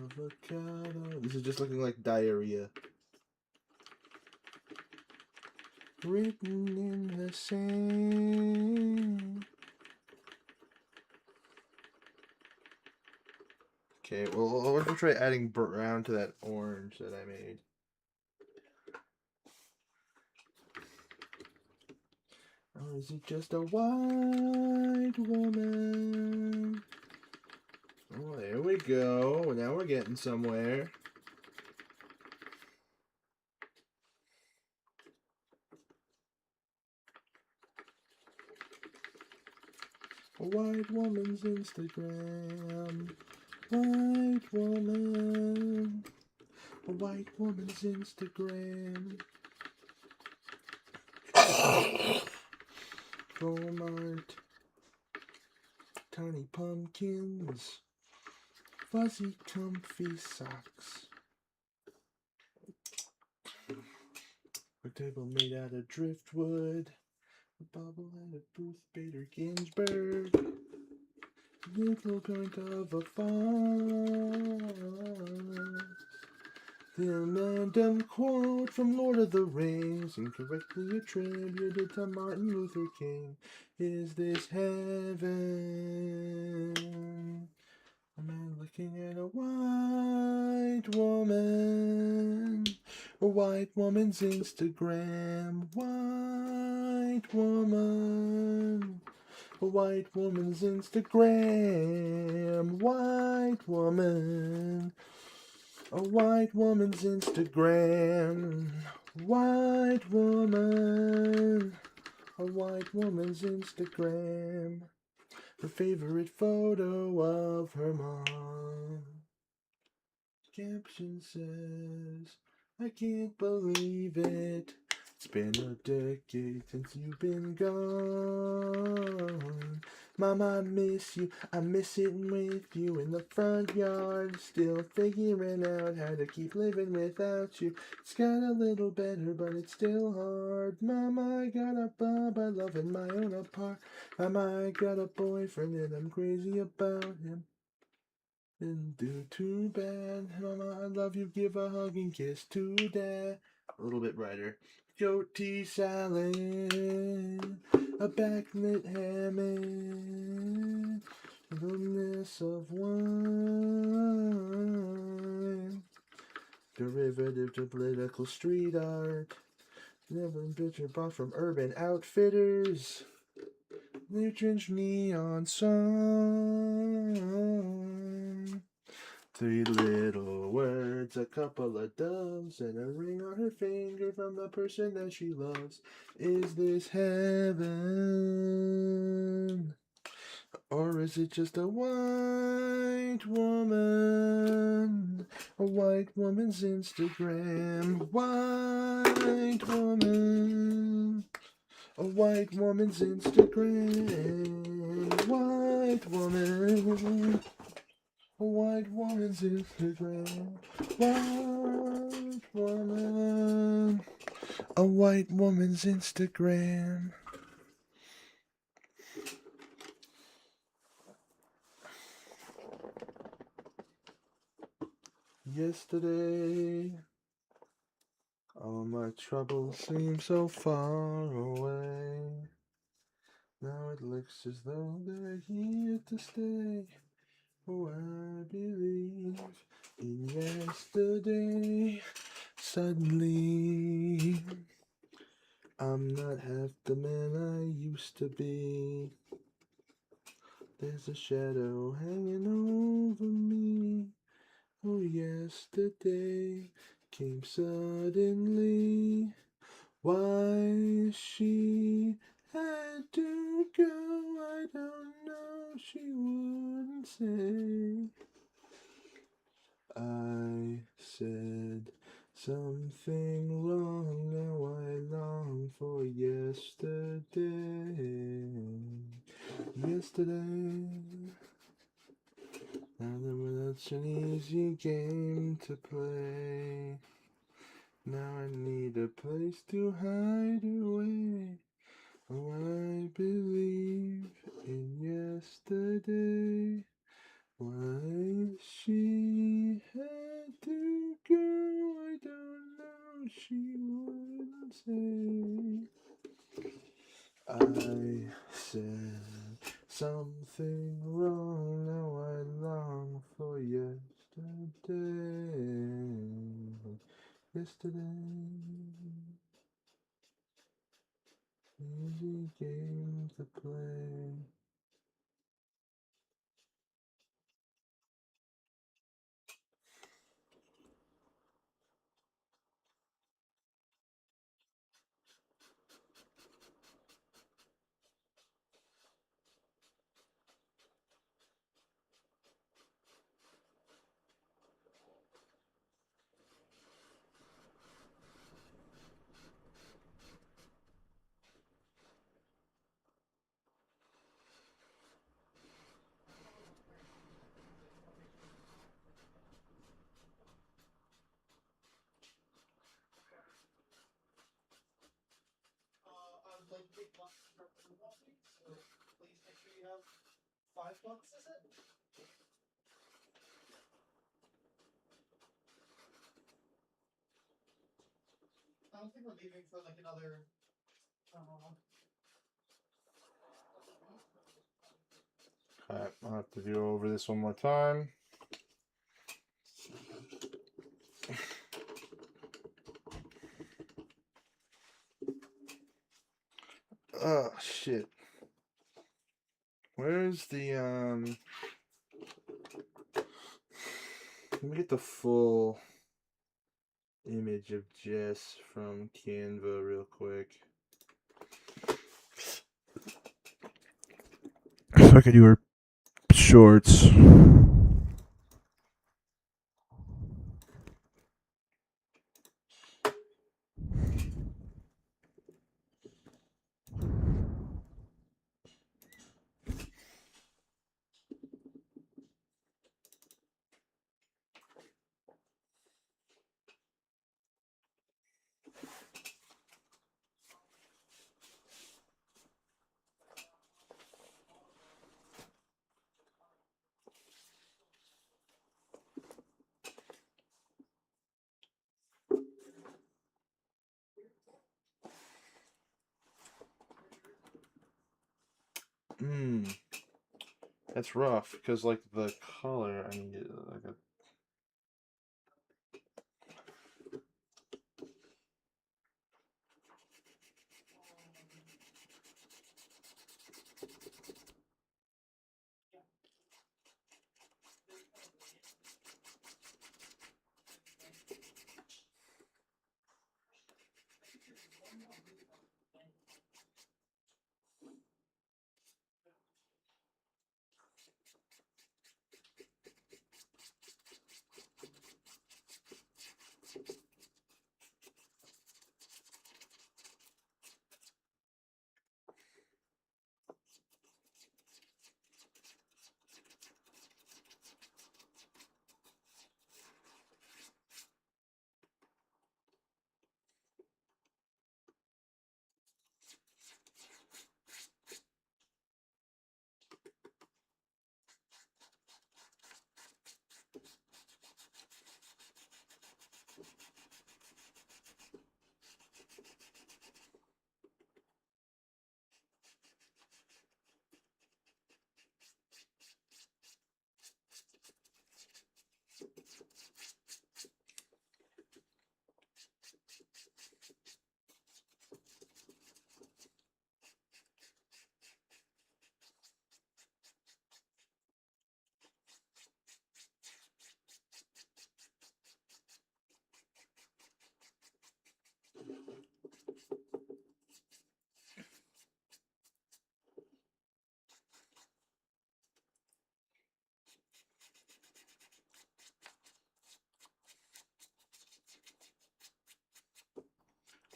Avocado. This is just looking like diarrhea. Written in the sand. Okay, well, we're gonna try adding brown to that orange that I made. Or is it just a white woman? Oh, there we go. Now we're getting somewhere. A white woman's Instagram. White woman. A white woman's Instagram. Walmart. Tiny pumpkins. Fuzzy comfy socks. A table made out of driftwood. A bobblehead of Ruth Bader Ginsburg. Little joint of a fox. The random quote from Lord of the Rings, incorrectly attributed to Martin Luther King. Is this heaven? A man looking at a white woman. A white woman's Instagram. White woman. A white woman's Instagram. White woman. A white woman's Instagram. White woman. A white woman's Instagram. Her favorite photo of her mom. Caption says, I can't believe it. It's been a decade since you've been gone. Mama, I miss you. I'm missing with you in the front yard. Still figuring out how to keep living without you. It's got a little better, but it's still hard. Mama, I got a bub. I love in my own apart. Mama, I got a boyfriend and I'm crazy about him. Didn't do too bad. Mama, I love you. Give a hug and kiss to Dad. A little bit brighter. Goat tea salad. A backlit hammock. A glass of wine. Derivative to political street art. Never picture bought from Urban Outfitters. Nutrients neon sun. 3 little words, a couple of doves, and a ring on her finger from the person that she loves. Is this heaven? Or is it just a white woman? A white woman's Instagram. White woman. A white woman's Instagram. White woman. A white woman's Instagram. White woman. A white woman's Instagram. Yesterday, all my troubles seem so far away. Now it looks as though they're here to stay. Oh, I believe in yesterday. Suddenly, I'm not half the man I used to be. There's a shadow hanging over me. Oh, yesterday, came suddenly. Why she had to go, I don't know, she wouldn't say. I said something wrong, now I long for yesterday. Yesterday. Now that's an easy game to play. Now I need a place to hide away. Oh, I believe in yesterday. Why she had to go, I don't know, she wouldn't say. I said something wrong, now I long for yesterday. Yesterday, easy game to play. I would like big boxes for coffee, so please make sure you have 5 bucks, is it? I don't think we're leaving for like another. Alright, I'll have to do over this one more time. Oh shit. Where's the let me get the full image of Jess from Canva real quick. So I could do her shorts. That's rough because like the color, I need like a.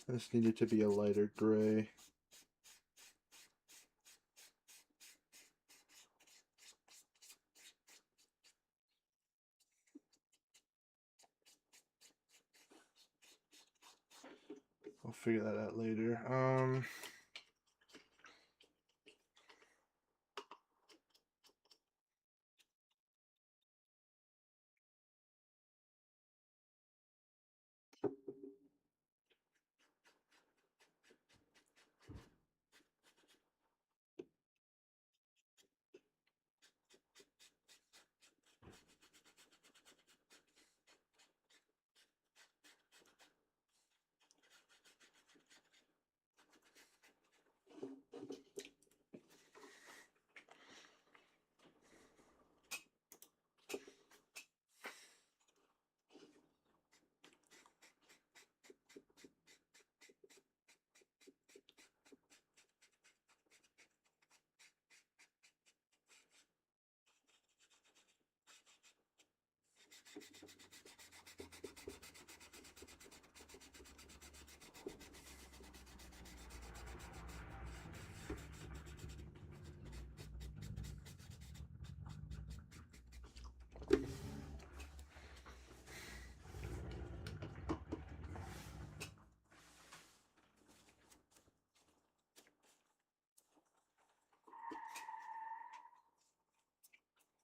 This needed to be a lighter gray. I'll figure that out later.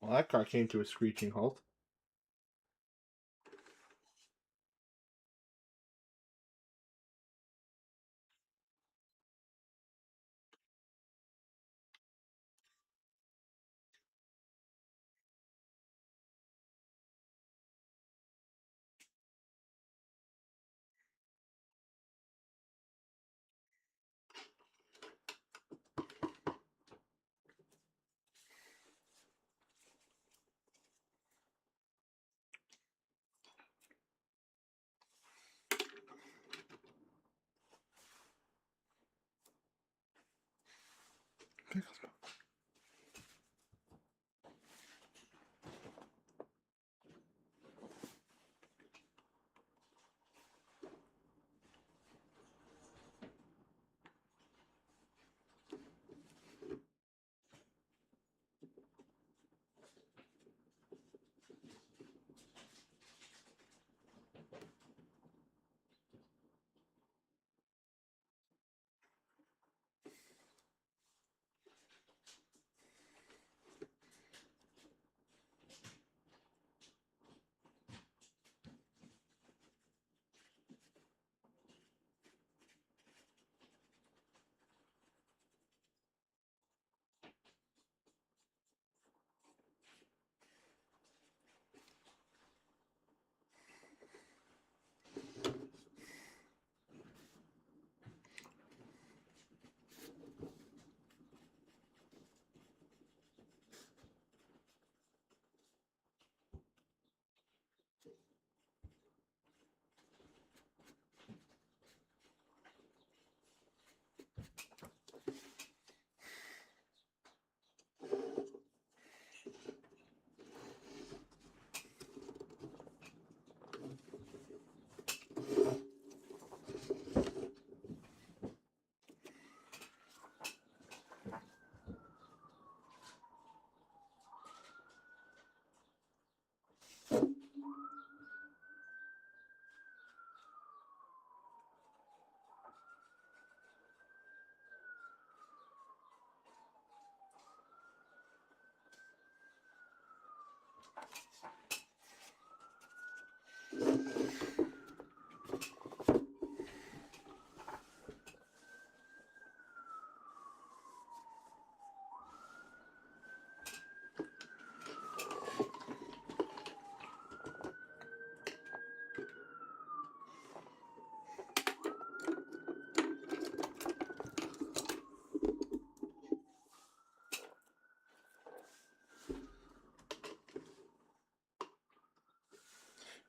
Well, that car came to a screeching halt.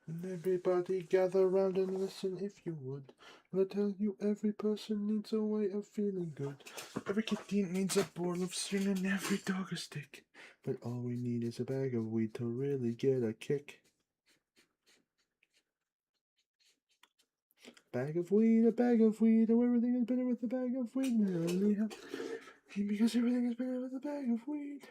And everybody gather round and listen if you would. And I tell you, every person needs a way of feeling good. Every kitty needs a ball of string and every dog a stick. But all we need is a bag of weed to really get a kick. bag of weed, a bag of weed. Oh, everything is better with a bag of weed. Because everything is better with a bag of weed.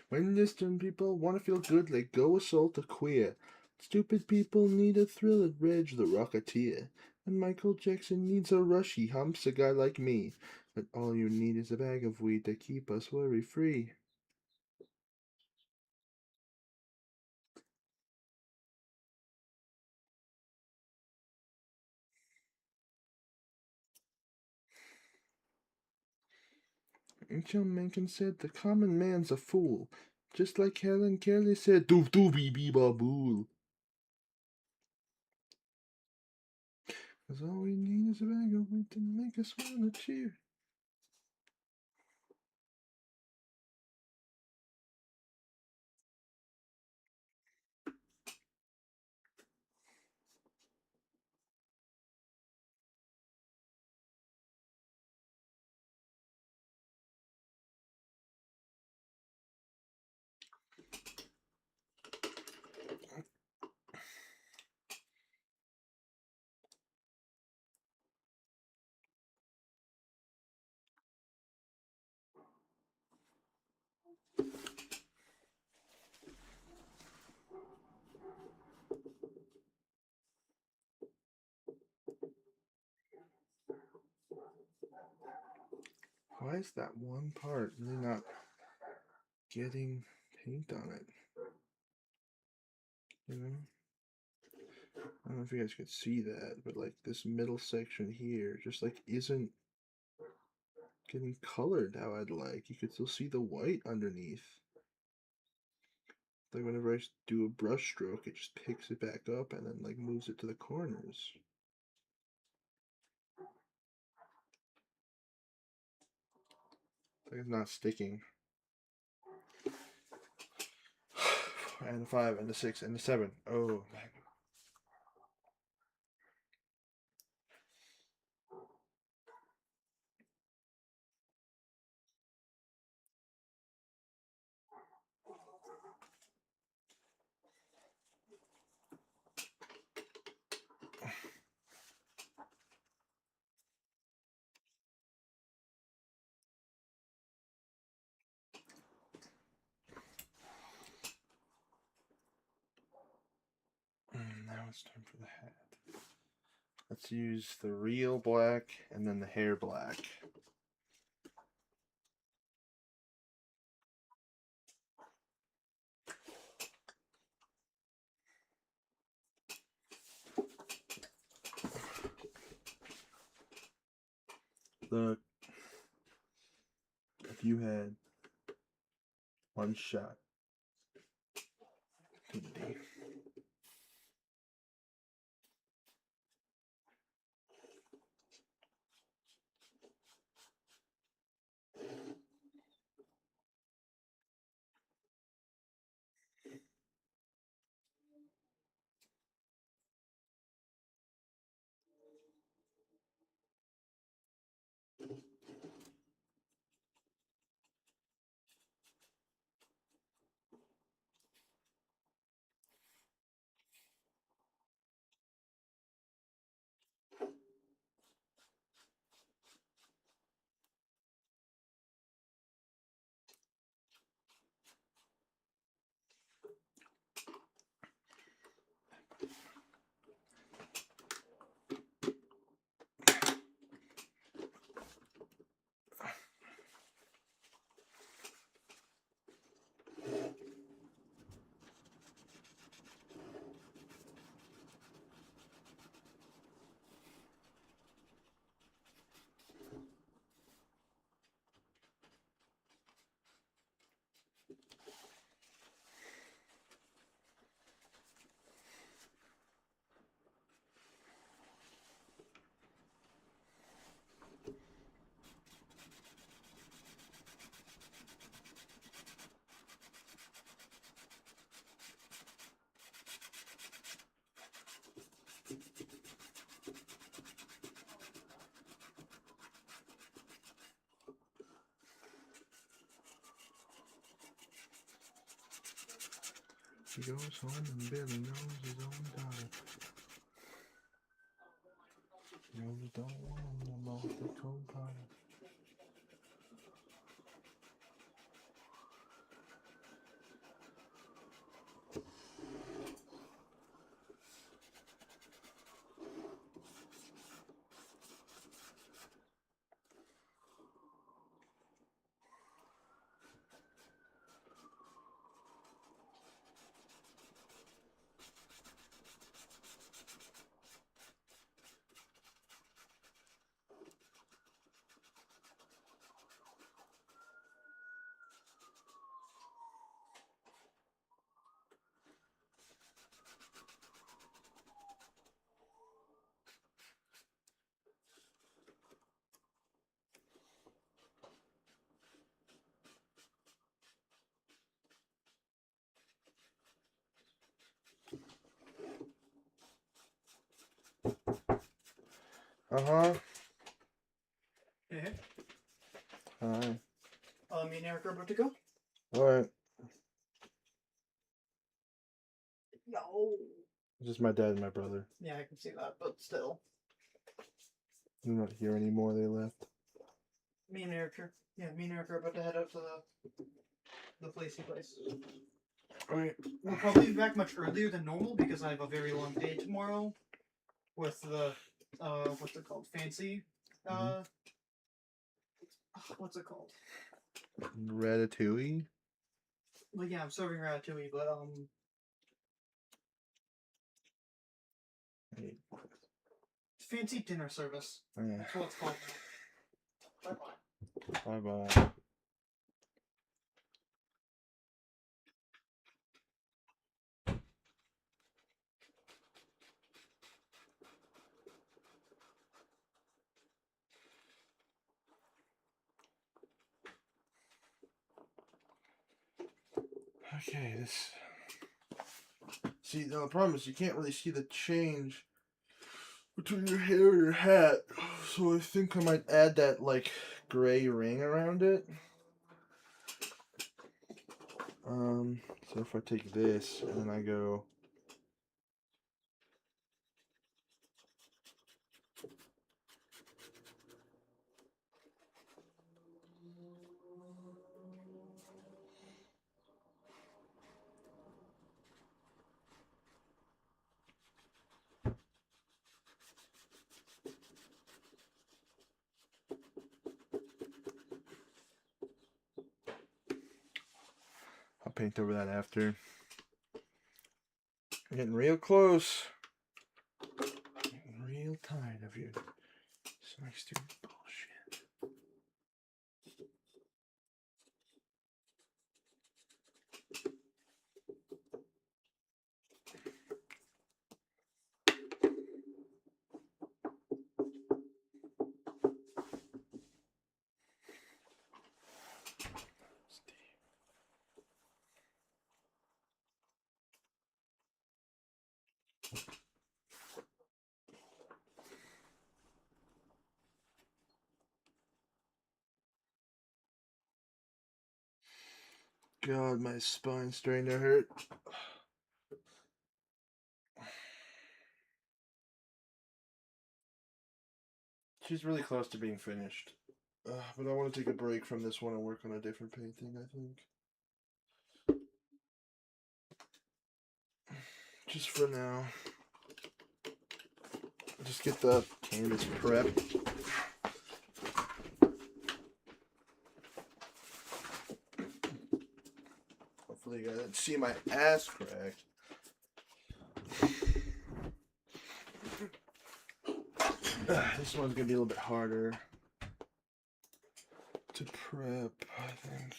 When distant people want to feel good, they go assault a queer. Stupid people need a thrill at Reg the Rocketeer. And Michael Jackson needs a rush, he humps a guy like me. But all you need is a bag of weed to keep us worry free. Ancient Mencken said the common man's a fool. Just like Helen Kelly said, doof doobie bee babool. Cause all we need is a bag of weed to make us wanna cheer. Why is that one part really not getting paint on it? You know? I don't know if you guys could see that, but like this middle section here just like isn't getting colored how I'd like. You could still see the white underneath. Like whenever I do a brush stroke, it just picks it back up and then like moves it to the corners. Like it's not sticking. And a 5 and a 6 and a 7. Oh man. Now it's time for the hat. Let's use the real black and then the hair black. Look, if you had one shot, opportunity. he goes home and barely knows his own daughter. You don't want no more the cold powder. Uh-huh. Hey. Hi. Me and Eric are about to go. Alright. No. Just my dad and my brother. Yeah, I can see that, but still. They're not here anymore, they left. Me and Eric are about to head out to the placey place. Alright. We'll probably be back much earlier than normal because I have a very long day tomorrow with the what's it called? Fancy. What's it called? Ratatouille? Well, yeah, I'm serving ratatouille, but Hey. fancy dinner service. Yeah. That's what it's called now. Bye bye. Bye-bye. Okay, this... See, now the problem is you can't really see the change between your hair and your hat. So I think I might add that, like, gray ring around it. So if I take this and then I go... I'll paint over that after. I'm getting real close. Getting real tired of you. It's like stupid bullshit. God, my spine's starting to hurt. She's really close to being finished. But I want to take a break from this one and work on a different painting, I think. Just for now. Just get the canvas prepped. Hopefully you guys didn't see my ass crack. This one's gonna be a little bit harder to prep, I think.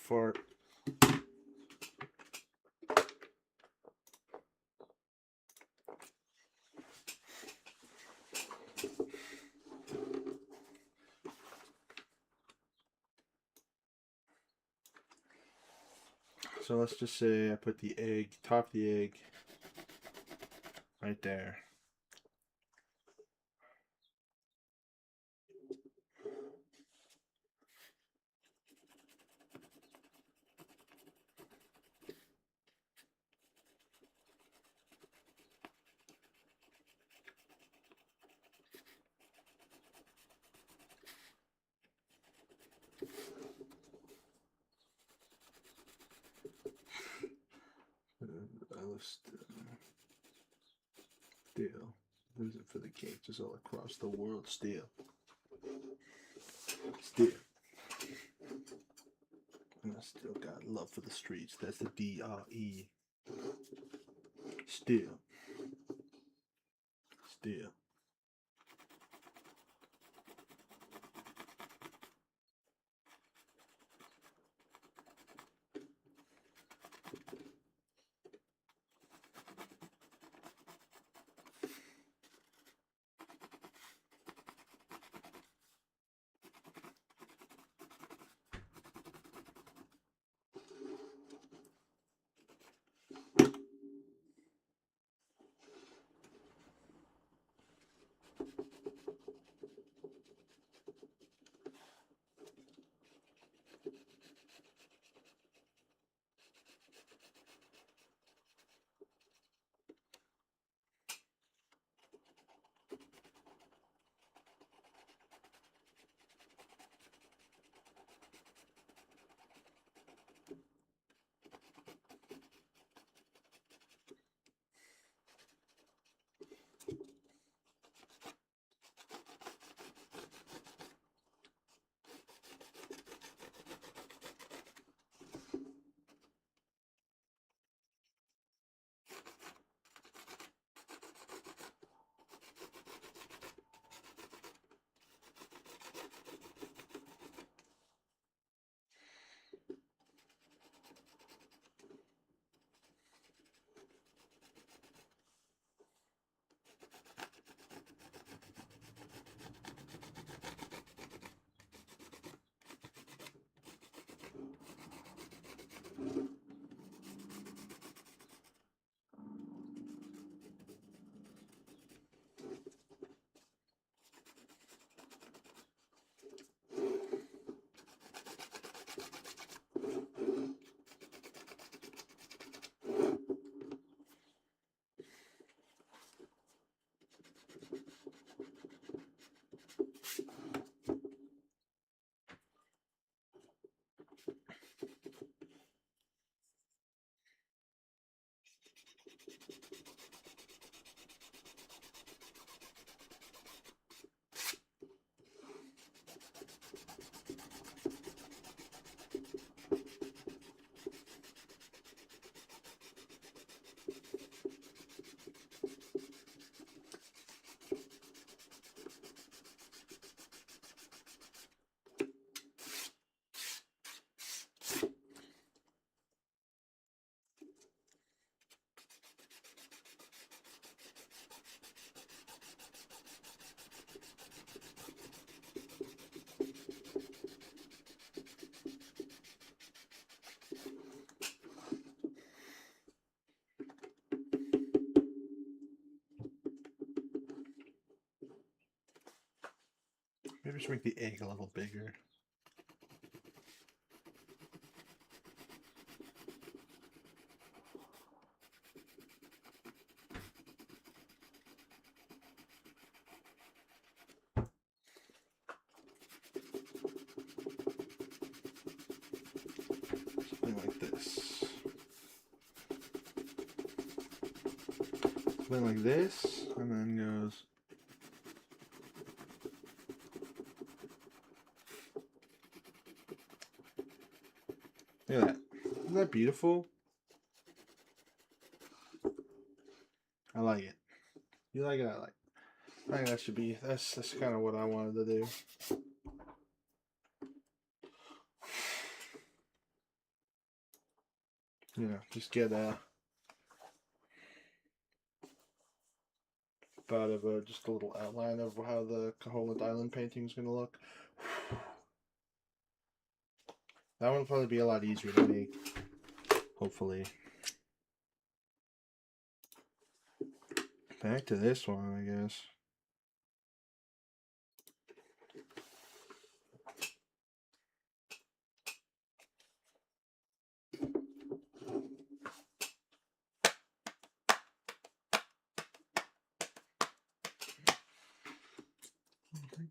fart. So let's just say I put the egg, top the egg, right there. I was still losing for the gauges all across the world. Still. And I still got love for the streets. That's the DRE. Still. Maybe I should make the egg a little bigger. Something like this. Something like this, and then goes. Look at that. Isn't that beautiful? I like it. You like it? I like it. I think that should be, that's kind of what I wanted to do. just get a thought of just a little outline of how the Koholint Island painting is going to look. That one will probably be a lot easier to make, hopefully. Back to this one, I guess.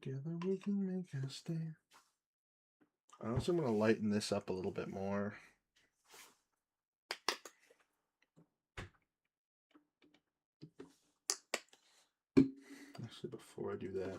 Together we can make a stand. I also want to lighten this up a little bit more. Actually, before I do that,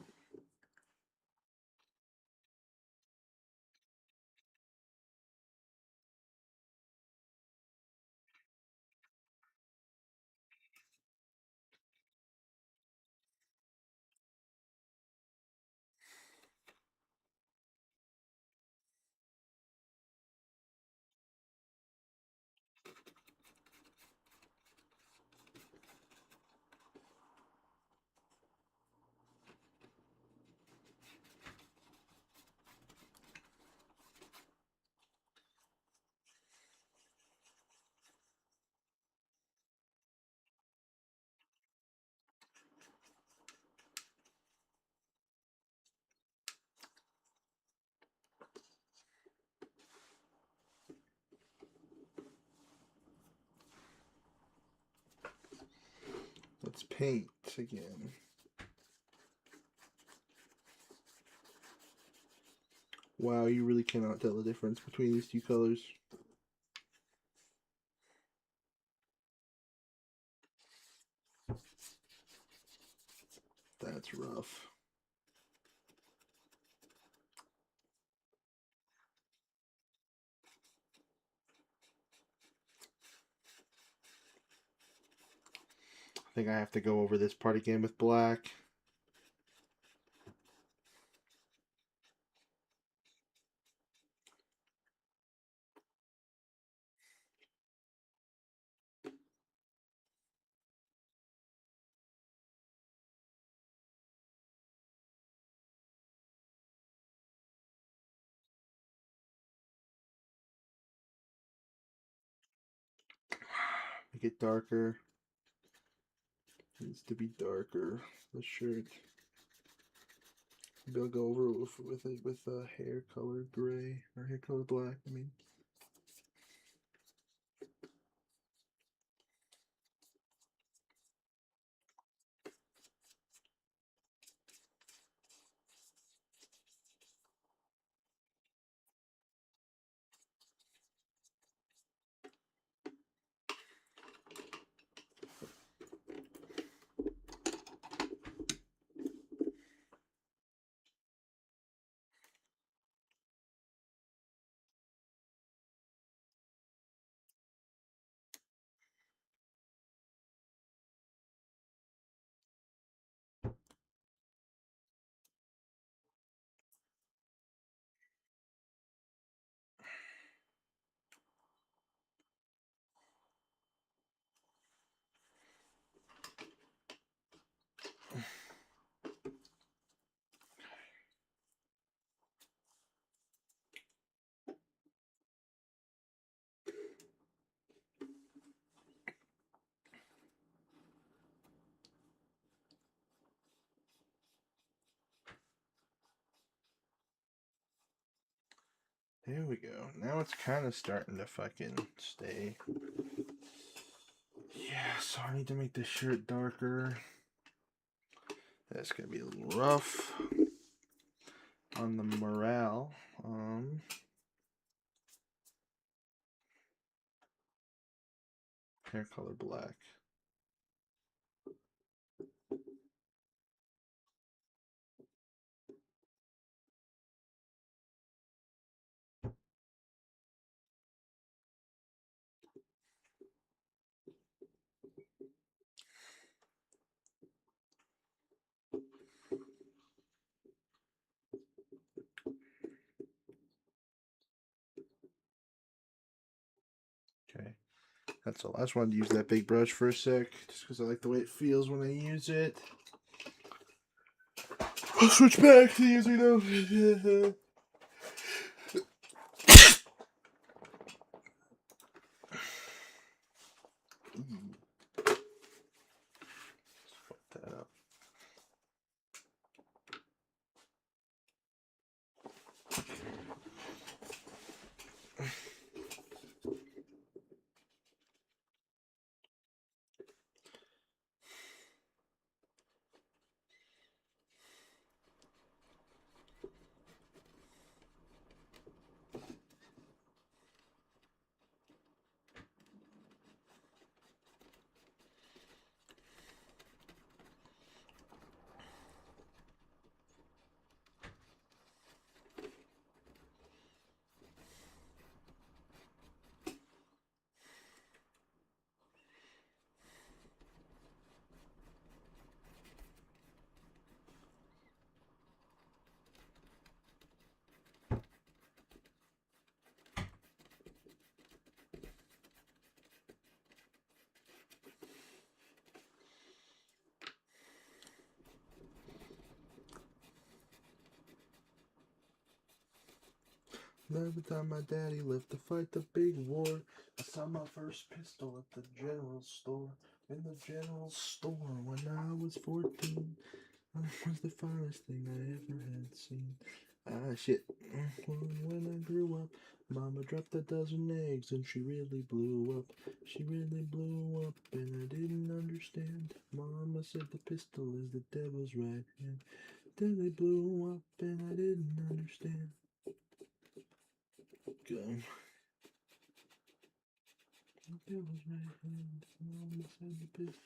let's paint again. Wow, you really cannot tell the difference between these two colors. That's rough. I think I have to go over this part again with black. Make it darker. It needs to be darker. The shirt. Maybe I'll go over with a hair color gray or hair color black. I mean. There we go. Now it's kind of starting to fucking stay. Yeah, so I need to make this shirt darker. That's gonna be a little rough on the morale. Hair color black. Okay. That's all. I just wanted to use that big brush for a sec, just because I like the way it feels when I use it. I'll switch back to using those. Fuck that up. Every time my daddy left to fight the big war, I saw my first pistol at the general store. In the general store when I was 14, it was the finest thing I ever had seen. Ah, shit. When I grew up, Mama dropped a dozen eggs and she really blew up. She really blew up and I didn't understand. Mama said the pistol is the devil's right hand. Then they blew up and I didn't understand. Go. The devil's right hand. Mama said the pistol.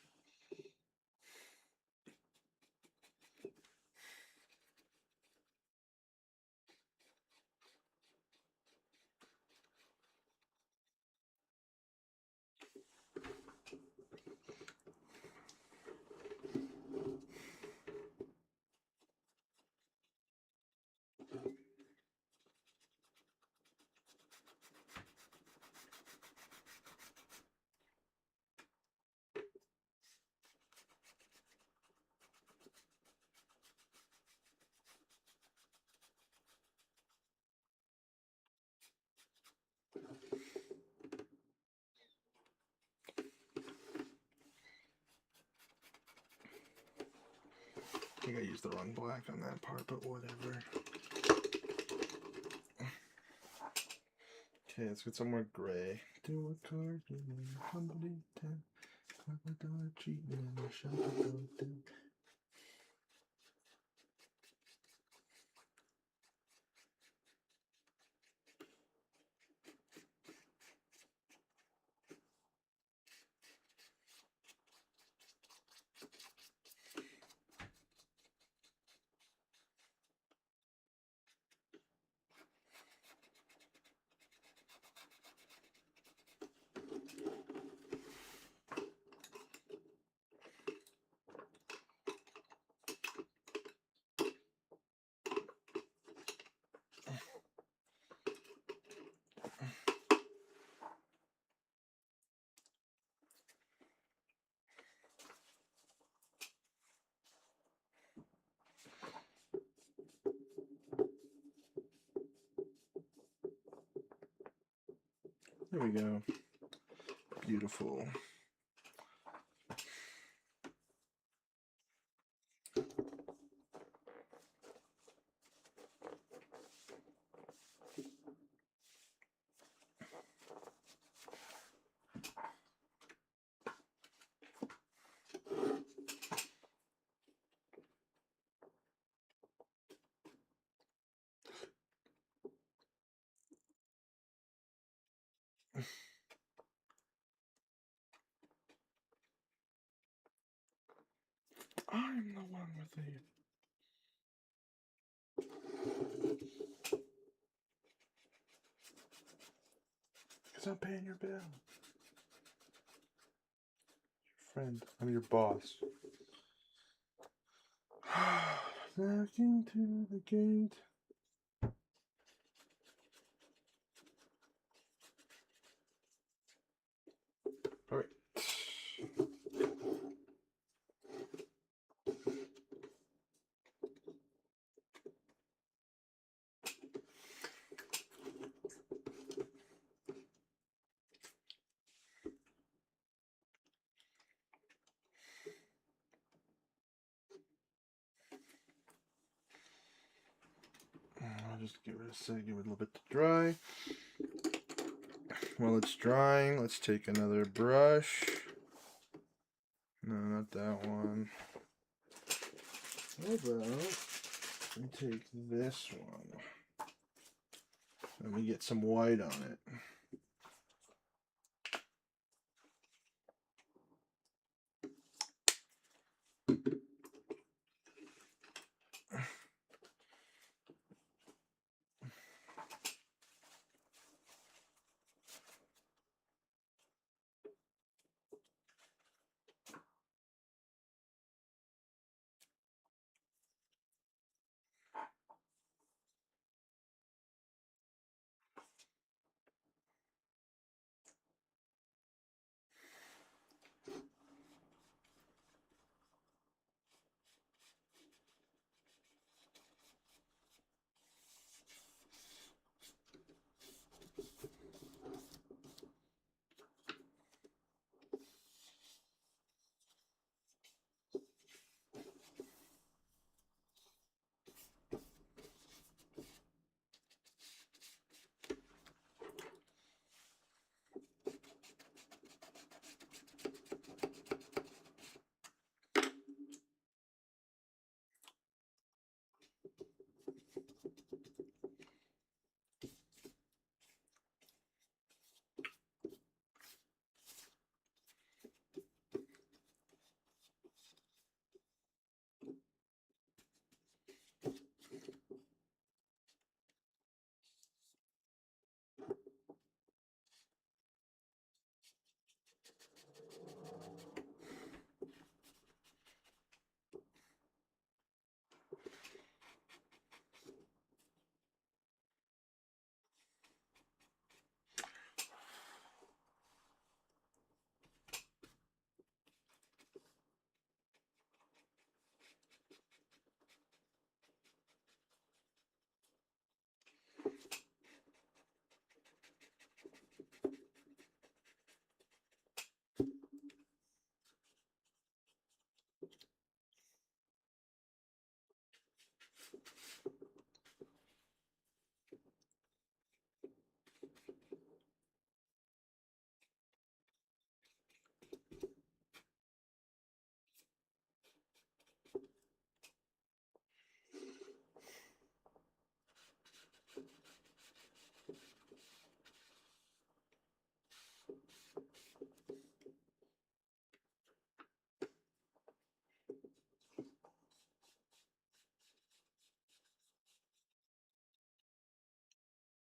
I think I used the wrong black on that part, but whatever. Okay, let's get some more gray. Do a card, give me a company 10. Clap a dollar cheating and I shot the dog down. There we go. Beautiful. I'm the one with the... Because I'm paying your bill. Your friend. I'm your boss. Knocking to the gate. just give it a little bit to dry. While it's drying, let's take another brush. No, not that one. How about we take this one? Let me get some white on it.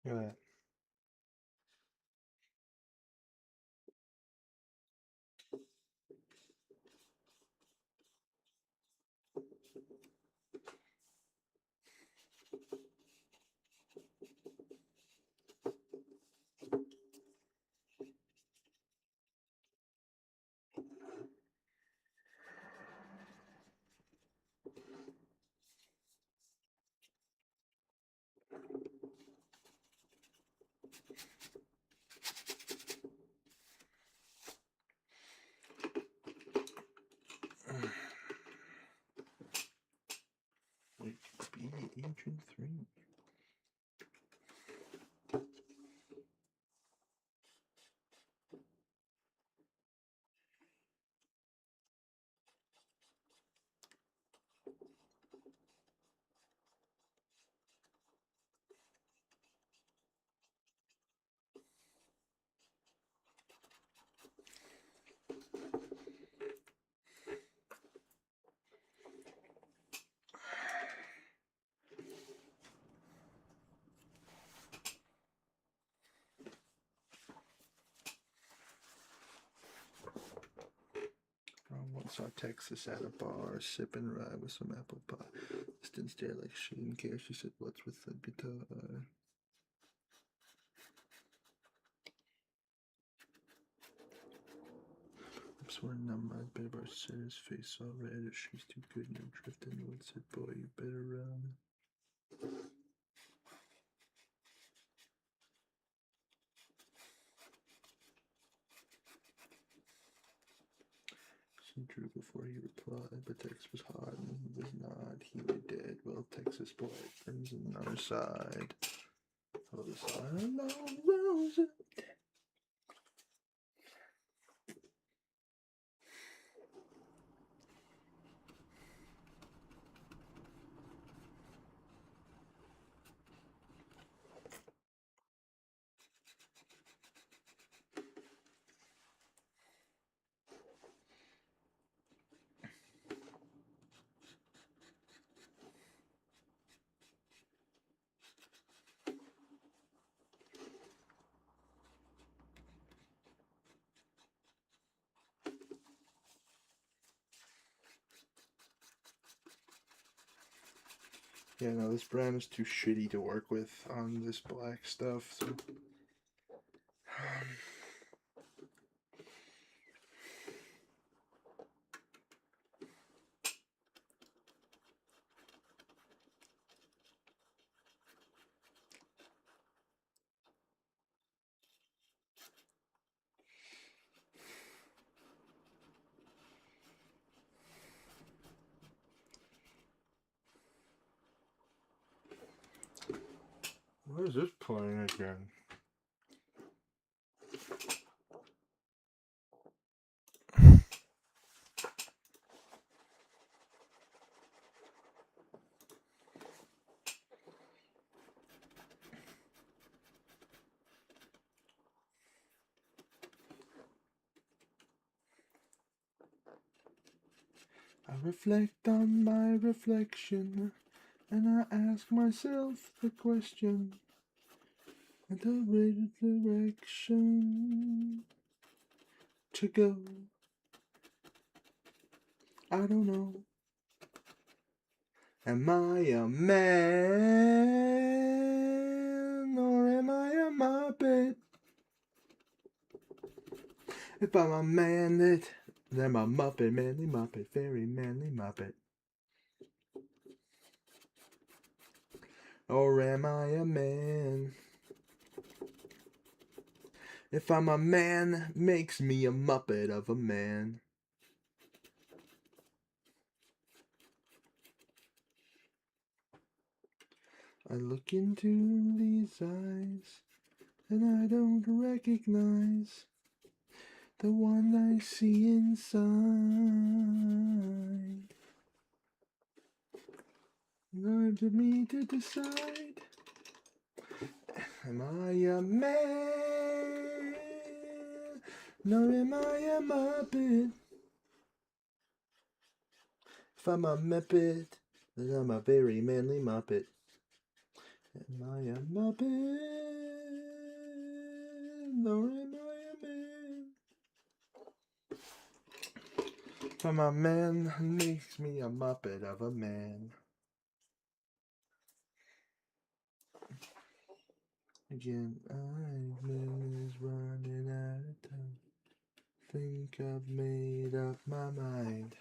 Look at that. Wikipedia Agent 3. Once saw Texas at a bar, sipping rye with some apple pie. Didn't stare like she didn't care. She said, "What's with the guitar?" Lips were numb. I'd bit about his face all red. If she's too good, no drifting. The wood said, "Boy, you better run." He drew before he replied, but text was hot and he was not. He was dead. Well, Texas boy turns on our side. Other side alone, rose. Yeah, no, this brand is too shitty to work with on this black stuff, so. What is this playing again? I reflect on my reflection, and I ask myself the question, and the right direction to go. I don't know. Am I a man, or am I a muppet? If I'm a man, then I'm a muppet, manly muppet, very manly muppet. Or am I a man? If I'm a man, makes me a muppet of a man. I look into these eyes, and I don't recognize the one I see inside. Time for me to decide. Am I a man? Nor am I a muppet? If I'm a muppet, then I'm a very manly muppet. Am I a muppet? Nor am I a man? If I'm a man, makes me a muppet of a man. Again, is running out of time. Think I've made up my mind,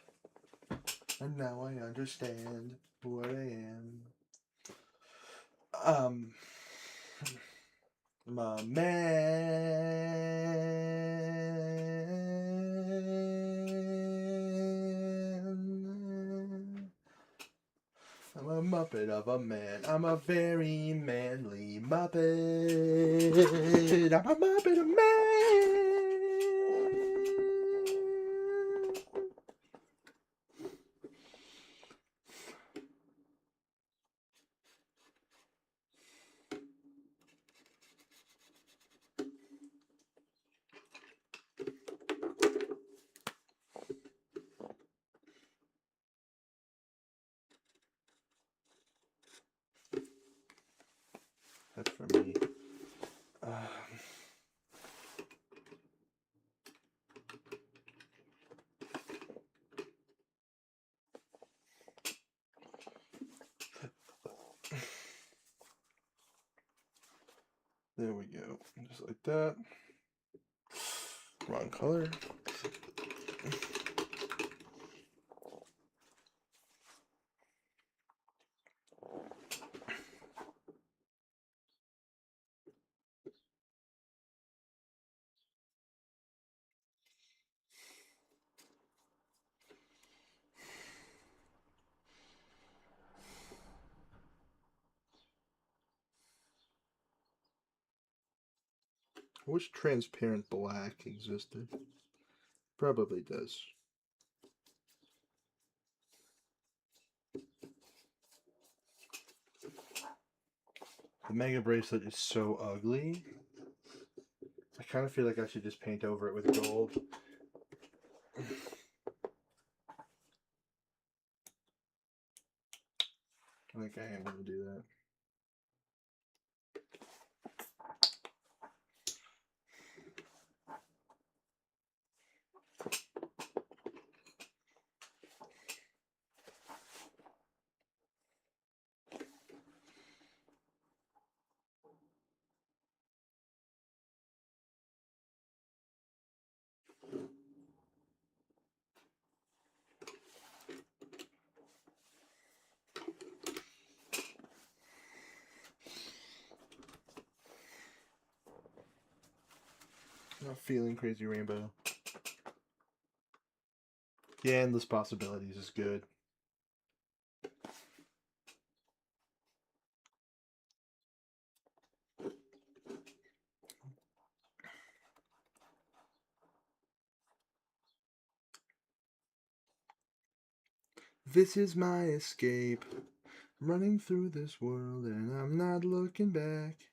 and now I understand who I am. I'm a man. I'm a muppet of a man. I'm a very manly muppet. I'm a muppet of man. That's for me. There we go. Just like that. Wrong color. I wish transparent black existed. Probably does. The Mega Bracelet is so ugly. I kind of feel like I should just paint over it with gold. I think I am going to do that. Not feeling Crazy Rainbow. Yeah, Endless Possibilities is good. This is my escape. Running through this world and I'm not looking back.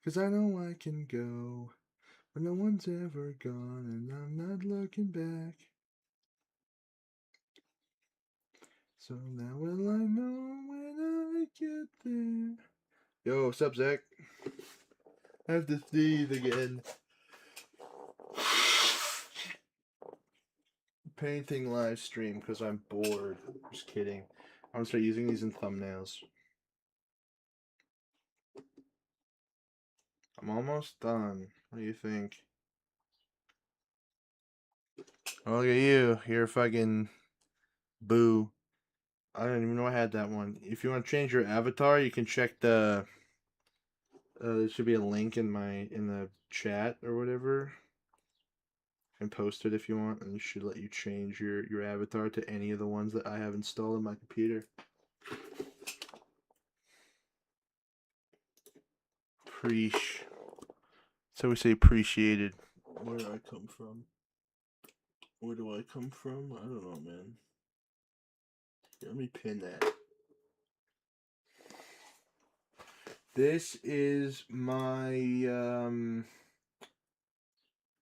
'Cause I know I can go where no one's ever gone and I'm not looking back. So now will I know when I get there. Yo, what's up, Zach? I have to sneeze again. Painting live stream because I'm bored. Just kidding. I'm gonna start using these in thumbnails. I'm almost done. What do you think? Oh, look at you. You're fucking boo. I don't even know I had that one. If you want to change your avatar, you can check the. There should be a link in the chat or whatever. And post it if you want, and it should let you change your avatar to any of the ones that I have installed on my computer. Preach. So we say appreciated. Where do I come from? Where do I come from? I don't know, man. Here, let me pin that. This is my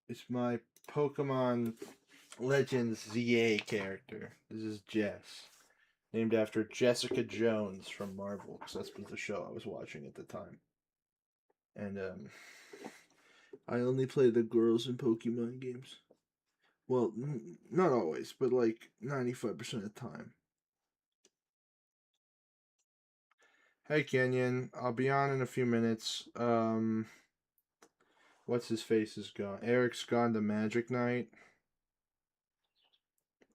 it's my Pokemon Legends ZA character. This is Jess, named after Jessica Jones from Marvel, because that's the show I was watching at the time. And I only play the girls in Pokemon games. Well, not always, but like 95% of the time. Hey Kenyon, I'll be on in a few minutes. What's his face is gone. Eric's gone to Magic Night.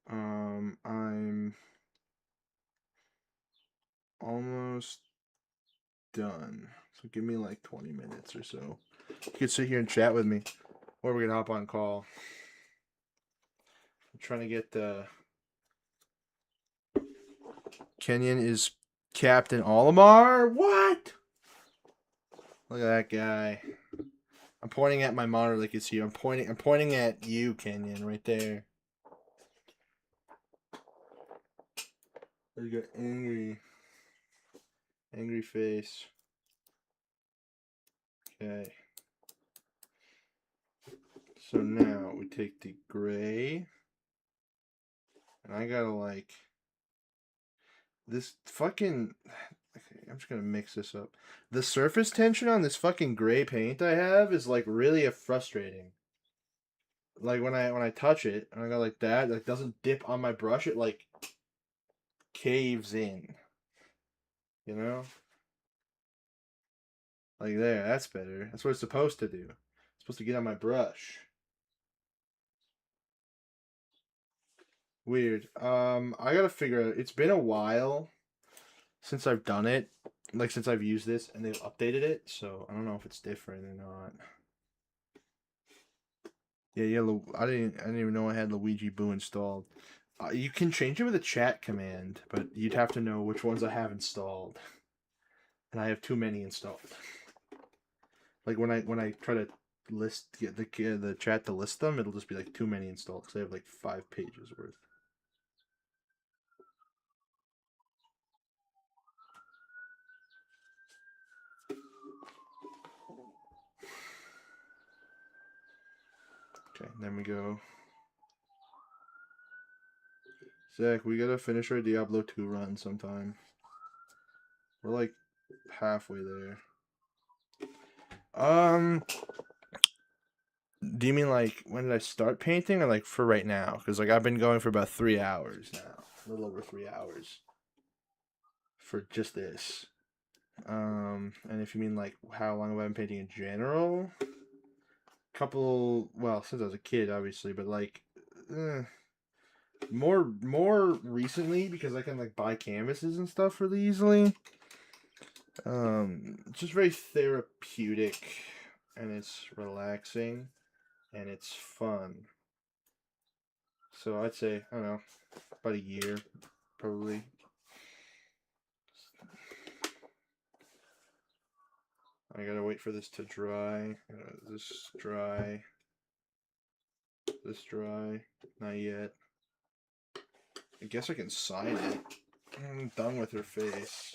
I'm almost done. So give me like 20 minutes or so. You could sit here and chat with me. Or we can hop on call. I'm trying to get the Kenyon is Captain Olimar? What? Look at that guy. I'm pointing at my monitor like it's here. I'm pointing at you, Kenyon, right there. There's got angry face. Okay. So now we take the gray. And I gotta like this fucking. Okay, I'm just gonna mix this up. The surface tension on this fucking gray paint I have is like really frustrating. Like when I touch it and I go like that, like doesn't dip on my brush. It like caves in. You know? Like there, that's better. That's what it's supposed to do. It's supposed to get on my brush. Weird. I gotta figure out. It's been a while since I've done it. Like since I've used this and they've updated it, so I don't know if it's different or not. Yeah. I didn't even know I had Luigi Boo installed. You can change it with a chat command, but you'd have to know which ones I have installed, and I have too many installed. Like when I try to get the chat to list them, it'll just be like too many installed because I have like 5 pages worth. Okay, then we go. Zach, we gotta finish our Diablo 2 run sometime. We're like halfway there. Do you mean like when did I start painting or like for right now? Because like I've been going for about 3 hours now, a little over 3 hours for just this. And if you mean like how long have I been painting in general? Well, since I was a kid, obviously, but like more recently because I can like buy canvases and stuff really easily. It's just very therapeutic and it's relaxing and it's fun. So I'd say, I don't know, about a year, probably. I gotta wait for this to dry. This dry. This dry. Not yet. I guess I can sign it. I'm done with her face.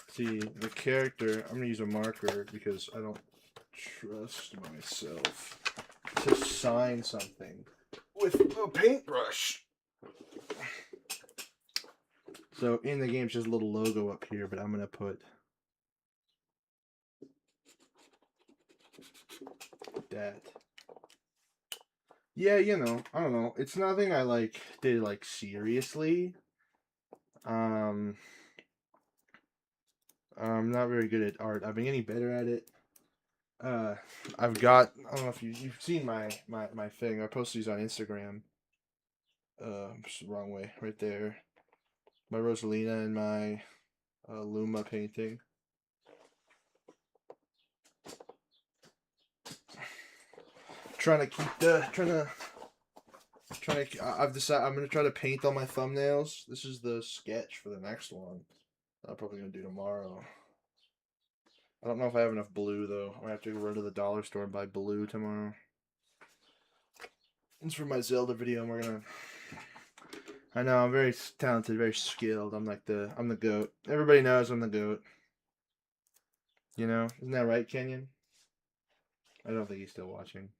See, the character, I'm gonna use a marker because I don't trust myself to sign something with a paintbrush. So in the game, it's just a little logo up here, but I'm gonna put that. Yeah, you know, I don't know. It's nothing I like did like seriously. I'm not very good at art. I've been getting better at it. I've got, I don't know if you've seen my thing. I posted these on Instagram. Just the wrong way, right there. My Rosalina and my Luma painting. I've decided I'm gonna try to paint all my thumbnails. This is the sketch for the next one. I'm probably gonna do tomorrow. I don't know if I have enough blue though. I have to go run to the dollar store and buy blue tomorrow. It's for my Zelda video, and we're gonna. I know I'm very talented, very skilled. I'm the goat. Everybody knows I'm the goat. You know, isn't that right, Kenyon? I don't think he's still watching.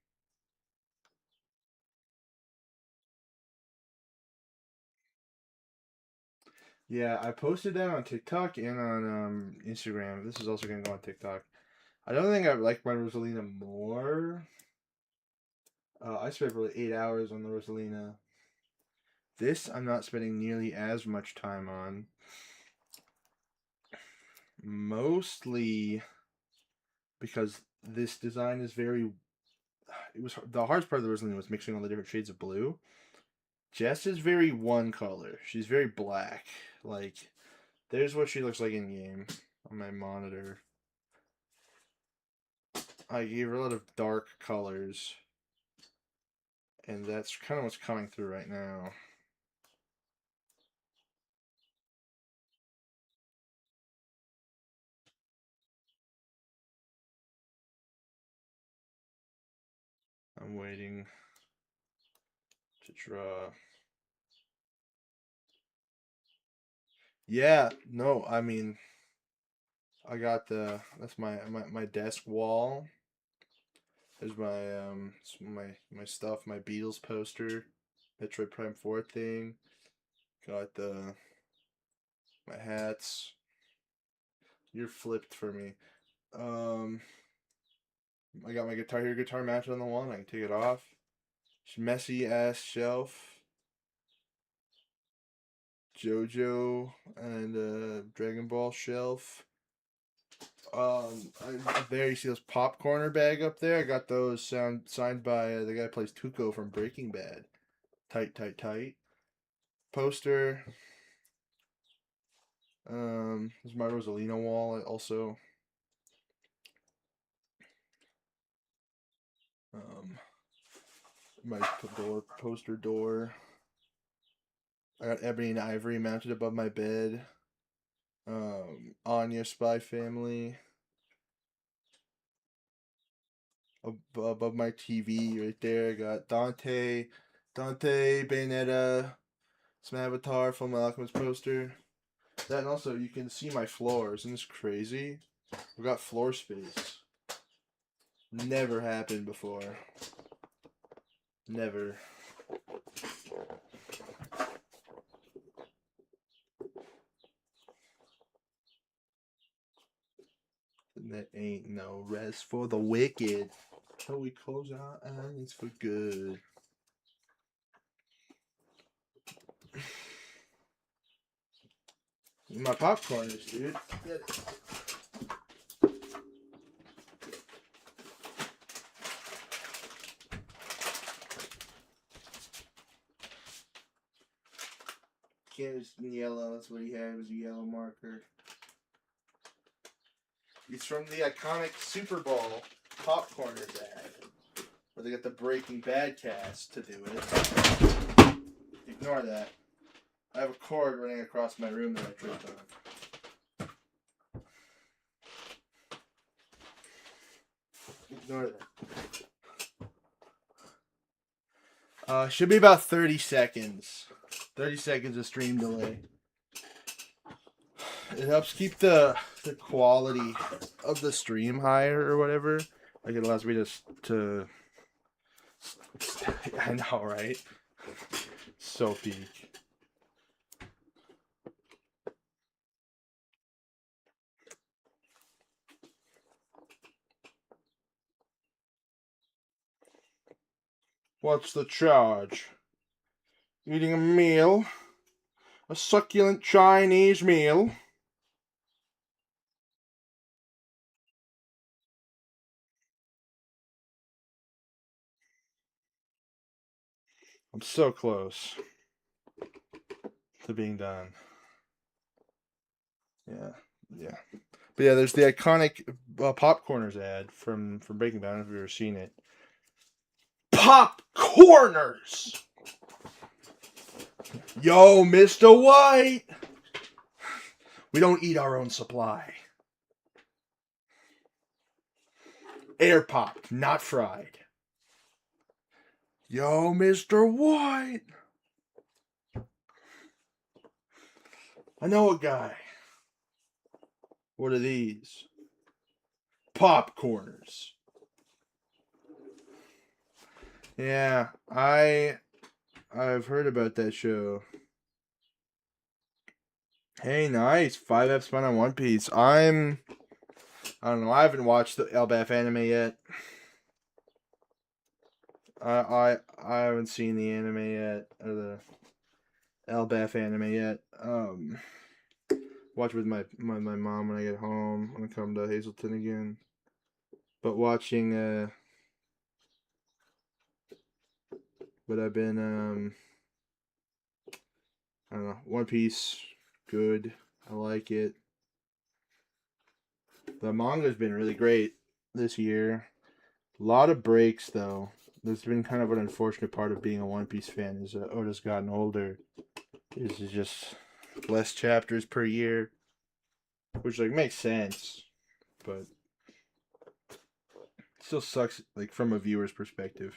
Yeah, I posted that on TikTok and on Instagram. This is also gonna go on TikTok. I don't think I like my Rosalina more. I spent probably 8 hours on the Rosalina. This I'm not spending nearly as much time on. Mostly because this design is very. It was the hardest part of the Rosalina was mixing all the different shades of blue. Jess is very one color. She's very black. Like, there's what she looks like in game on my monitor. I gave her a lot of dark colors, and that's kind of what's coming through right now. I'm waiting to draw. Yeah, no, I mean, I got that's my desk wall. There's my stuff, my Beatles poster, Metroid Prime 4 thing. Got my hats. You're flipped for me. Um, I got my Guitar Hero guitar mounted on the wall. I can take it off. Messy ass shelf. JoJo and Dragon Ball shelf. There you see those popcorner bag up there. I got those signed by the guy who plays Tuco from Breaking Bad. Tight, tight, tight. Poster. There's my Rosalina wall also. My poster door. I got Ebony and Ivory mounted above my bed. Anya Spy Family. above my TV right there. I got Dante, Bayonetta, some Avatar from my Alchemist poster. Then also you can see my floors. Isn't this crazy? We got floor space. Never happened before. Never. And that ain't no rest for the wicked. Till we close our eyes for good. My popcorners, dude. Get it. Canvas in yellow. That's what he had. Was a yellow marker. It's from the iconic Super Bowl popcorners ad, where they got the Breaking Bad cast to do it. Ignore that. I have a cord running across my room that I tripped on. Ignore that. Should be about 30 seconds. 30 seconds of stream delay. It helps keep the quality of the stream higher or whatever. Like it allows me to I know, right? So peak. What's the charge? Eating a meal? A succulent Chinese meal? I'm so close to being done. Yeah. But yeah, there's the iconic Popcorners ad from Breaking Bad. I don't know if you've ever seen it. Popcorners! Yo, Mr. White! We don't eat our own supply. Air popped, not fried. Yo, Mr. White! I know a guy. What are these? Popcorners. Yeah, I've heard about that show. Hey, nice. 5F spun on One Piece. I don't know. I haven't watched the Elbaf anime yet. I haven't seen the anime yet, or the Elbaf anime yet. Watch with my mom when I get home when I come to Hazleton again. But watching but I've been I don't know, One Piece, good. I like it. The manga's been really great this year. A lot of breaks though. There's been kind of an unfortunate part of being a One Piece fan is Oda's gotten older. Is just less chapters per year, which like makes sense, but it still sucks like from a viewer's perspective.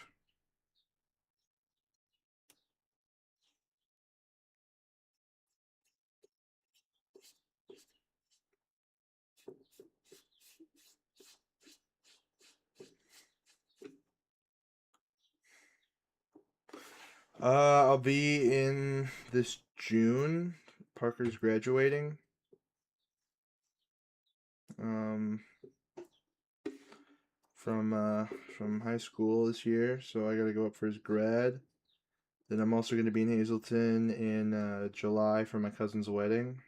I'll be in this June. Parker's graduating. Um, from high school this year, so I gotta go up for his grad. Then I'm also gonna be in Hazleton in July for my cousin's wedding.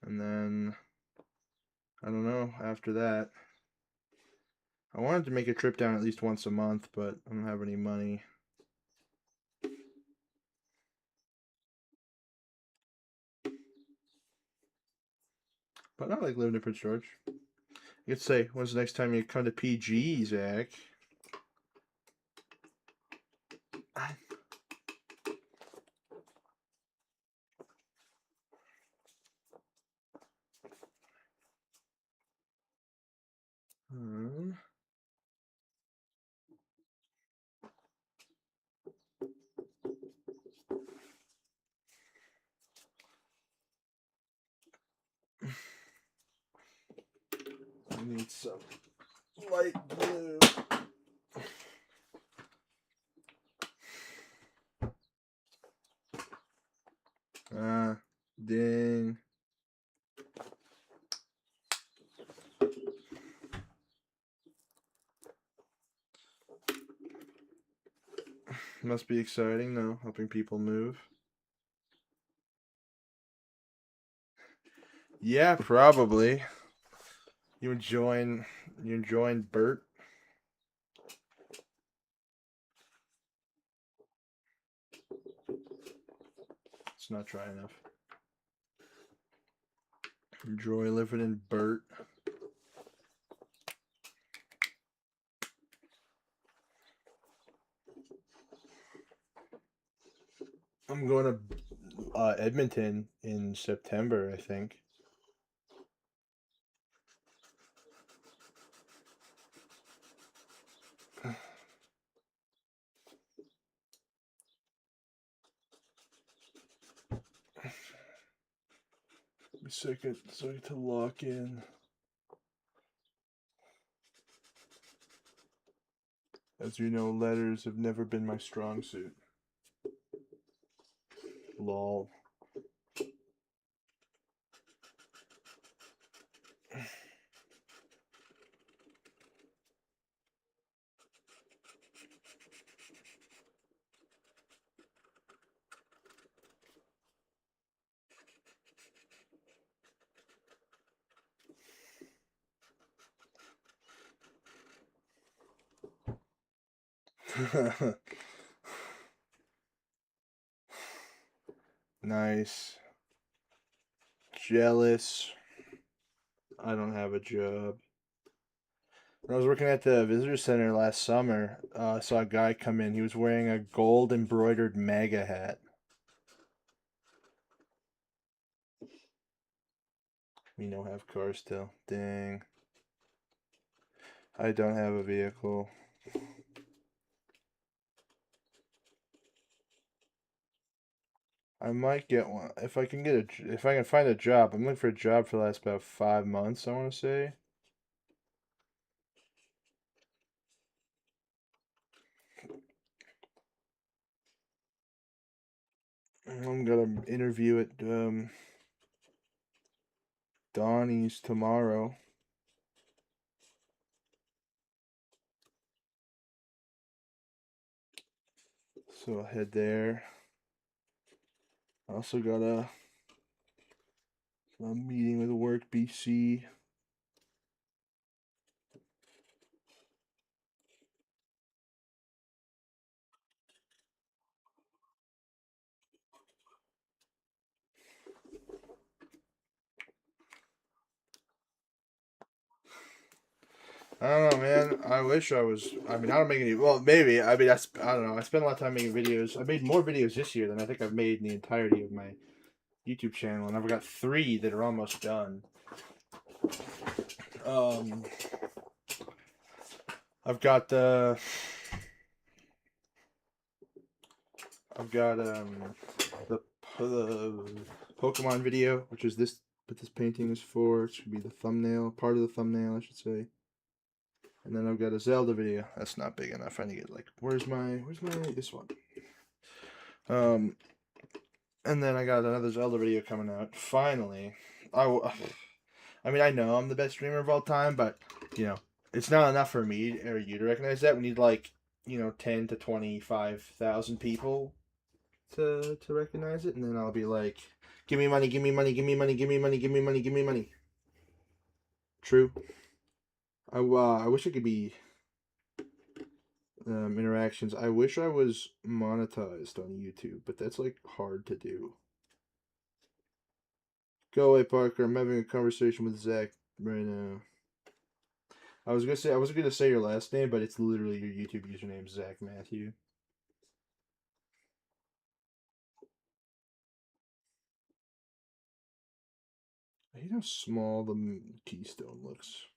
And then I don't know after that. I wanted to make a trip down at least once a month, but I don't have any money. But I like living in Prince George. You could say, when's the next time you come to PG, Zach? Hmm. I need some light blue. Ding. Must be exciting though, helping people move. Yeah, probably. You enjoying Bert? It's not dry enough. Enjoy living in Bert. I'm going to Edmonton in September, I think. Second, so I get to lock in. As you know, letters have never been my strong suit. Lol. Nice. Jealous. I don't have a job. When I was working at the visitor center last summer, I saw a guy come in. He was wearing a gold embroidered MAGA hat. We don't have cars still. Dang. I don't have a vehicle. I might get one if I can if I can find a job. I'm looking for a job for the last about 5 months, I want to say. I'm gonna interview at Donnie's tomorrow. So I'll head there. I also got a meeting with Work BC. I don't know, man. I wish I was. I mean, I don't make any. Well, maybe. I mean, I don't know. I spent a lot of time making videos. I made more videos this year than I think I've made in the entirety of my YouTube channel, and I've got 3 that are almost done. Um, I've got the Pokemon video, which is this. What this painting is for. It should be the thumbnail, part of the thumbnail, I should say. And then I've got a Zelda video. That's not big enough. I need to get like, where's my this one? And then I got another Zelda video coming out. Finally, I mean, I know I'm the best streamer of all time, but you know, it's not enough for me or you to recognize that. We need like 10 to 25,000 people to recognize it, and then I'll be like, give me money, give me money, give me money, give me money, give me money, give me money. True. I wish I could be interactions. I wish I was monetized on YouTube, but that's like hard to do. Go away, Parker. I'm having a conversation with Zach right now. I wasn't gonna say your last name, but it's literally your YouTube username, Zach Matthew. I hate how small the keystone looks.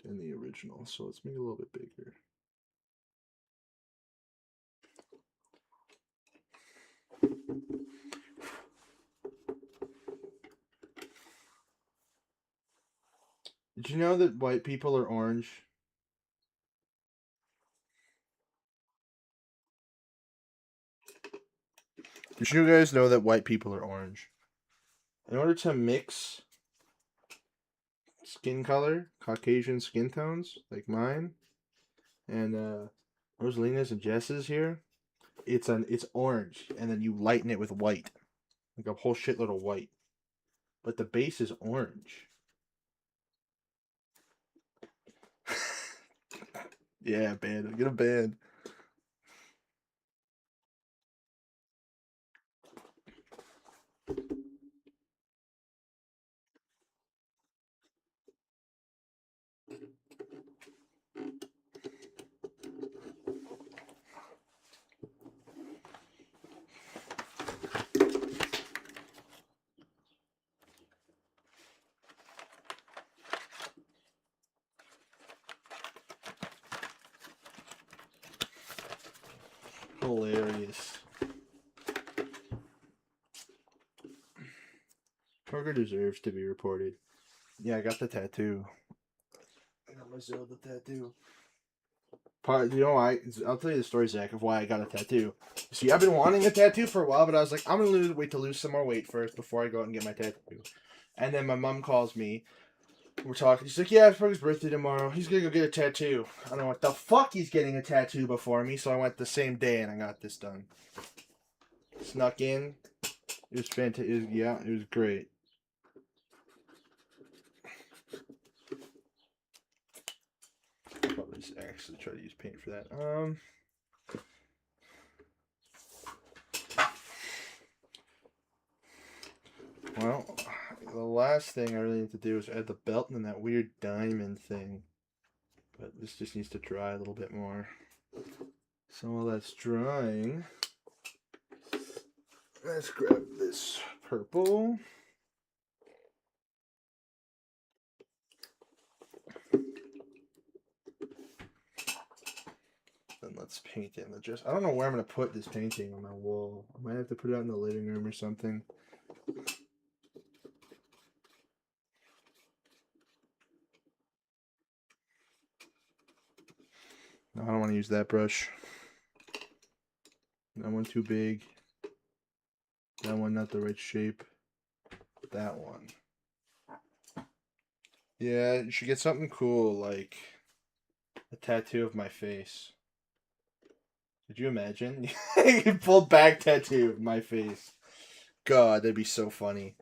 than the original. So let's make it a little bit bigger. Did you know that white people are orange? Did you guys know that white people are orange? In order to mix skin color, Caucasian skin tones, like mine, and Rosalina's and Jess's here, it's orange, and then you lighten it with white, like a whole shitload of white. But the base is orange. Yeah, band. Get a band. Hilarious. Parker deserves to be reported. Yeah, I got the tattoo. I got my Zelda tattoo. You know why? I'll tell you the story, Zach, of why I got a tattoo. See, I've been wanting a tattoo for a while, but I was like, I'm gonna wait to lose some more weight first before I go out and get my tattoo. And then my mom calls me. We're talking. She's like, "Yeah, it's Parker's birthday tomorrow. He's gonna go get a tattoo." I don't know what the fuck he's getting a tattoo before me, so I went the same day and I got this done. Snuck in. It was fantastic. Yeah, it was great. I'll probably just actually try to use paint for that. Well, the last thing I really need to do is add the belt and that weird diamond thing. But this just needs to dry a little bit more. So while that's drying, let's grab this purple. Then let's paint in the dress. I don't know where I'm going to put this painting on my wall. I might have to put it out in the living room or something. No, I don't want to use that brush. That one too big. That one not the right shape. That one. Yeah, you should get something cool like a tattoo of my face. Could you imagine? You pulled back tattoo of my face. God, that'd be so funny.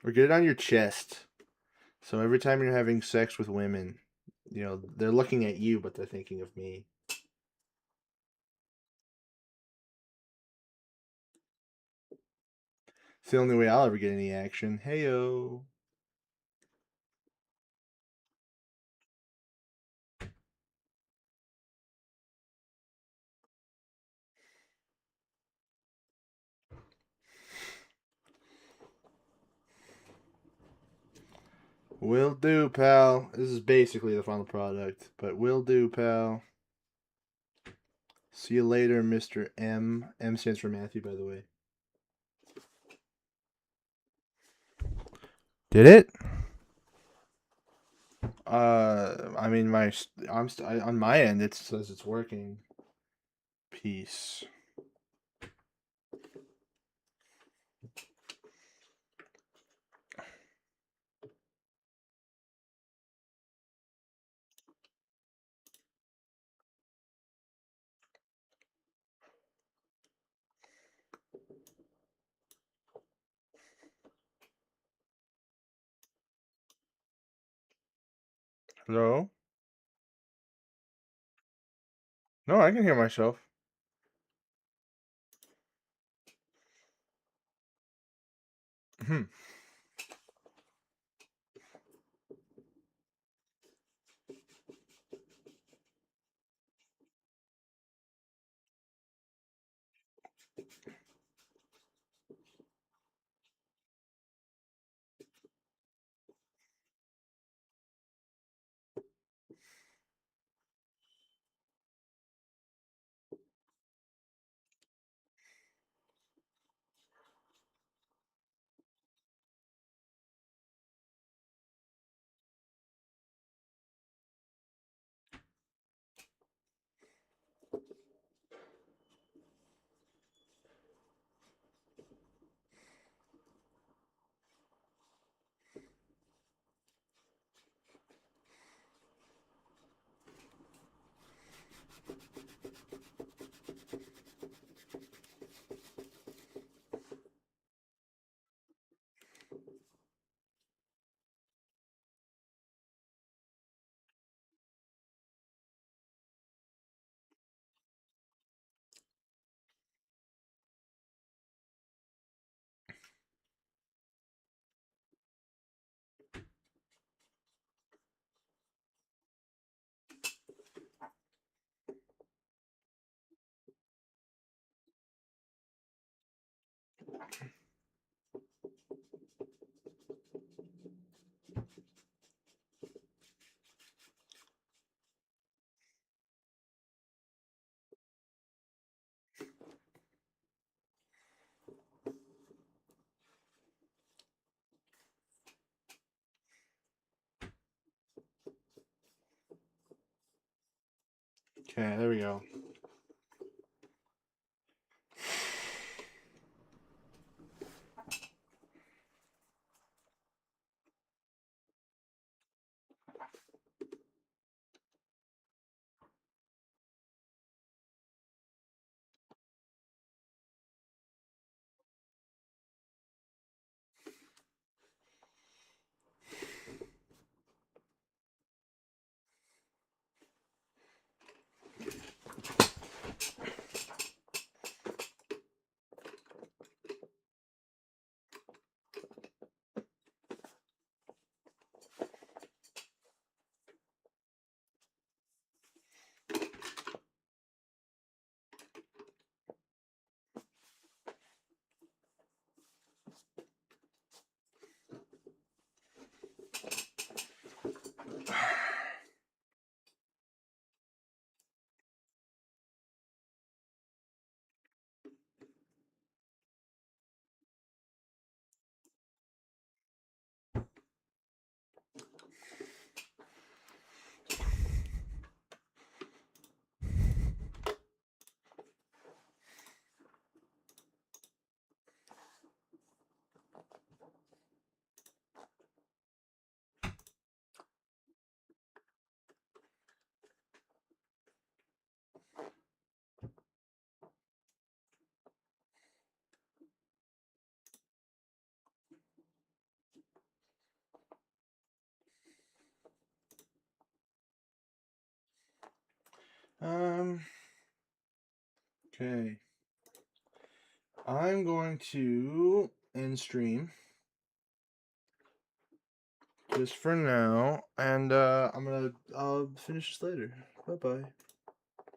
Or get it on your chest. So every time you're having sex with women, you know, they're looking at you, but they're thinking of me. It's the only way I'll ever get any action. Heyo. Will do, pal. This is basically the final product, but will do, pal. See you later, Mr. M. M stands for Matthew, by the way. Did it? I mean, on my end, it says it's working. Peace. Hello? No, I can hear myself. Hmm. Okay, there we go. Okay. I'm going to end stream just for now, and I'll finish this later. Bye bye.